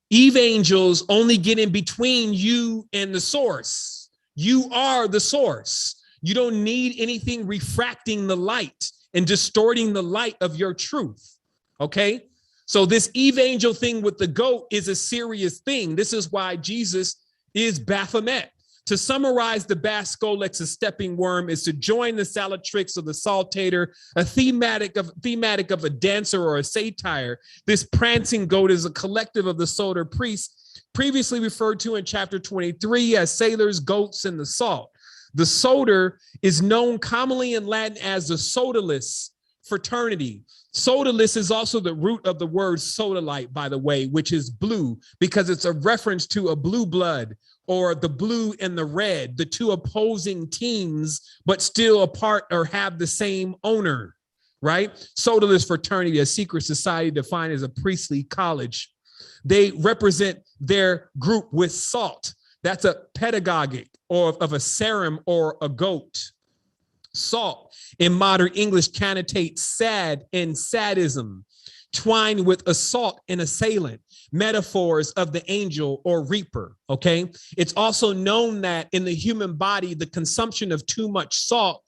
Eve angels only get in between you and the source. You are the source. You don't need anything refracting the light and distorting the light of your truth. Okay? So this evangel thing with the goat is a serious thing. This is why Jesus is Baphomet. To summarize the Bascolex, a stepping worm, is to join the Salatrix or the Saltator, a thematic of a dancer or a satyr. This prancing goat is a collective of the Soter priests, previously referred to in chapter 23 as sailors, goats, and the salt. The Soter is known commonly in Latin as the Sodalist fraternity. Sodalist is also the root of the word sodalite, by the way, which is blue, because it's a reference to a blue blood, or the blue and the red, the two opposing teams, but still apart or have the same owner, right? Sodalist fraternity, a secret society defined as a priestly college. They represent their group with salt. That's a pedagogic or of a serum or a goat. Salt in modern English connotates sad and sadism, twined with assault and assailant, metaphors of the angel or reaper, okay? It's also known that in the human body, the consumption of too much salt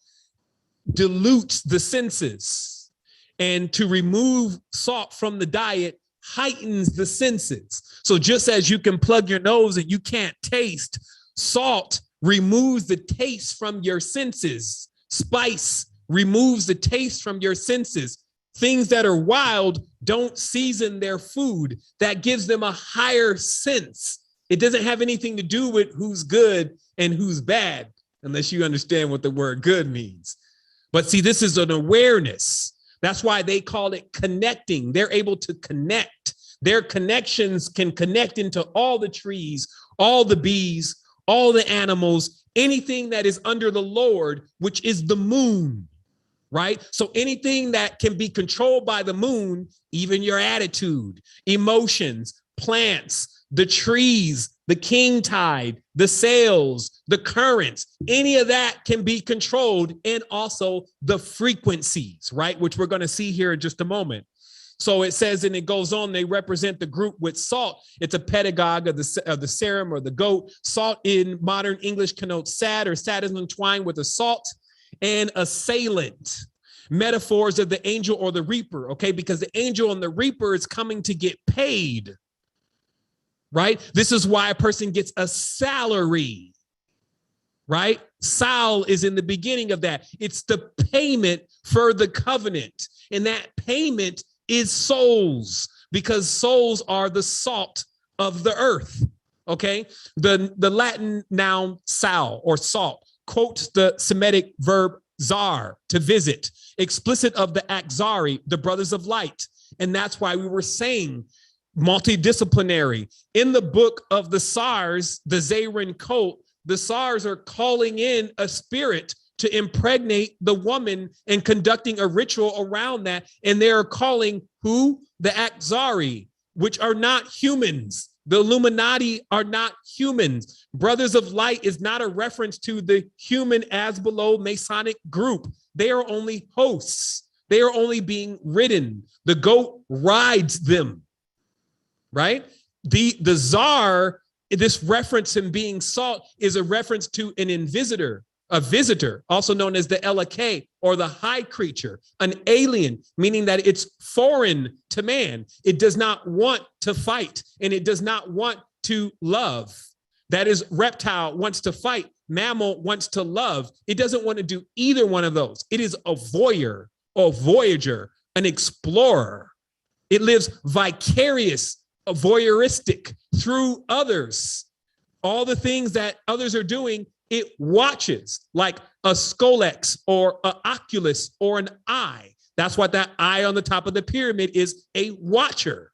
dilutes the senses. And to remove salt from the diet heightens the senses. So just as you can plug your nose and you can't taste, salt removes the taste from your senses. Spice removes the taste from your senses. Things that are wild don't season their food. That gives them a higher sense. It doesn't have anything to do with who's good and who's bad, unless you understand what the word good means. But see, this is an awareness. That's why they call it connecting. They're able to connect. Their connections can connect into all the trees, all the bees, all the animals, anything that is under the Lord, which is the moon. Right? So anything that can be controlled by the moon, even your attitude, emotions, plants, the trees, the king tide, the sails, the currents, any of that can be controlled, and also the frequencies, right? Which we're going to see here in just a moment. So it says, and it goes on, they represent the group with salt. It's a pedagogue of the serum or the goat. Salt in modern English connotes sad or sadism entwined with assault and assailant. Metaphors of the angel or the reaper, okay? Because the angel and the reaper is coming to get paid, right? This is why a person gets a salary, right? Sal is in the beginning of that. It's the payment for the covenant. And that payment is souls, because souls are the salt of the earth, okay? The Latin noun sal or salt quotes the Semitic verb zar, to visit, explicit of the Akzari, the brothers of light. And that's why we were saying multidisciplinary. In the book of the SARS, the Zarin cult, the SARS are calling in a spirit to impregnate the woman and conducting a ritual around that. And they're calling who? The Akzari, which are not humans. The Illuminati are not humans. Brothers of Light is not a reference to the human as below Masonic group. They are only hosts. They are only being ridden. The goat rides them, right? The czar this reference in being salt is a reference to an invisitor, a visitor, also known as the Elake, or the high creature, an alien, meaning that it's foreign to man. It does not want to fight, and it does not want to love. That is, reptile wants to fight, mammal wants to love. It doesn't want to do either one of those. It is a voyeur or voyager, an explorer. It lives vicarious, voyeuristic through others. All the things that others are doing, it watches, like a scolex or an oculus or an eye. That's what that eye on the top of the pyramid is, a watcher.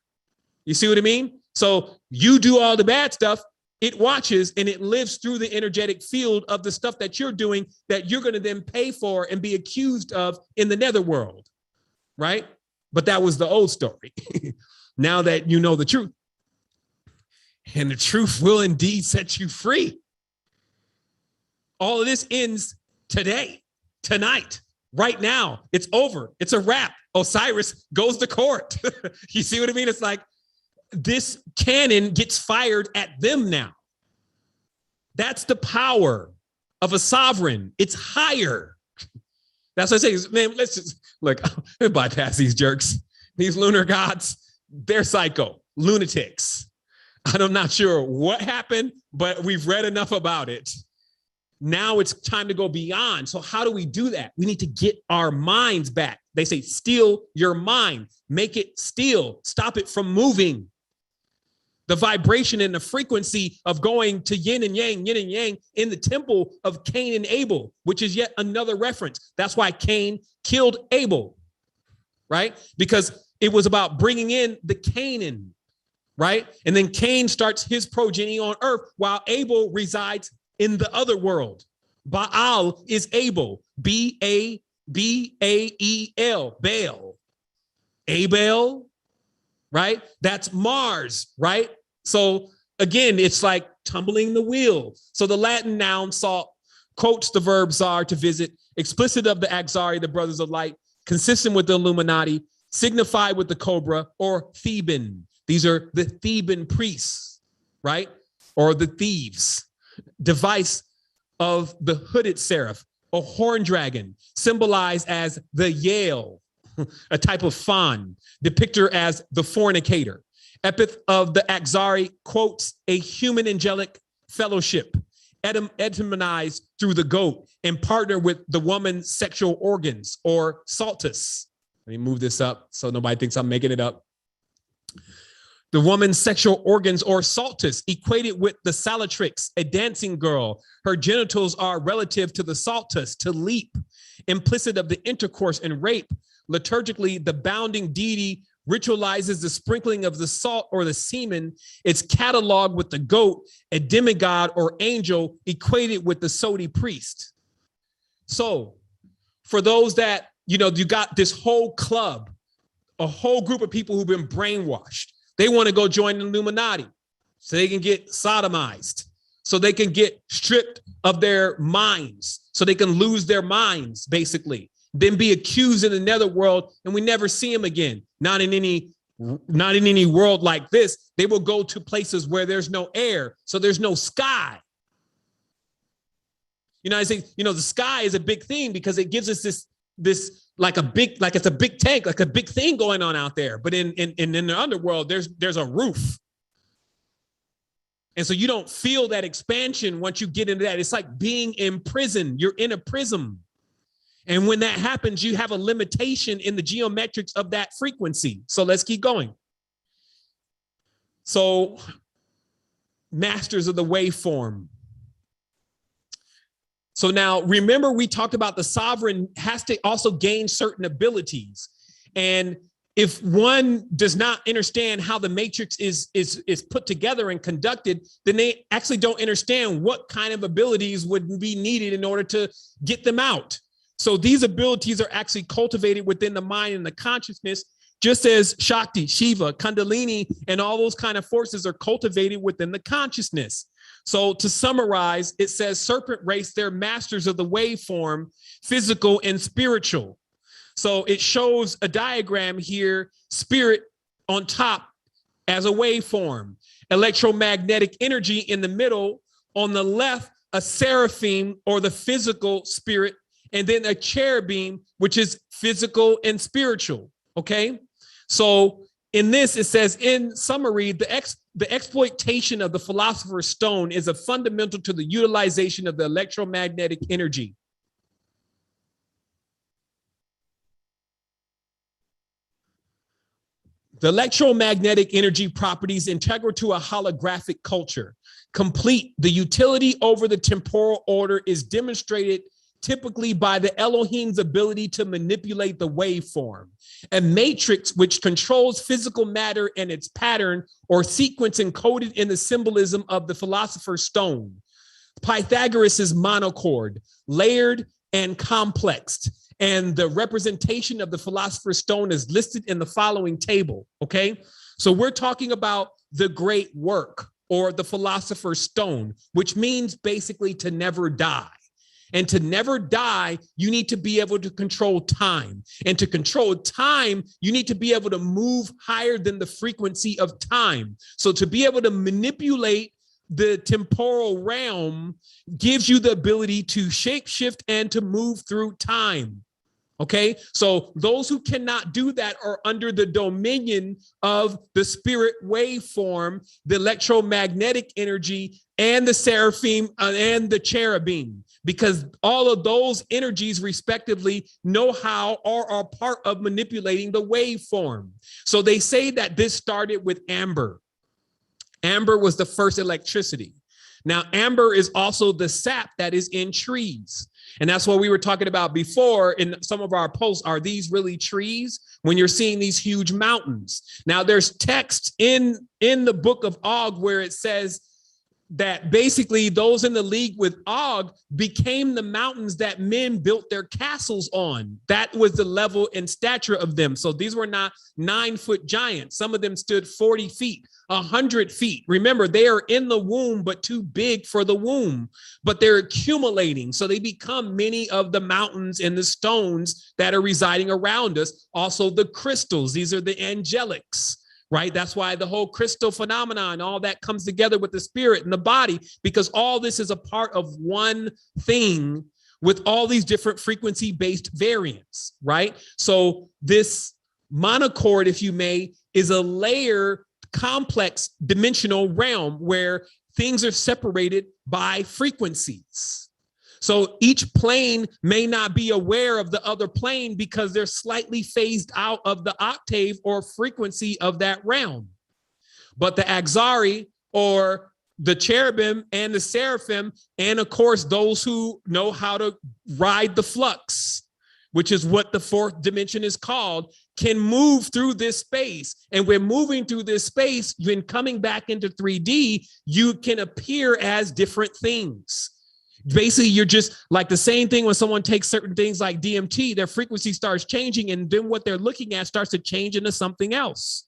You see what I mean? So you do all the bad stuff, it watches, and it lives through the energetic field of the stuff that you're doing that you're going to then pay for and be accused of in the netherworld, right? But that was the old story. Now that you know the truth, and the truth will indeed set you free. All of this ends today, tonight, right now. It's over. It's a wrap. Osiris goes to court. You see what I mean? It's like this cannon gets fired at them now. That's the power of a sovereign. It's higher. That's what I say. Man, let's just look, bypass these jerks. These lunar gods, they're psycho, lunatics. I'm not sure what happened, but we've read enough about it. Now it's time to go beyond. So how do we do that? We need to get our minds back. They say, steal your mind, make it still, stop it from moving. The vibration and the frequency of going to yin and yang in the temple of Cain and Abel, which is yet another reference. That's why Cain killed Abel, right? Because it was about bringing in the Canaan, right? And then Cain starts his progeny on earth while Abel resides in the other world. Baal is Abel, B-A-B-A-E-L, Baal. Abel, right? That's Mars, right? So again, it's like tumbling the wheel. So the Latin noun salt quotes the verb zar, to visit, explicit of the Axari, the brothers of light, consistent with the Illuminati, signified with the cobra, or Theban. These are the Theban priests, right? Or the thieves. Device of the hooded seraph, a horn dragon, symbolized as the Yale, a type of fawn, depicted as the fornicator. Epithet of the Axari quotes a human angelic fellowship, etymologized through the goat, and partner with the woman's sexual organs, or saltus. Let me move this up so nobody thinks I'm making it up. The woman's sexual organs, or saltus, equated with the salatrix, a dancing girl. Her genitals are relative to the saltus, to leap, implicit of the intercourse and rape. Liturgically, the bounding deity ritualizes the sprinkling of the salt or the semen. It's cataloged with the goat, a demigod or angel equated with the Sodi priest. So for those that, you got this whole club, a whole group of people who've been brainwashed. They want to go join the Illuminati so they can get sodomized, so they can get stripped of their minds, so they can lose their minds, basically, then be accused in the netherworld, and we never see them again. Not in any world like this. They will go to places where there's no air, so there's no sky. I say, the sky is a big thing because it gives us this like it's a big tank, like a big thing going on out there. But in the underworld, there's a roof. And so you don't feel that expansion once you get into that. It's like being in prison. You're in a prism. And when that happens, you have a limitation in the geometrics of that frequency. So let's keep going. So masters of the waveform. So now remember, we talked about the sovereign has to also gain certain abilities. And if one does not understand how the matrix is put together and conducted, then they actually don't understand what kind of abilities would be needed in order to get them out. So these abilities are actually cultivated within the mind and the consciousness, just as Shakti, Shiva, Kundalini, and all those kind of forces are cultivated within the consciousness. So to summarize, it says serpent race, they're masters of the waveform, physical and spiritual. So it shows a diagram here, spirit on top as a waveform. electromagnetic energy in the middle. On the left, a seraphim or the physical spirit, and then a cherubim, which is physical and spiritual. Okay. So in this, it says, in summary, the exploitation of the philosopher's stone is a fundamental to the utilization of the electromagnetic energy. The electromagnetic energy properties integral to a holographic culture. Complete, the utility over the temporal order is demonstrated typically by the Elohim's ability to manipulate the waveform, a matrix which controls physical matter and its pattern or sequence encoded in the symbolism of the philosopher's stone. Pythagoras is monochord, layered and complexed, and the representation of the philosopher's stone is listed in the following table, okay? So we're talking about the great work, or the philosopher's stone, which means basically to never die. And to never die, you need to be able to control time. And to control time, you need to be able to move higher than the frequency of time. So to be able to manipulate the temporal realm gives you the ability to shapeshift and to move through time. Okay, so those who cannot do that are under the dominion of the spirit waveform, the electromagnetic energy, and the seraphim and the cherubim, because all of those energies respectively know how or are part of manipulating the waveform. So they say that this started with amber. Amber was the first electricity. Now, amber is also the sap that is in trees. And that's what we were talking about before in some of our posts. Are these really trees? When you're seeing these huge mountains. Now, there's text in the book of Og where it says that basically those in the league with Og became the mountains that men built their castles on. That was the level and stature of them. So these were not 9-foot giants. Some of them stood 40 feet. 100 feet. Remember, they are in the womb, but too big for the womb, but they're accumulating. So they become many of the mountains and the stones that are residing around us. Also the crystals, these are the angelics, right? That's why the whole crystal phenomenon, all that comes together with the spirit and the body, because all this is a part of one thing with all these different frequency-based variants, right? So this monochord, if you may, is a layer complex dimensional realm where things are separated by frequencies. So each plane may not be aware of the other plane because they're slightly phased out of the octave or frequency of that realm. But the Axari, or the cherubim and the seraphim, and of course, those who know how to ride the flux, which is what the fourth dimension is called, can move through this space. And when moving through this space, when coming back into 3D, you can appear as different things. Basically, you're just like the same thing when someone takes certain things like DMT, their frequency starts changing, and then what they're looking at starts to change into something else.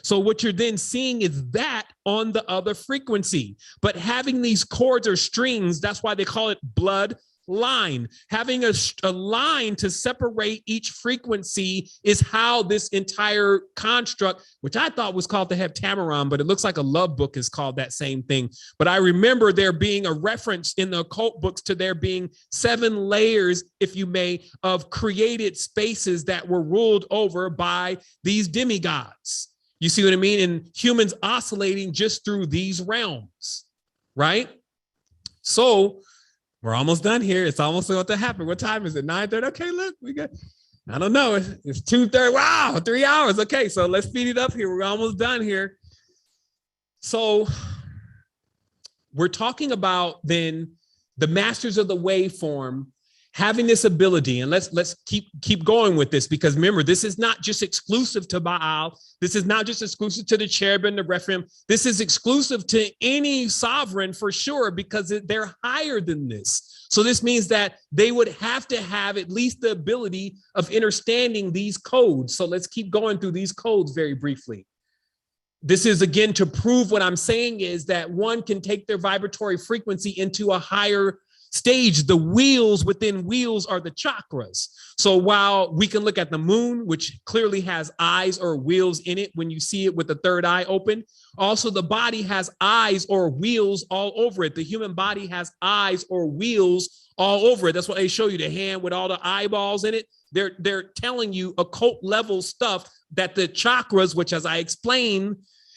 So what you're then seeing is that on the other frequency. But having these chords or strings, that's why they call it blood line. Having a line to separate each frequency is how this entire construct, which I thought was called the Heptameron, but it looks like a love book is called that same thing. But I remember there being a reference in the occult books to there being 7 layers, if you may, of created spaces that were ruled over by these demigods. You see what I mean? And humans oscillating just through these realms, right? So we're almost done here. It's almost about to happen. What time is it? 9:30? Okay, look, we got, I don't know. It's 2:30. Wow, 3 hours. Okay, so let's speed it up here. We're almost done here. So we're talking about then the masters of the waveform having this ability, and let's keep going with this, because remember, this is not just exclusive to Baal. This is not just exclusive to the cherubim, the Rephaim. This is exclusive to any sovereign for sure, because they're higher than this. So this means that they would have to have at least the ability of understanding these codes. So let's keep going through these codes very briefly. This is, again, to prove what I'm saying is that one can take their vibratory frequency into a higher stage, the wheels within wheels are the chakras. So while we can look at the moon, which clearly has eyes or wheels in it when you see it with the third eye open, also the body has eyes or wheels all over it. The human body has eyes or wheels all over it. That's why they show you the hand with all the eyeballs in it. They're telling you occult level stuff that the chakras, which as I explained,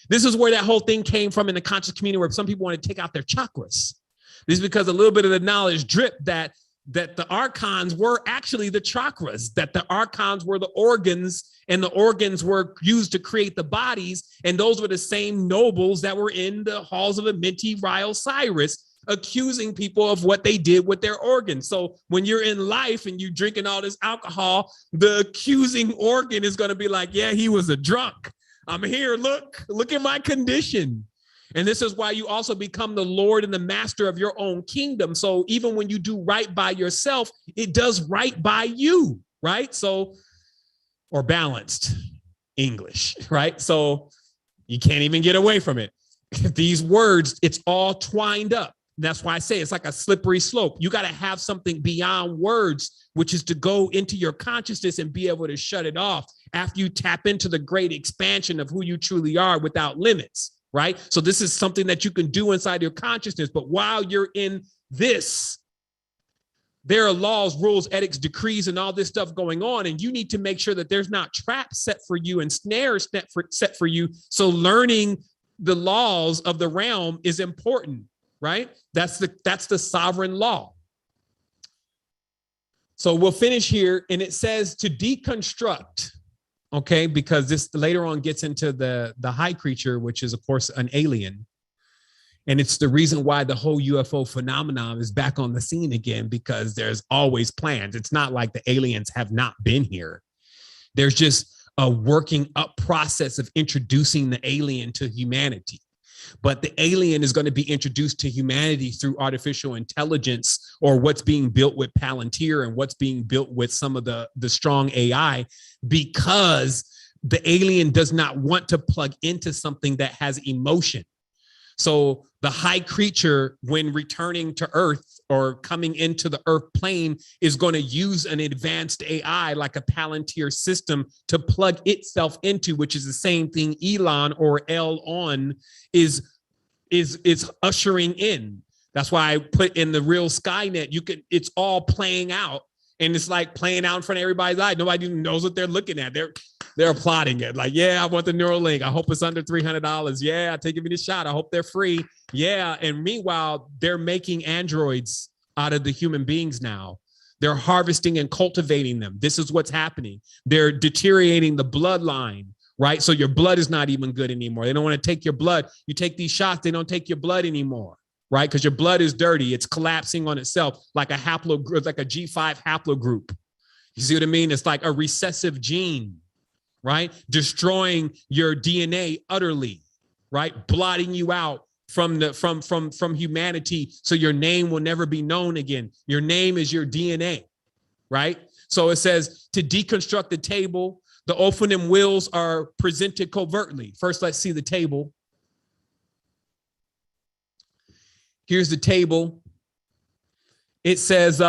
this is where that whole thing came from in the conscious community, where some people want to take out their chakras. This is because a little bit of the knowledge dripped that the archons were actually the chakras, that the archons were the organs, and the organs were used to create the bodies. And those were the same nobles that were in the halls of Amenti Rile Cyrus, accusing people of what they did with their organs. So when you're in life and you're drinking all this alcohol, the accusing organ is going to be like, yeah, he was a drunk. I'm here. Look at my condition. And this is why you also become the Lord and the master of your own kingdom. So even when you do right by yourself, it does right by you, right? So, or balanced English, right? So you can't even get away from it. These words, it's all twined up. That's why I say it's like a slippery slope. You got to have something beyond words, which is to go into your consciousness and be able to shut it off after you tap into the great expansion of who you truly are without limits. Right? So this is something that you can do inside your consciousness. But while you're in this, there are laws, rules, ethics, decrees, and all this stuff going on. And you need to make sure that there's not traps set for you and snares set for you. So learning the laws of the realm is important, right? That's the sovereign law. So we'll finish here. And it says to deconstruct. Okay, because this later on gets into the high creature, which is, of course, an alien. And it's the reason why the whole UFO phenomenon is back on the scene again, because there's always plans. It's not like the aliens have not been here. There's just a working up process of introducing the alien to humanity. But the alien is going to be introduced to humanity through artificial intelligence, or what's being built with Palantir and what's being built with some of the strong AI, because the alien does not want to plug into something that has emotion. So the high creature, when returning to Earth or coming into the Earth plane, is going to use an advanced AI like a Palantir system to plug itself into, which is the same thing Elon or Elon is ushering in. That's why I put in the real Skynet. It's all playing out, and it's like playing out in front of everybody's eye. Nobody knows what they're looking at. They're plotting it. Like, yeah, I want the Neuralink. I hope it's under $300. Yeah, taking me the shot. I hope they're free. Yeah. And meanwhile, they're making androids out of the human beings now. They're harvesting and cultivating them. This is what's happening. They're deteriorating the bloodline, right? So your blood is not even good anymore. They don't want to take your blood. You take these shots, they don't take your blood anymore, right? Because your blood is dirty. It's collapsing on itself like a haplogroup, like a G5 haplogroup. You see what I mean? It's like a recessive gene, right? Destroying your DNA utterly, right? Blotting you out from humanity, so your name will never be known again. Your name is your DNA, right? So it says to deconstruct the table, the Ophanim wills are presented covertly. First, let's see the table. Here's the table. It says,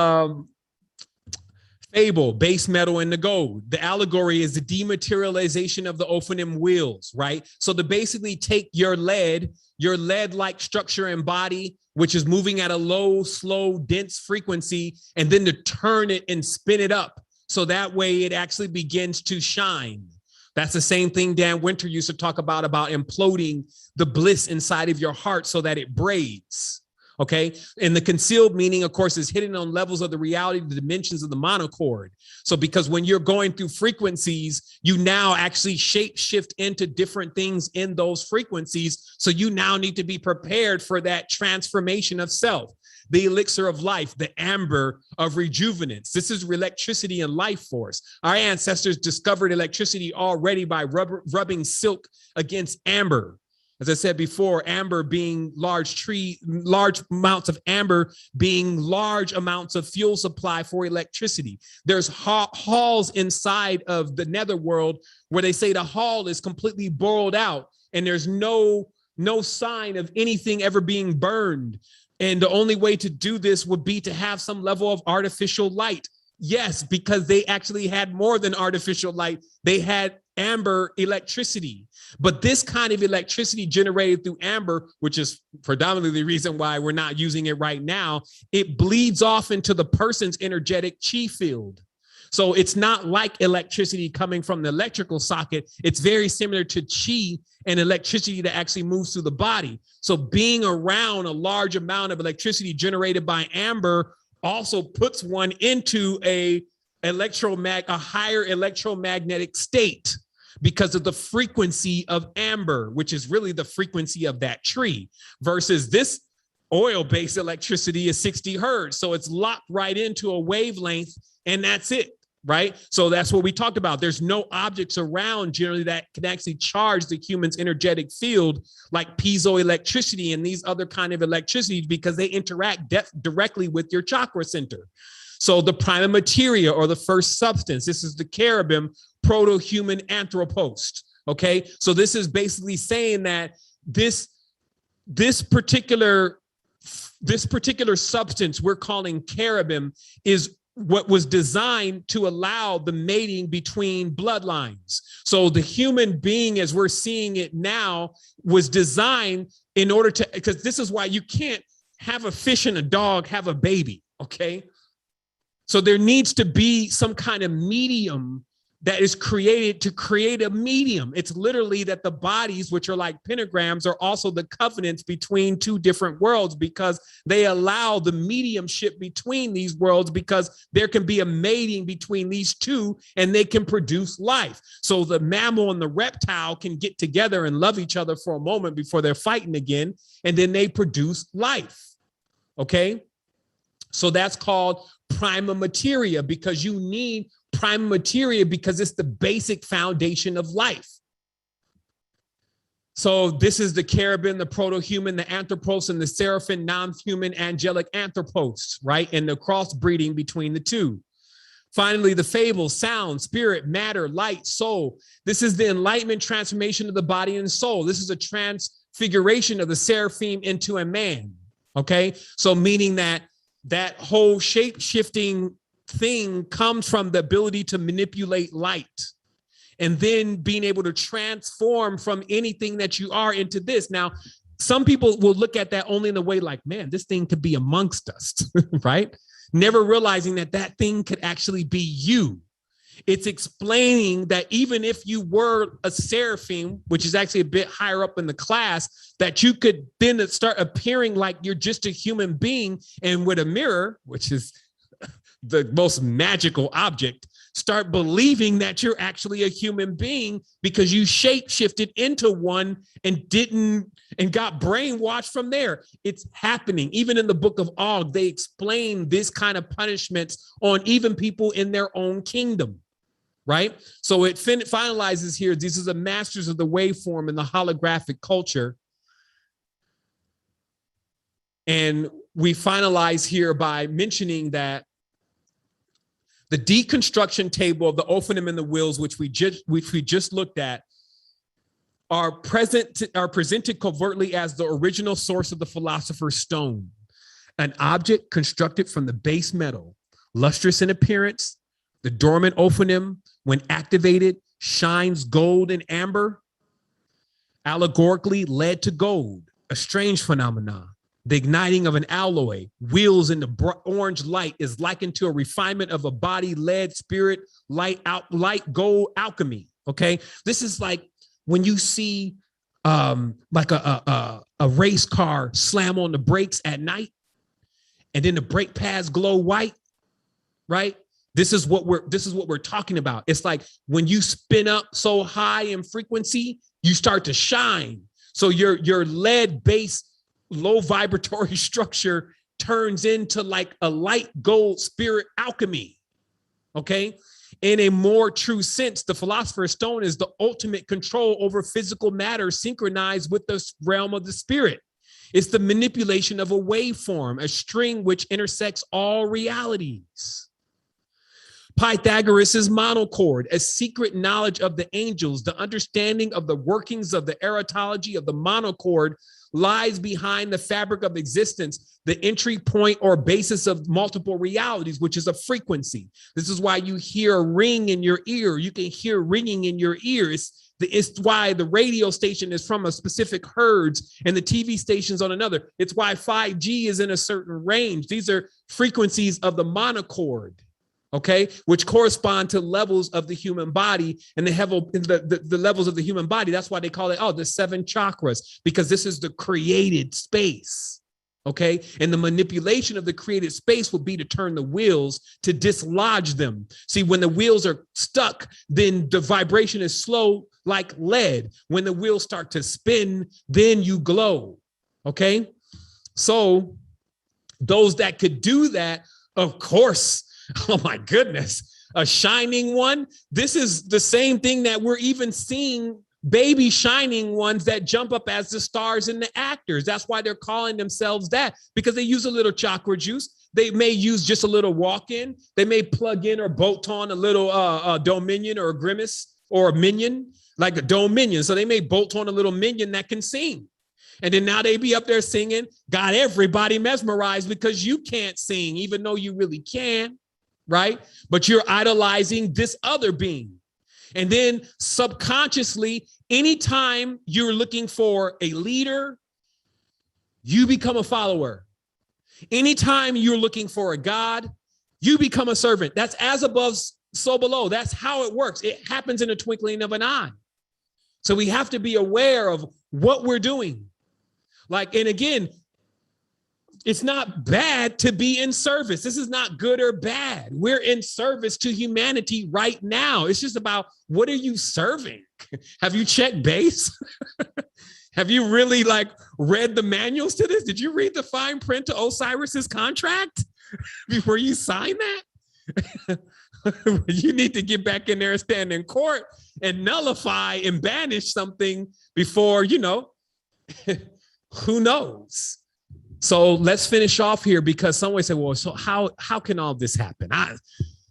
fable, base metal and the gold. The allegory is the dematerialization of the Ophanim wheels, right? So to basically take your lead-like structure and body, which is moving at a low, slow, dense frequency, and then to turn it and spin it up. So that way it actually begins to shine. That's the same thing Dan Winter used to talk about imploding the bliss inside of your heart so that it braids. Okay. And the concealed meaning, of course, is hidden on levels of the reality, the dimensions of the monochord. So because when you're going through frequencies, you now actually shape shift into different things in those frequencies. So you now need to be prepared for that transformation of self. The elixir of life, the amber of rejuvenance. This is electricity and life force. Our ancestors discovered electricity already by rubbing silk against amber. As I said before, amber being large amounts of amber being large amounts of fuel supply for electricity. There's halls inside of the Netherworld where they say the hall is completely boiled out and there's no sign of anything ever being burned. And the only way to do this would be to have some level of artificial light. Yes, because they actually had more than artificial light. They had amber electricity. But this kind of electricity generated through amber, which is predominantly the reason why we're not using it right now, it bleeds off into the person's energetic chi field. So it's not like electricity coming from the electrical socket. It's very similar to chi and electricity that actually moves through the body. So being around a large amount of electricity generated by amber also puts one into a higher electromagnetic state because of the frequency of amber, which is really the frequency of that tree, versus this oil-based electricity is 60 hertz. So it's locked right into a wavelength and that's it. Right? So that's what we talked about. There's no objects around generally that can actually charge the human's energetic field like piezoelectricity and these other kind of electricity because they interact directly with your chakra center. So the prima materia, or the first substance, this is the cherubim, proto-human anthropost. Okay, so this is basically saying that this particular substance we're calling cherubim is what was designed to allow the mating between bloodlines. So the human being, as we're seeing it now, was designed in order to, because this is why you can't have a fish and a dog have a baby, okay? So there needs to be some kind of medium that is created to create a medium. It's literally that the bodies, which are like pentagrams, are also the covenants between two different worlds because they allow the mediumship between these worlds because there can be a mating between these two and they can produce life. So the mammal and the reptile can get together and love each other for a moment before they're fighting again, and then they produce life, okay? So that's called prima materia because you need prima materia because it's the basic foundation of life. So this is the cherubim, the proto-human, the anthropos, and the seraphim, non-human, angelic anthropos, right? And the crossbreeding between the two. Finally, the fable, sound, spirit, matter, light, soul. This is the enlightenment transformation of the body and soul. This is a transfiguration of the seraphim into a man, okay? So meaning that whole shape-shifting thing comes from the ability to manipulate light and then being able to transform from anything that you are into this. Now, some people will look at that only in the way like, man, this thing could be amongst us, right? Never realizing that that thing could actually be you. It's explaining that even if you were a seraphim, which is actually a bit higher up in the class, that you could then start appearing like you're just a human being, and with a mirror, which is the most magical object, start believing that you're actually a human being because you shape shifted into one and got brainwashed from there. It's happening. Even in the book of Og, they explain this kind of punishments on even people in their own kingdom, right? So it finalizes here. These are the masters of the waveform and the holographic culture. And we finalize here by mentioning that the deconstruction table of the Ophanim and the wills, which we just looked at, are presented covertly as the original source of the philosopher's stone, an object constructed from the base metal, lustrous in appearance. The dormant Ophanim, when activated, shines gold and amber, allegorically led to gold, a strange phenomenon. The igniting of an alloy, wheels in the orange light, is likened to a refinement of a body, lead, spirit, light gold alchemy. Okay, this is like when you see like a race car slam on the brakes at night, and then the brake pads glow white, right? This is what we're talking about. It's like when you spin up so high in frequency, you start to shine. So your lead base low vibratory structure turns into like a light gold spirit alchemy, okay? In a more true sense, the philosopher's stone is the ultimate control over physical matter synchronized with the realm of the spirit. It's the manipulation of a waveform, a string which intersects all realities. Pythagoras' monochord, a secret knowledge of the angels, the understanding of the workings of the erotology of the monochord lies behind the fabric of existence, the entry point or basis of multiple realities, which is a frequency. This is why you hear a ring in your ear. You can hear ringing in your ears. It's why the radio station is from a specific hertz and the TV station's on another. It's why 5G is in a certain range. These are frequencies of the monochord, okay, which correspond to levels of the human body and the levels of the human body. That's why they call it, the 7 chakras, because this is the created space. Okay, and the manipulation of the created space will be to turn the wheels to dislodge them. See, when the wheels are stuck, then the vibration is slow like lead. When the wheels start to spin, then you glow. Okay, so those that could do that, of course, oh my goodness, a shining one. This is the same thing that we're even seeing. Baby shining ones that jump up as the stars and the actors. That's why they're calling themselves that, because they use a little chakra juice. They may use just a little walk-in. They may plug in or bolt on a little dominion or a grimace or a minion, like a dominion. So they may bolt on a little minion that can sing. And then now they be up there singing, got everybody mesmerized because you can't sing, even though you really can, right? But you're idolizing this other being. And then subconsciously, anytime you're looking for a leader, you become a follower. Anytime you're looking for a God, you become a servant. That's as above, so below. That's how it works. It happens in a twinkling of an eye. So we have to be aware of what we're doing. Like, and again, it's not bad to be in service. This is not good or bad. We're in service to humanity right now. It's just about, what are you serving? Have you checked base? Have you really read the manuals to this? Did you read the fine print to Osiris's contract before you sign that? You need to get back in there and stand in court and nullify and banish something before, who knows? So let's finish off here, because someone said, well, so how can all this happen?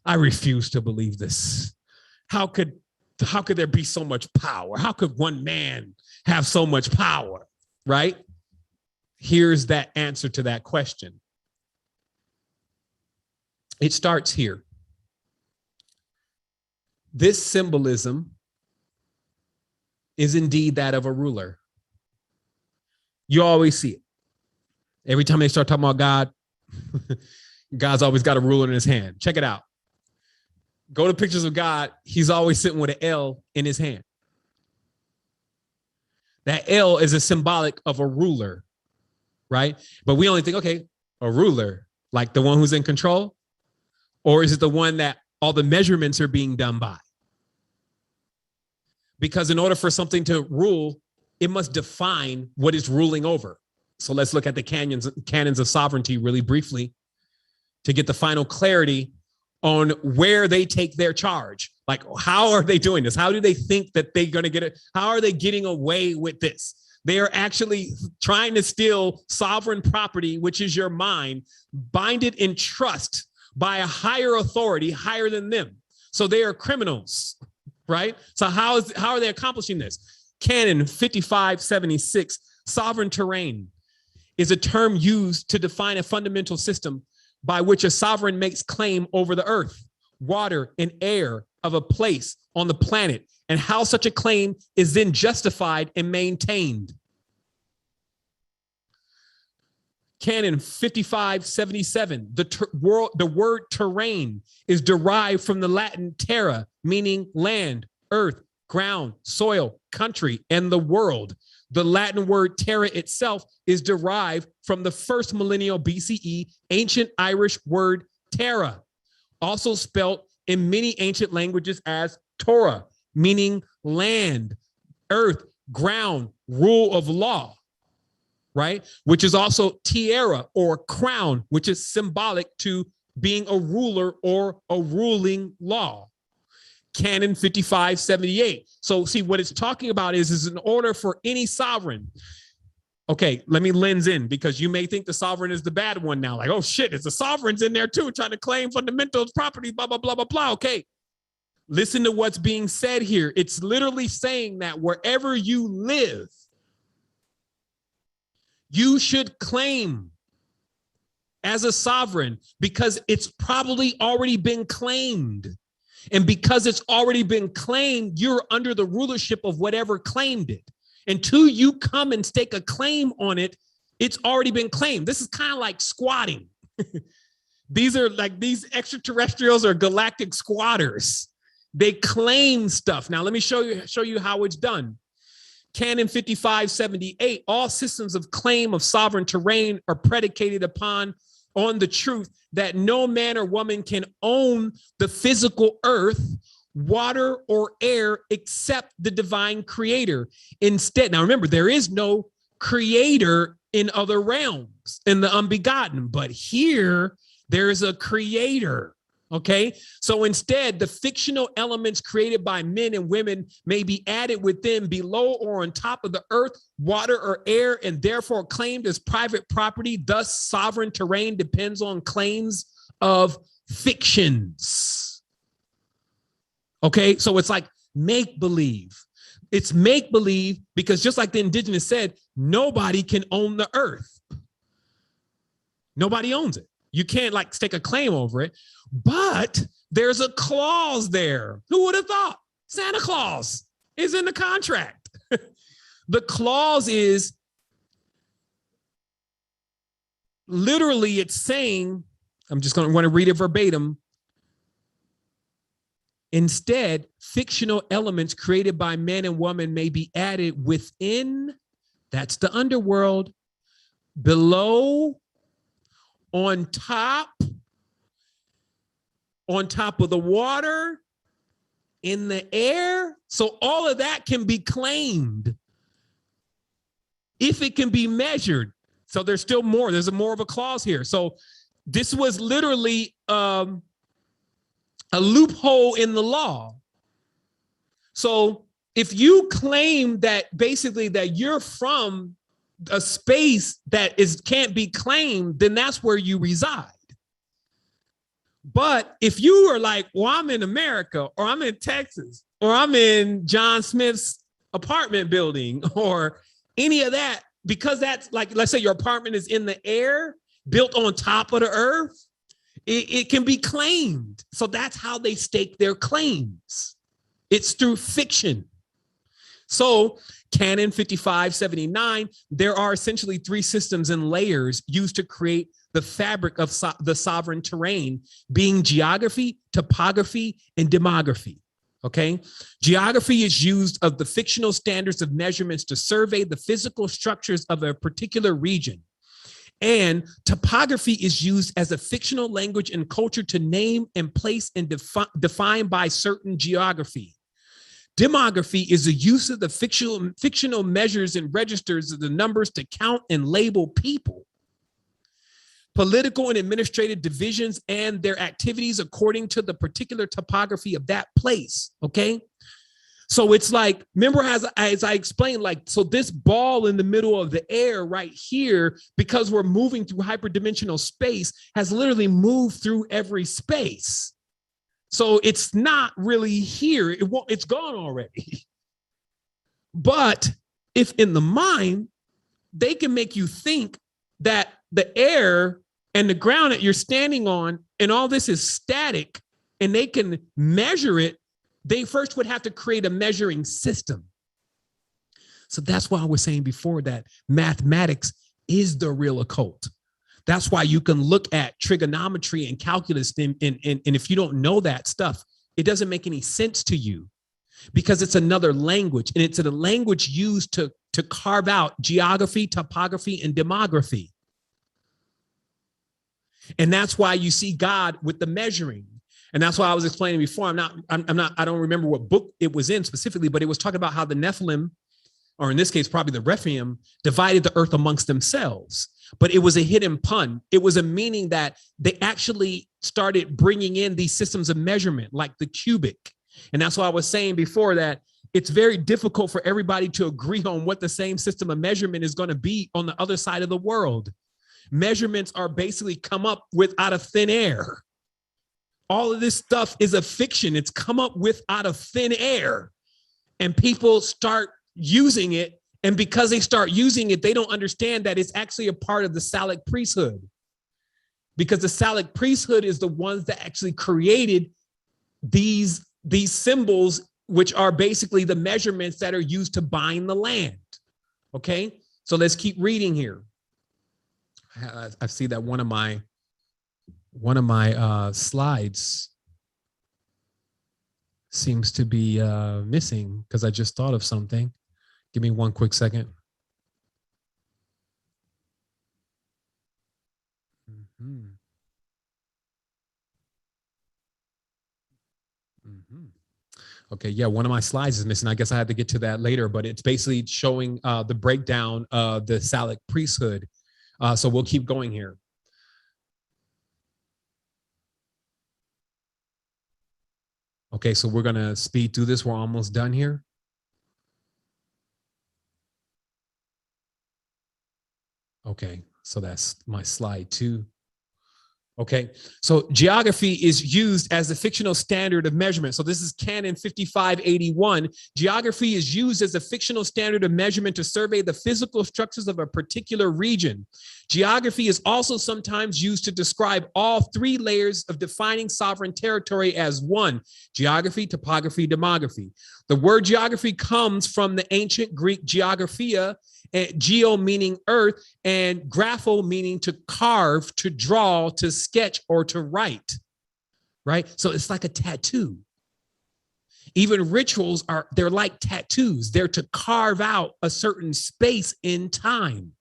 I refuse to believe this. How could there be so much power? How could one man have so much power, right? Here's that answer to that question. It starts here. This symbolism is indeed that of a ruler. You always see it. Every time they start talking about God, God's always got a ruler in his hand. Check it out. Go to pictures of God. He's always sitting with an L in his hand. That L is a symbolic of a ruler, right? But we only think, okay, a ruler, like the one who's in control, or is it the one that all the measurements are being done by? Because in order for something to rule, it must define what it's ruling over. So let's look at the canons of sovereignty really briefly to get the final clarity on where they take their charge. Like, how are they doing this? How do they think that they're going to get it? How are they getting away with this? They are actually trying to steal sovereign property, which is your mind, bind it in trust by a higher authority, higher than them. So they are criminals, right? So how are they accomplishing this? Canon 5576, sovereign terrain, is a term used to define a fundamental system by which a sovereign makes claim over the earth, water, and air of a place on the planet, and how such a claim is then justified and maintained. Canon 5577, the word terrain is derived from the Latin terra, meaning land, earth, ground, soil, country, and the world. The Latin word terra itself is derived from the first millennial BCE ancient Irish word terra, also spelt in many ancient languages as Torah, meaning land, earth, ground, rule of law, right? Which is also tiara or crown, which is symbolic to being a ruler or a ruling law. Canon 5578. So see, what it's talking about is in order for any sovereign. Okay, let me lens in, because you may think the sovereign is the bad one now. Like, oh shit, it's the sovereigns in there too, trying to claim fundamental property, blah, blah, blah, blah, blah. Okay, listen to what's being said here. It's literally saying that wherever you live, you should claim as a sovereign because it's probably already been claimed. And because it's already been claimed, you're under the rulership of whatever claimed it. Until you come and stake a claim on it, it's already been claimed. This is kind of like squatting. These are like these extraterrestrials or galactic squatters. They claim stuff. Now, let me show you how it's done. Canon 5578, all systems of claim of sovereign terrain are predicated on the truth that no man or woman can own the physical earth, water, or air except the divine creator. Instead, now remember, there is no creator in other realms, in the unbegotten, but here there is a creator. Okay, so instead, the fictional elements created by men and women may be added within, below, or on top of the earth, water, or air, and therefore claimed as private property. Thus, sovereign terrain depends on claims of fictions. Okay, so it's like make-believe. It's make-believe because just like the indigenous said, nobody can own the earth. Nobody owns it. You can't like stake a claim over it, but there's a clause there. Who would have thought? Santa Claus is in the contract. The clause is literally, it's saying, I'm just going to read it verbatim. Instead, fictional elements created by man and woman may be added within, that's the underworld, below, on top of the water, in the air. So all of that can be claimed if it can be measured. So there's still more. There's more of a clause here. So this was literally a loophole in the law. So if you claim that basically that you're from a space that can't be claimed, then that's where you reside. But if you are like, well, I'm in America, or I'm in Texas, or I'm in John Smith's apartment building, or any of that, because that's like, let's say your apartment is in the air, built on top of the earth, it can be claimed. So that's how they stake their claims. It's through fiction. So Canon 5579, there are essentially three systems and layers used to create the fabric of the sovereign terrain, being geography, topography, and demography. Okay, geography is used of the fictional standards of measurements to survey the physical structures of a particular region. And topography is used as a fictional language and culture to name and place and define by certain geography. Demography is the use of the fictional measures and registers of the numbers to count and label people. Political and administrative divisions and their activities according to the particular topography of that place, okay? So it's like, remember as I explained, like, so this ball in the middle of the air right here, because we're moving through hyperdimensional space, has literally moved through every space. So it's not really here. It's gone already. But if in the mind, they can make you think that the air and the ground that you're standing on and all this is static and they can measure it, they first would have to create a measuring system. So that's why I was saying before that mathematics is the real occult. That's why you can look at trigonometry and calculus, and if you don't know that stuff, it doesn't make any sense to you because it's another language, and it's a language used to carve out geography, topography, and demography. And that's why you see God with the measuring. And that's why I was explaining before, I don't remember what book it was in specifically, but it was talking about how the Nephilim, or in this case, probably the Rephaim, divided the earth amongst themselves. But it was a hidden pun. It was a meaning that they actually started bringing in these systems of measurement, like the cubic. And that's why I was saying before that it's very difficult for everybody to agree on what the same system of measurement is going to be on the other side of the world. Measurements are basically come up with out of thin air. All of this stuff is a fiction. It's come up with out of thin air. And people start using it And because they start using it, they don't understand that it's actually a part of the Salic priesthood. Because the Salic priesthood is the ones that actually created these symbols, which are basically the measurements that are used to bind the land. Okay, so let's keep reading here. I see that one of my slides seems to be missing because I just thought of something. Give me one quick second. Okay, yeah, one of my slides is missing. I guess I had to get to that later, but it's basically showing the breakdown of the Salic priesthood. So we'll keep going here. Okay, so we're gonna speed through this. We're almost done here. Okay, so that's my slide 2. Okay, so geography is used as the fictional standard of measurement. So this is Canon 5581. Geography is used as a fictional standard of measurement to survey the physical structures of a particular region. Geography is also sometimes used to describe all 3 layers of defining sovereign territory as one: geography, topography, demography. The word geography comes from the ancient Greek geographia, geo meaning earth, and grapho meaning to carve, to draw, to sketch, or to write, right? So it's like a tattoo. Even rituals they're like tattoos. They're to carve out a certain space in time.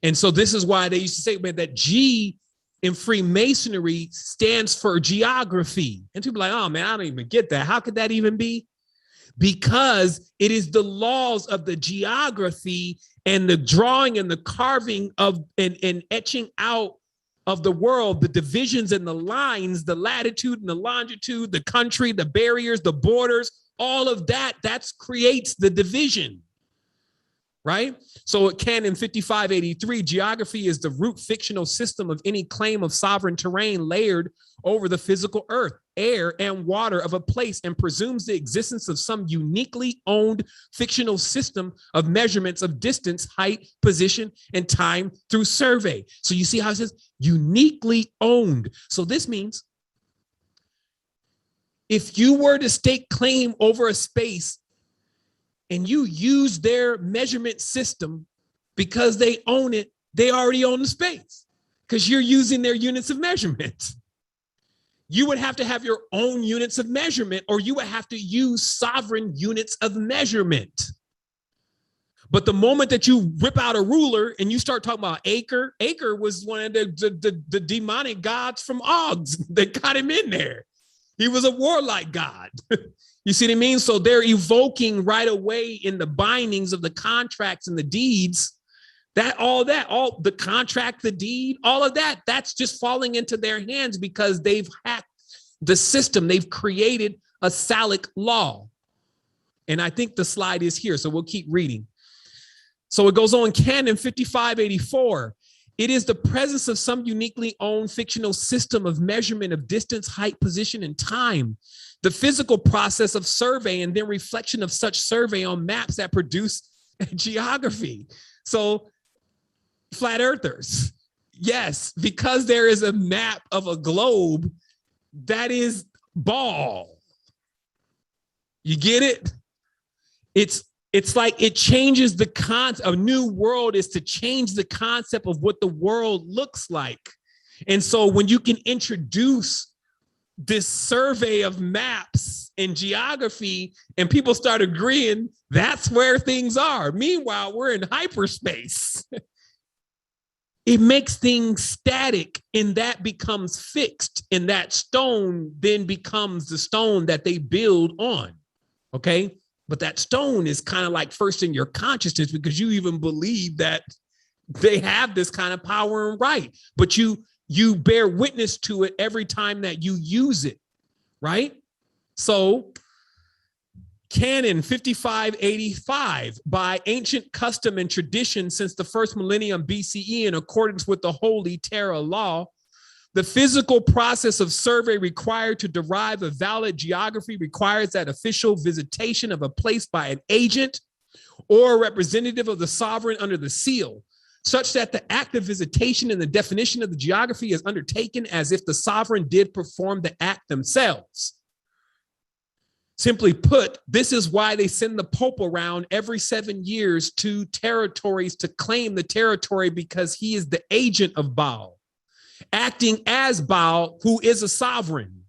And so this is why they used to say, man, that G in Freemasonry stands for geography. And people are like, oh man, I don't even get that. How could that even be? Because it is the laws of the geography and the drawing and the carving of and etching out of the world, the divisions and the lines, the latitude and the longitude, the country, the barriers, the borders, all of that, creates the division, right? So at Canon 5583, geography is the root fictional system of any claim of sovereign terrain layered over the physical earth, air, and water of a place, and presumes the existence of some uniquely owned fictional system of measurements of distance, height, position, and time through survey. So you see how it says uniquely owned. So this means if you were to stake claim over a space and you use their measurement system because they own it, they already own the space because you're using their units of measurement. You would have to have your own units of measurement, or you would have to use sovereign units of measurement. But the moment that you rip out a ruler and you start talking about acre was one of the demonic gods from Og's that got him in there. He was a warlike god. You see what I mean? So they're evoking right away in the bindings of the contracts and the deeds all the contract, the deed, all of that, that's just falling into their hands because they've hacked the system. They've created a Salic law. And I think the slide is here, so we'll keep reading. So it goes on, Canon 5584. It is the presence of some uniquely owned fictional system of measurement of distance, height, position, and time. The physical process of survey and then reflection of such survey on maps that produce geography. So flat earthers, yes, because there is a map of a globe that is ball. You get it? It's like it changes the concept. A new world is to change the concept of what the world looks like. And so when you can introduce this survey of maps and geography and people start agreeing, that's where things are. Meanwhile, we're in hyperspace. It makes things static, and that becomes fixed, and that stone then becomes the stone that they build on, okay? But that stone is kind of like first in your consciousness because you even believe that they have this kind of power and right, but you bear witness to it every time that you use it, right? So Canon 5585, by ancient custom and tradition since the first millennium BCE in accordance with the Holy Terra law, the physical process of survey required to derive a valid geography requires that official visitation of a place by an agent or a representative of the sovereign under the seal, such that the act of visitation and the definition of the geography is undertaken as if the sovereign did perform the act themselves. Simply put, this is why they send the Pope around every 7 years to territories to claim the territory, because he is the agent of Baal, acting as Baal, who is a sovereign.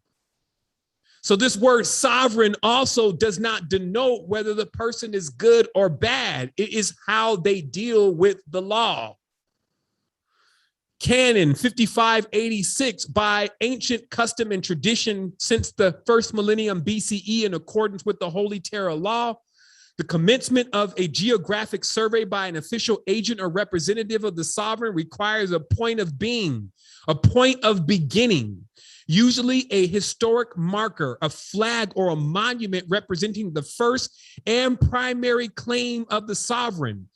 So this word sovereign also does not denote whether the person is good or bad. It is how they deal with the law. Canon 5586, by ancient custom and tradition since the first millennium BCE, in accordance with the Holy Terra law, the commencement of a geographic survey by an official agent or representative of the sovereign requires a point of being, a point of beginning, usually a historic marker, a flag, or a monument representing the first and primary claim of the sovereign.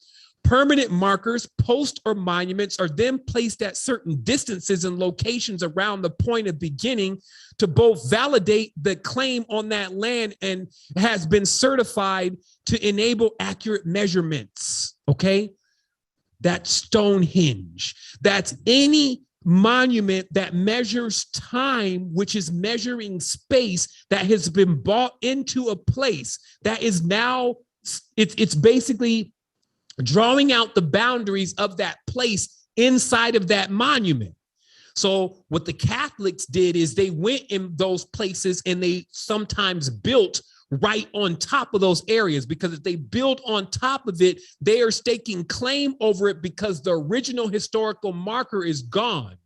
Permanent markers, posts, or monuments are then placed at certain distances and locations around the point of beginning to both validate the claim on that land and has been certified to enable accurate measurements. Okay, that's Stonehenge. That's any monument that measures time, which is measuring space, that has been brought into a place that is now, it's basically drawing out the boundaries of that place inside of that monument. So what the Catholics did is they went in those places and they sometimes built right on top of those areas, because if they build on top of it, they are staking claim over it because the original historical marker is gone.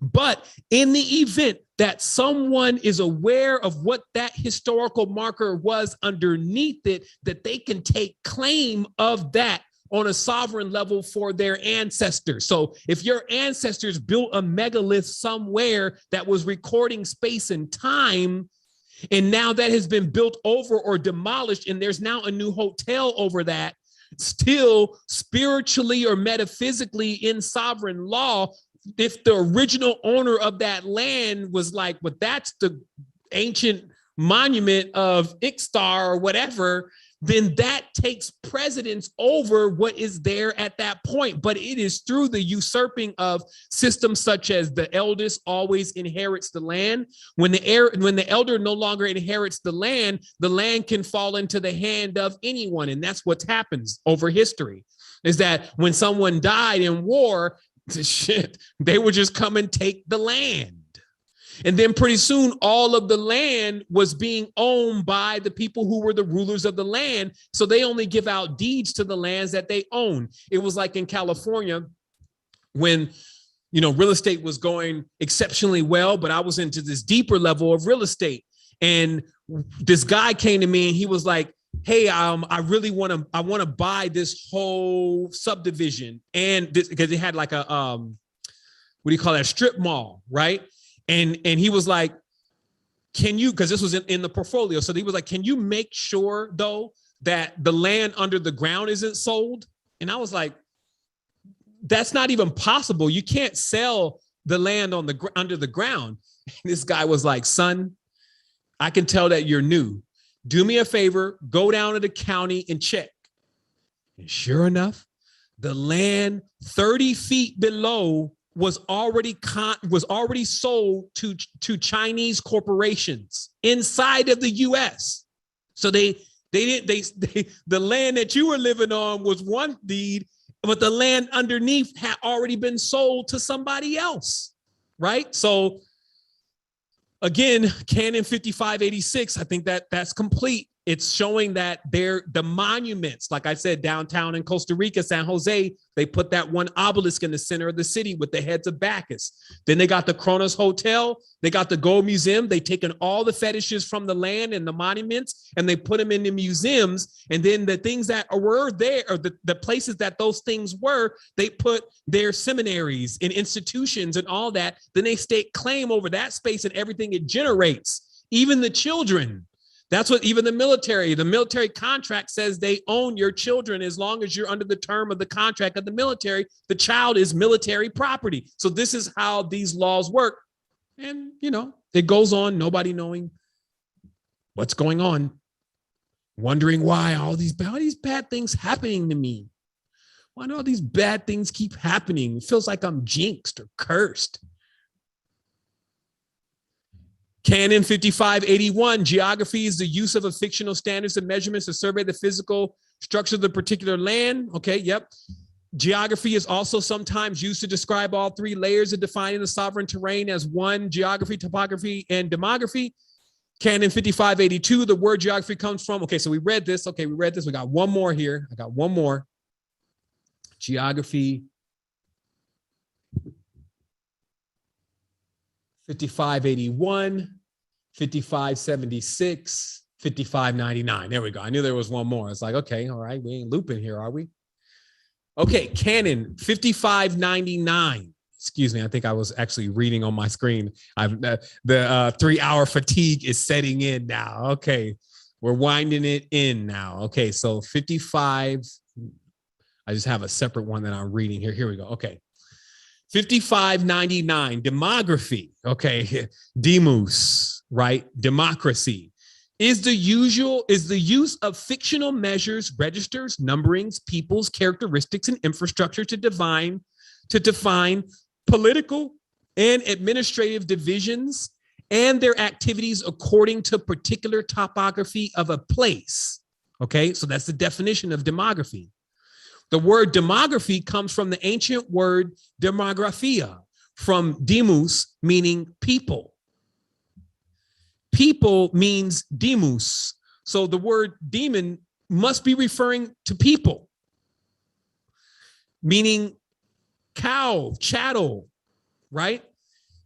But in the event that someone is aware of what that historical marker was underneath it, that they can take claim of that on a sovereign level for their ancestors. So if your ancestors built a megalith somewhere that was recording space and time, and now that has been built over or demolished, and there's now a new hotel over that, still spiritually or metaphysically in sovereign law, if the original owner of that land was like, well, that's the ancient monument of Ixtar or whatever, then that takes precedence over what is there at that point. But it is through the usurping of systems such as the eldest always inherits the land. When the elder no longer inherits the land can fall into the hand of anyone. And that's what happens over history, is that when someone died in war, shit, they would just come and take the land. And then pretty soon, all of the land was being owned by the people who were the rulers of the land. So they only give out deeds to the lands that they own. It was like in California when, real estate was going exceptionally well, but I was into this deeper level of real estate. And this guy came to me and he was like, hey, I really want to buy this whole subdivision. And because it had like a, what do you call that? Strip mall, right? And he was like, can you, because this was in the portfolio. So he was like, can you make sure though that the land under the ground isn't sold? And I was like, that's not even possible. You can't sell the land on under the ground. And this guy was like, son, I can tell that you're new. Do me a favor, go down to the county and check. And sure enough, the land 30 feet below was already sold to Chinese corporations inside of the U.S. So the land that you were living on was one deed, but the land underneath had already been sold to somebody else, right? So again, Canon 5586, I think that's complete. It's showing that the monuments, like I said, downtown in Costa Rica, San Jose, they put that one obelisk in the center of the city with the heads of Bacchus. Then they got the Kronos Hotel. They got the Gold Museum. They taken all the fetishes from the land and the monuments, and they put them in the museums. And then the things that were there, or the places that those things were, they put their seminaries and institutions and all that. Then they stake claim over that space and everything it generates, even the children. That's what even the military contract says they own your children as long as you're under the term of the contract of the military. The child is military property. So this is how these laws work. And, it goes on, nobody knowing what's going on. wondering why all these bad things happening to me. Why do all these bad things keep happening? It feels like I'm jinxed or cursed. Canon 5581, geography is the use of a fictional standards of measurements to survey the physical structure of the particular land. Okay, yep. Geography is also sometimes used to describe all three layers of defining the sovereign terrain as one: geography, topography, and demography. Canon 5582, the word geography comes from, okay, so we read this. Okay, we read this. We got one more here. I got one more. Geography 5581, 5576, 5599. There we go. I knew there was one more. It's like, okay, all right, we ain't looping here, are we? Okay, Canon 5599. Excuse me, I think I was actually reading on my screen. The 3-hour fatigue is setting in now. Okay, we're winding it in now. Okay, so 55. I just have a separate one that I'm reading here. Here we go. Okay. 5599, demography. Okay. Demos, right? Democracy is the use of fictional measures, registers, numberings, peoples, characteristics, and infrastructure to define political and administrative divisions and their activities according to particular topography of a place. Okay. So that's the definition of demography. The word demography comes from the ancient word demographia, from demos, meaning people. People means demos. So the word demon must be referring to people, meaning cow, chattel, right?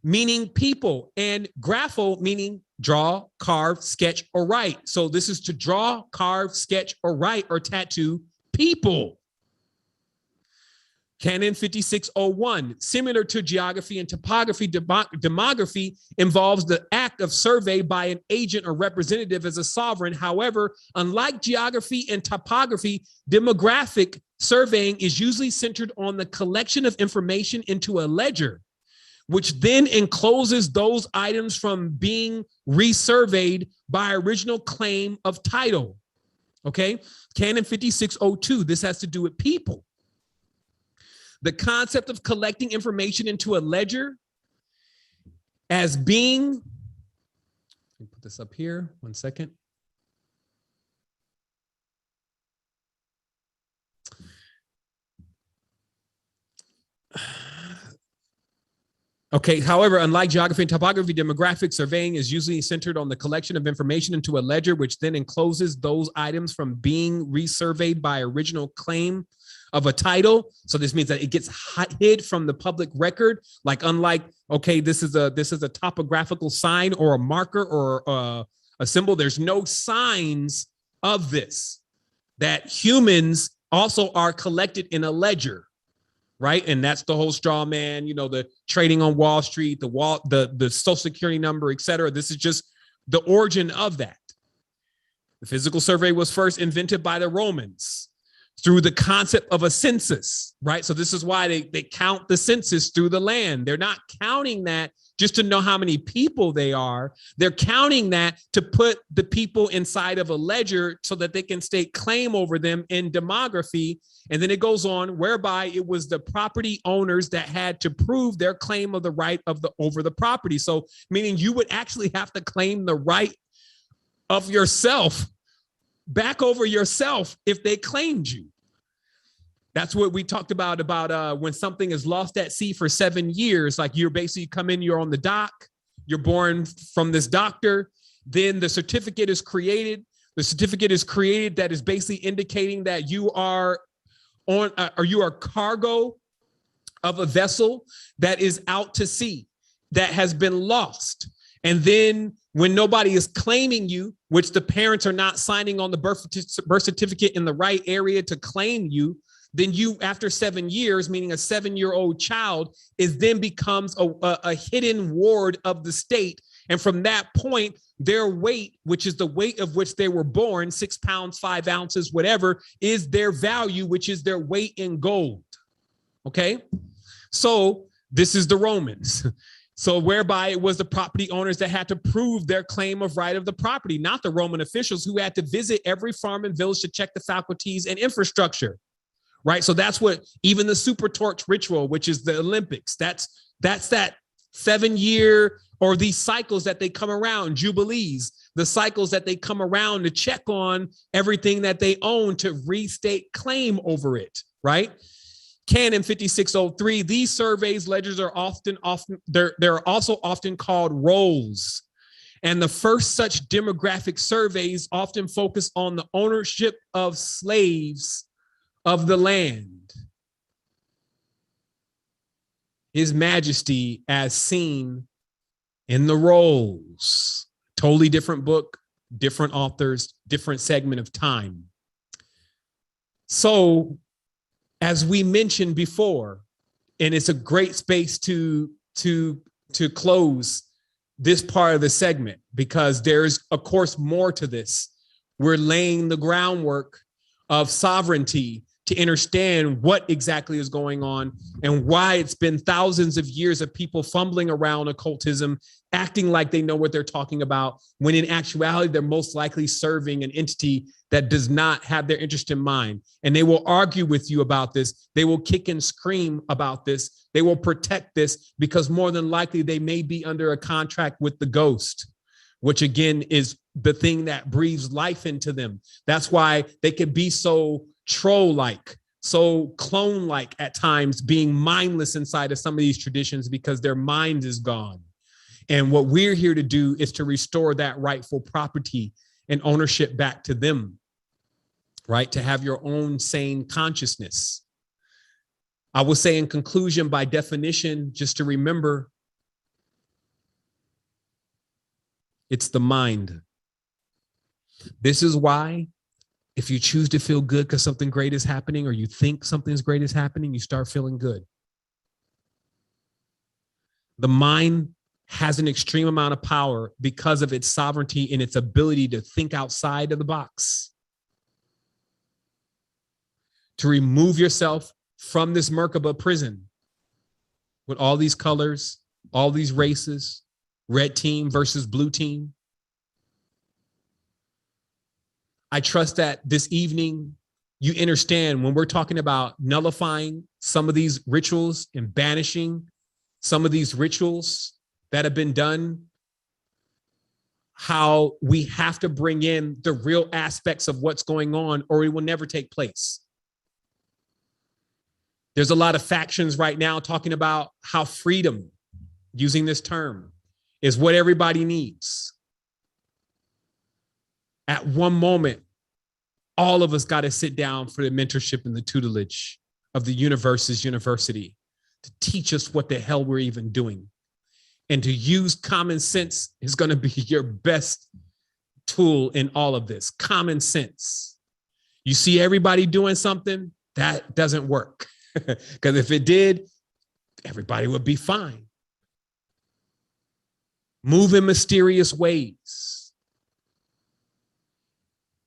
Meaning people, and grapho meaning draw, carve, sketch, or write. So this is to draw, carve, sketch, or write, or tattoo people. Canon 5601, similar to geography and topography, demography involves the act of survey by an agent or representative as a sovereign. However, unlike geography and topography, demographic surveying is usually centered on the collection of information into a ledger, which then encloses those items from being resurveyed by original claim of title. Okay, Canon 5602, this has to do with people. The concept of collecting information into a ledger as being, let me put this up here, 1 second. Okay, however, unlike geography and topography, demographic surveying is usually centered on the collection of information into a ledger, which then encloses those items from being resurveyed by original claim of a title. So this means that it gets hid from the public record. Like, unlike, okay, this is a topographical sign or a marker or a symbol. There's no signs of this, that humans also are collected in a ledger. Right. And that's the whole straw man, you know, the trading on Wall Street, the social security number, et cetera. This is just the origin of that. The physical survey was first invented by the Romans through the concept of a census. Right. So this is why they count the census through the land. They're not counting that just to know how many people they are. They're counting that to put the people inside of a ledger so that they can stake claim over them in demography. And then it goes on, whereby it was the property owners that had to prove their claim of the right of over the property. So meaning you would actually have to claim the right of yourself back over yourself if they claimed you. That's what we talked about when something is lost at sea for 7 years. Like, you're basically come in, you're on the dock, you're born from this doctor, then the certificate is created. The certificate is created that is basically indicating that you are on, or you are cargo of a vessel that is out to sea, that has been lost. And then when nobody is claiming you, which the parents are not signing on the birth certificate in the right area to claim you, then you, after 7 years, meaning a 7-year-old child, is then becomes a hidden ward of the state. And from that point, their weight, which is the weight of which they were born, 6 pounds, 5 ounces, whatever, is their value, which is their weight in gold. Okay. So this is the Romans. So whereby it was the property owners that had to prove their claim of right of the property, not the Roman officials who had to visit every farm and village to check the faculties and infrastructure, right? So that's what even the super torch ritual, which is the Olympics, that's that 7-year or these cycles that they come around, jubilees, the cycles that they come around to check on everything that they own to restate claim over it, right? Canon 5603, these surveys, ledgers are they're also often called rolls. And the first such demographic surveys often focus on the ownership of slaves of the land. His Majesty as seen in the rolls. Totally different book, different authors, different segment of time. So, as we mentioned before, and it's a great space to close this part of the segment, because there's, of course, more to this. We're laying the groundwork of sovereignty to understand what exactly is going on and why it's been thousands of years of people fumbling around occultism, acting like they know what they're talking about, when in actuality, they're most likely serving an entity that does not have their interest in mind. And they will argue with you about this. They will kick and scream about this. They will protect this because more than likely they may be under a contract with the ghost, which again is the thing that breathes life into them. That's why they can be so troll-like, so clone-like at times, being mindless inside of some of these traditions because their mind is gone. And what we're here to do is to restore that rightful property and ownership back to them, right? To have your own sane consciousness. I will say in conclusion, by definition, just to remember, it's the mind. This is why if you choose to feel good because something great is happening, or you think something's great is happening, you start feeling good. The mind has an extreme amount of power because of its sovereignty and its ability to think outside of the box, to remove yourself from this Merkaba prison with all these colors, all these races, red team versus blue team. I trust that this evening you understand when we're talking about nullifying some of these rituals and banishing some of these rituals that have been done, how we have to bring in the real aspects of what's going on, or it will never take place. There's a lot of factions right now talking about how freedom, using this term, is what everybody needs. At one moment, all of us got to sit down for the mentorship and the tutelage of the universe's university to teach us what the hell we're even doing. And to use common sense is going to be your best tool in all of this. Common sense. You see everybody doing something, that doesn't work. Because if it did, everybody would be fine. Move in mysterious ways.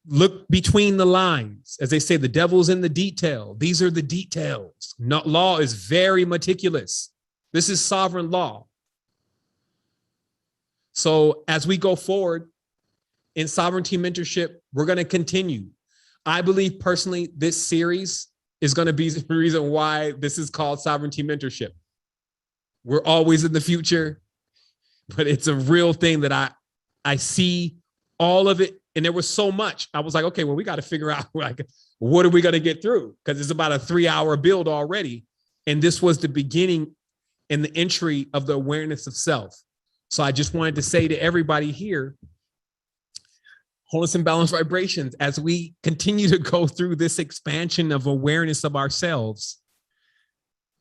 Look between the lines. As they say, the devil's in the detail. These are the details. Law is very meticulous. This is sovereign law. So as we go forward in sovereignty mentorship, we're going to continue. I believe personally, this series is going to be the reason why this is called sovereignty mentorship. We're always in the future, but it's a real thing that I see all of it. And there was so much. I was like, okay, well, we got to figure out like, what are we going to get through? Because it's about a 3-hour build already. And this was the beginning and the entry of the awareness of self. So I just wanted to say to everybody here, wholeness and balanced vibrations, as we continue to go through this expansion of awareness of ourselves,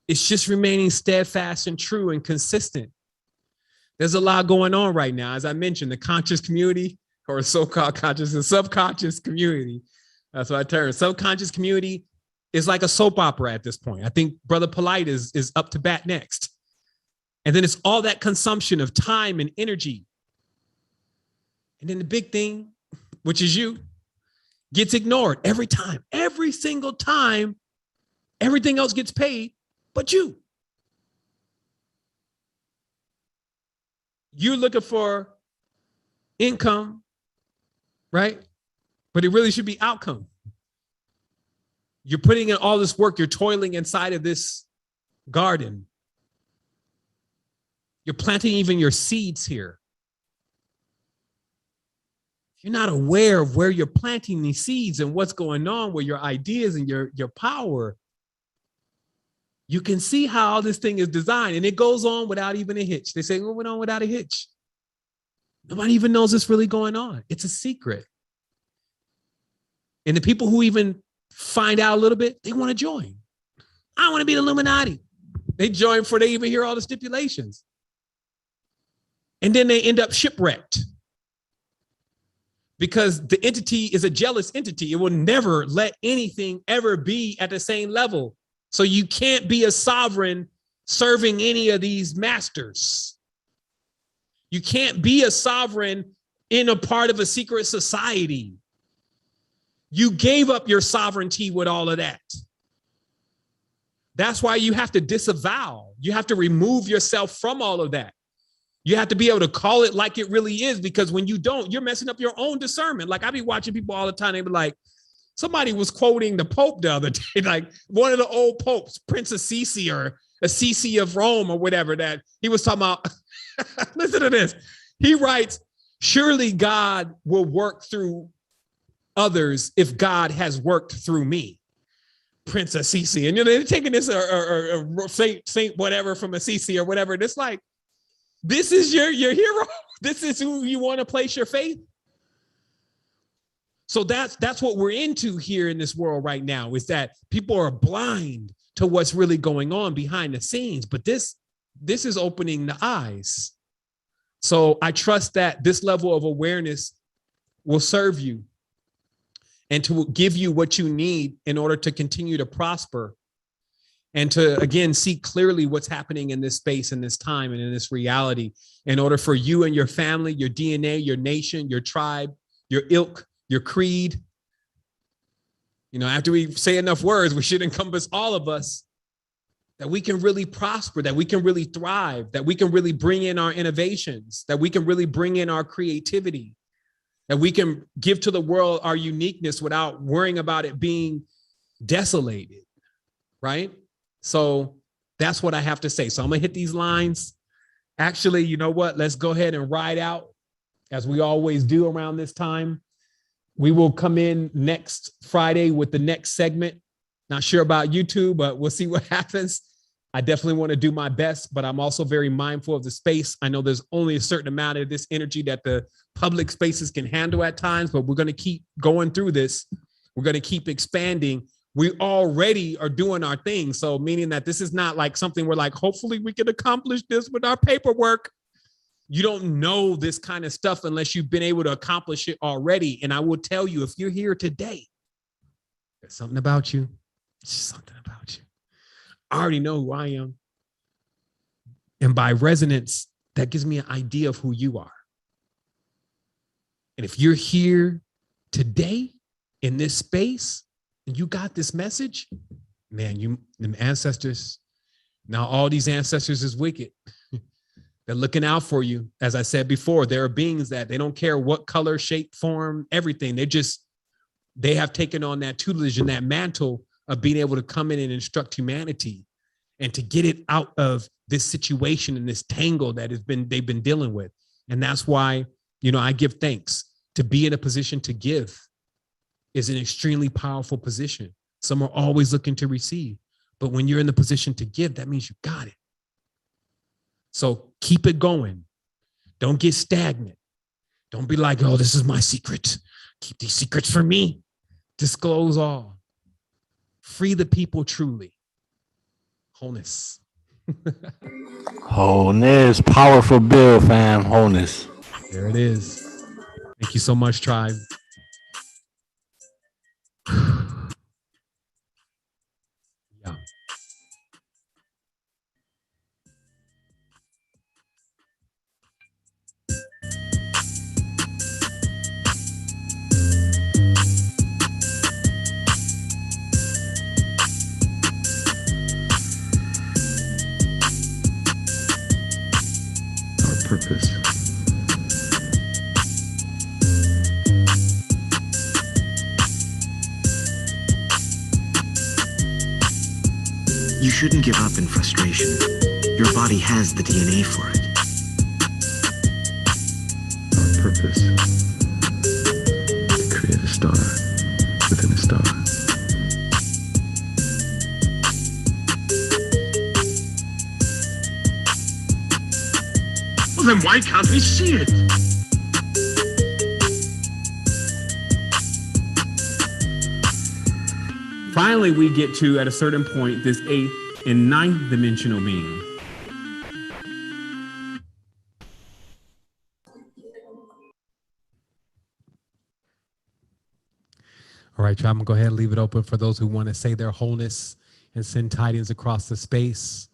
it's just remaining steadfast and true and consistent. There's a lot going on right now. As I mentioned, the conscious community, or so-called conscious and subconscious community. That's what I term. Subconscious community is like a soap opera at this point. I think Brother Polite is up to bat next. And then it's all that consumption of time and energy. And then the big thing, which is you, gets ignored every time. Every single time, everything else gets paid, but you. You're looking for income, right? But it really should be outcome. You're putting in all this work. You're toiling inside of this garden. You're planting even your seeds here. You're not aware of where you're planting these seeds and what's going on with your ideas and your power. You can see how all this thing is designed, and it goes on without even a hitch. They say, well, it went on without a hitch. Nobody even knows what's really going on. It's a secret. And the people who even find out a little bit, they want to join. I want to be the Illuminati. They join before they even hear all the stipulations. And then they end up shipwrecked because the entity is a jealous entity. It will never let anything ever be at the same level. So you can't be a sovereign serving any of these masters. You can't be a sovereign in a part of a secret society. You gave up your sovereignty with all of that. That's why you have to disavow. You have to remove yourself from all of that. You have to be able to call it like it really is, because when you don't, you're messing up your own discernment. Like I be watching people all the time. They be like, somebody was quoting the Pope the other day, like one of the old popes, Prince Assisi or Assisi of Rome or whatever, that he was talking about. Listen to this. He writes, surely God will work through others if God has worked through me. Prince Assisi. And you know, they're taking this or Saint whatever from Assisi or whatever. And it's like, this is your hero. This is who you want to place your faith. So that's what we're into here in this world right now, is that people are blind to what's really going on behind the scenes. But this is opening the eyes. So I trust that this level of awareness will serve you and to give you what you need in order to continue to prosper and to, again, see clearly what's happening in this space, in this time, and in this reality, in order for you and your family, your DNA, your nation, your tribe, your ilk, your creed. You know, after we say enough words, we should encompass all of us, that we can really prosper, that we can really thrive, that we can really bring in our innovations, that we can really bring in our creativity, that we can give to the world our uniqueness without worrying about it being desolated, right? So that's what I have to say. So I'm gonna hit these lines. Actually, you know what? Let's go ahead and ride out as we always do around this time. We will come in next Friday with the next segment. Not sure about YouTube, but we'll see what happens. I definitely want to do my best, but I'm also very mindful of the space. I know there's only a certain amount of this energy that the public spaces can handle at times, but we're going to keep going through this. We're going to keep expanding. We already are doing our thing. So meaning that this is not like something we're like, hopefully we can accomplish this with our paperwork. You don't know this kind of stuff unless you've been able to accomplish it already. And I will tell you, if you're here today, there's something about you. It's just something about you. I already know who I am. And by resonance, that gives me an idea of who you are. And if you're here today in this space and you got this message, man, them ancestors, now all these ancestors is wicked. They're looking out for you. As I said before, there are beings that they don't care what color, shape, form, everything. They have taken on that tutelage and that mantle of being able to come in and instruct humanity and to get it out of this situation and this tangle that they've been dealing with. And that's why, you know, I give thanks. To be in a position to give is an extremely powerful position. Some are always looking to receive, but when you're in the position to give, that means you got it. So keep it going. Don't get stagnant. Don't be like, oh, this is my secret. Keep these secrets for me. Disclose all. Free the people truly. Wholeness. Wholeness. Powerful bill, fam. Wholeness. There it is. Thank you so much, tribe. Yeah. Our purpose. You shouldn't give up in frustration. Your body has the DNA for it. Our purpose. To create a star within a star. Well, then why can't we see it? Finally, we get to, at a certain point, this 8th and 9th dimensional being. All right, y'all, I'm gonna go ahead and leave it open for those who want to say their wholeness and send tidings across the space.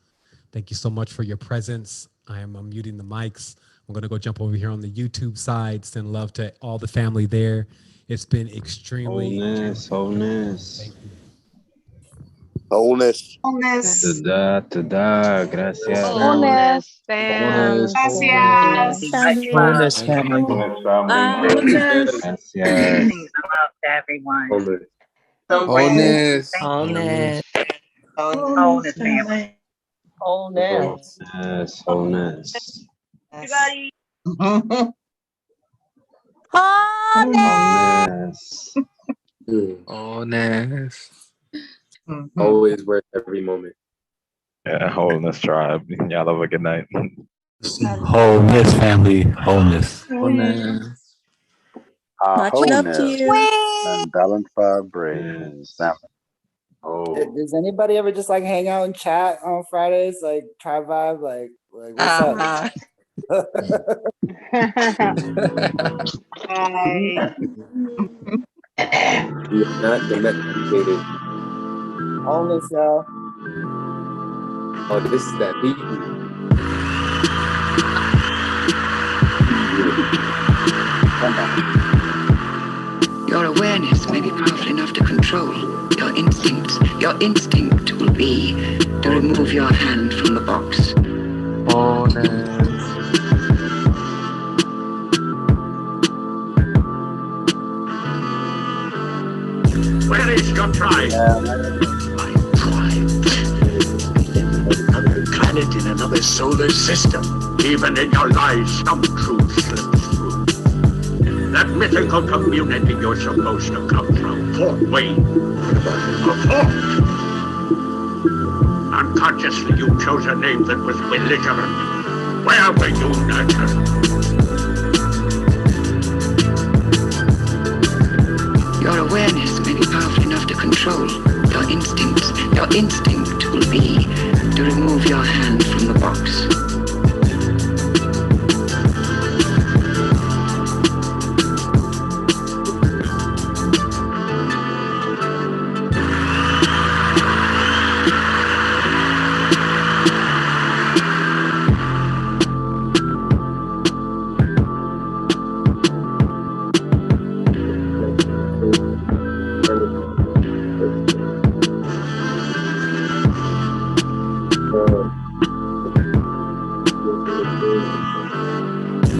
Thank you so much for your presence. I'm muting the mics. I'm gonna go jump over here on the YouTube side, send love to all the family there. It's been extremely Wholeness. Thank you. Wholeness. Wholeness. Toda, gracias. Wholeness, fam. Gracias. Wholeness, family. Gracias. Love to everyone. Wholeness. Wholeness. Wholeness, family. Wholeness. Wholeness. Everybody. Wholeness. Wholeness. Always worth every moment. Yeah, wholeness tribe. Y'all have a good night. Wholeness, family. Wholeness. Wholeness. Much love to you. And balanced vibrations. Oh. Does anybody ever just like hang out and chat on Fridays, like tribe vibe, like what's up? We are not domesticated. Wholeness, y'all. Oh, this is that beat. Your awareness may be powerful enough to control your instincts. Your instinct will be to remove your hand from the box. Where is your tribe? My tribe. Another planet in another solar system. Even in your lies, some truth slips through. That mythical community you're supposed to come from, Fort Wayne. A fort. Unconsciously, you chose a name that was belligerent. Where were you nurtured? Your awareness may be powerful enough to control your instincts. Your instinct will be to remove your hand from the box.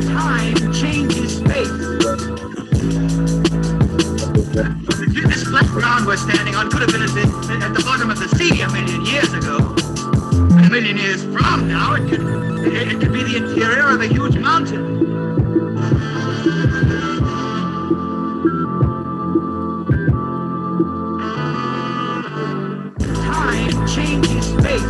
Time changes space. This flat ground we're standing on could have been at the bottom of the sea a million years ago. A million years from now, it could be the interior of a huge mountain. Time changes space.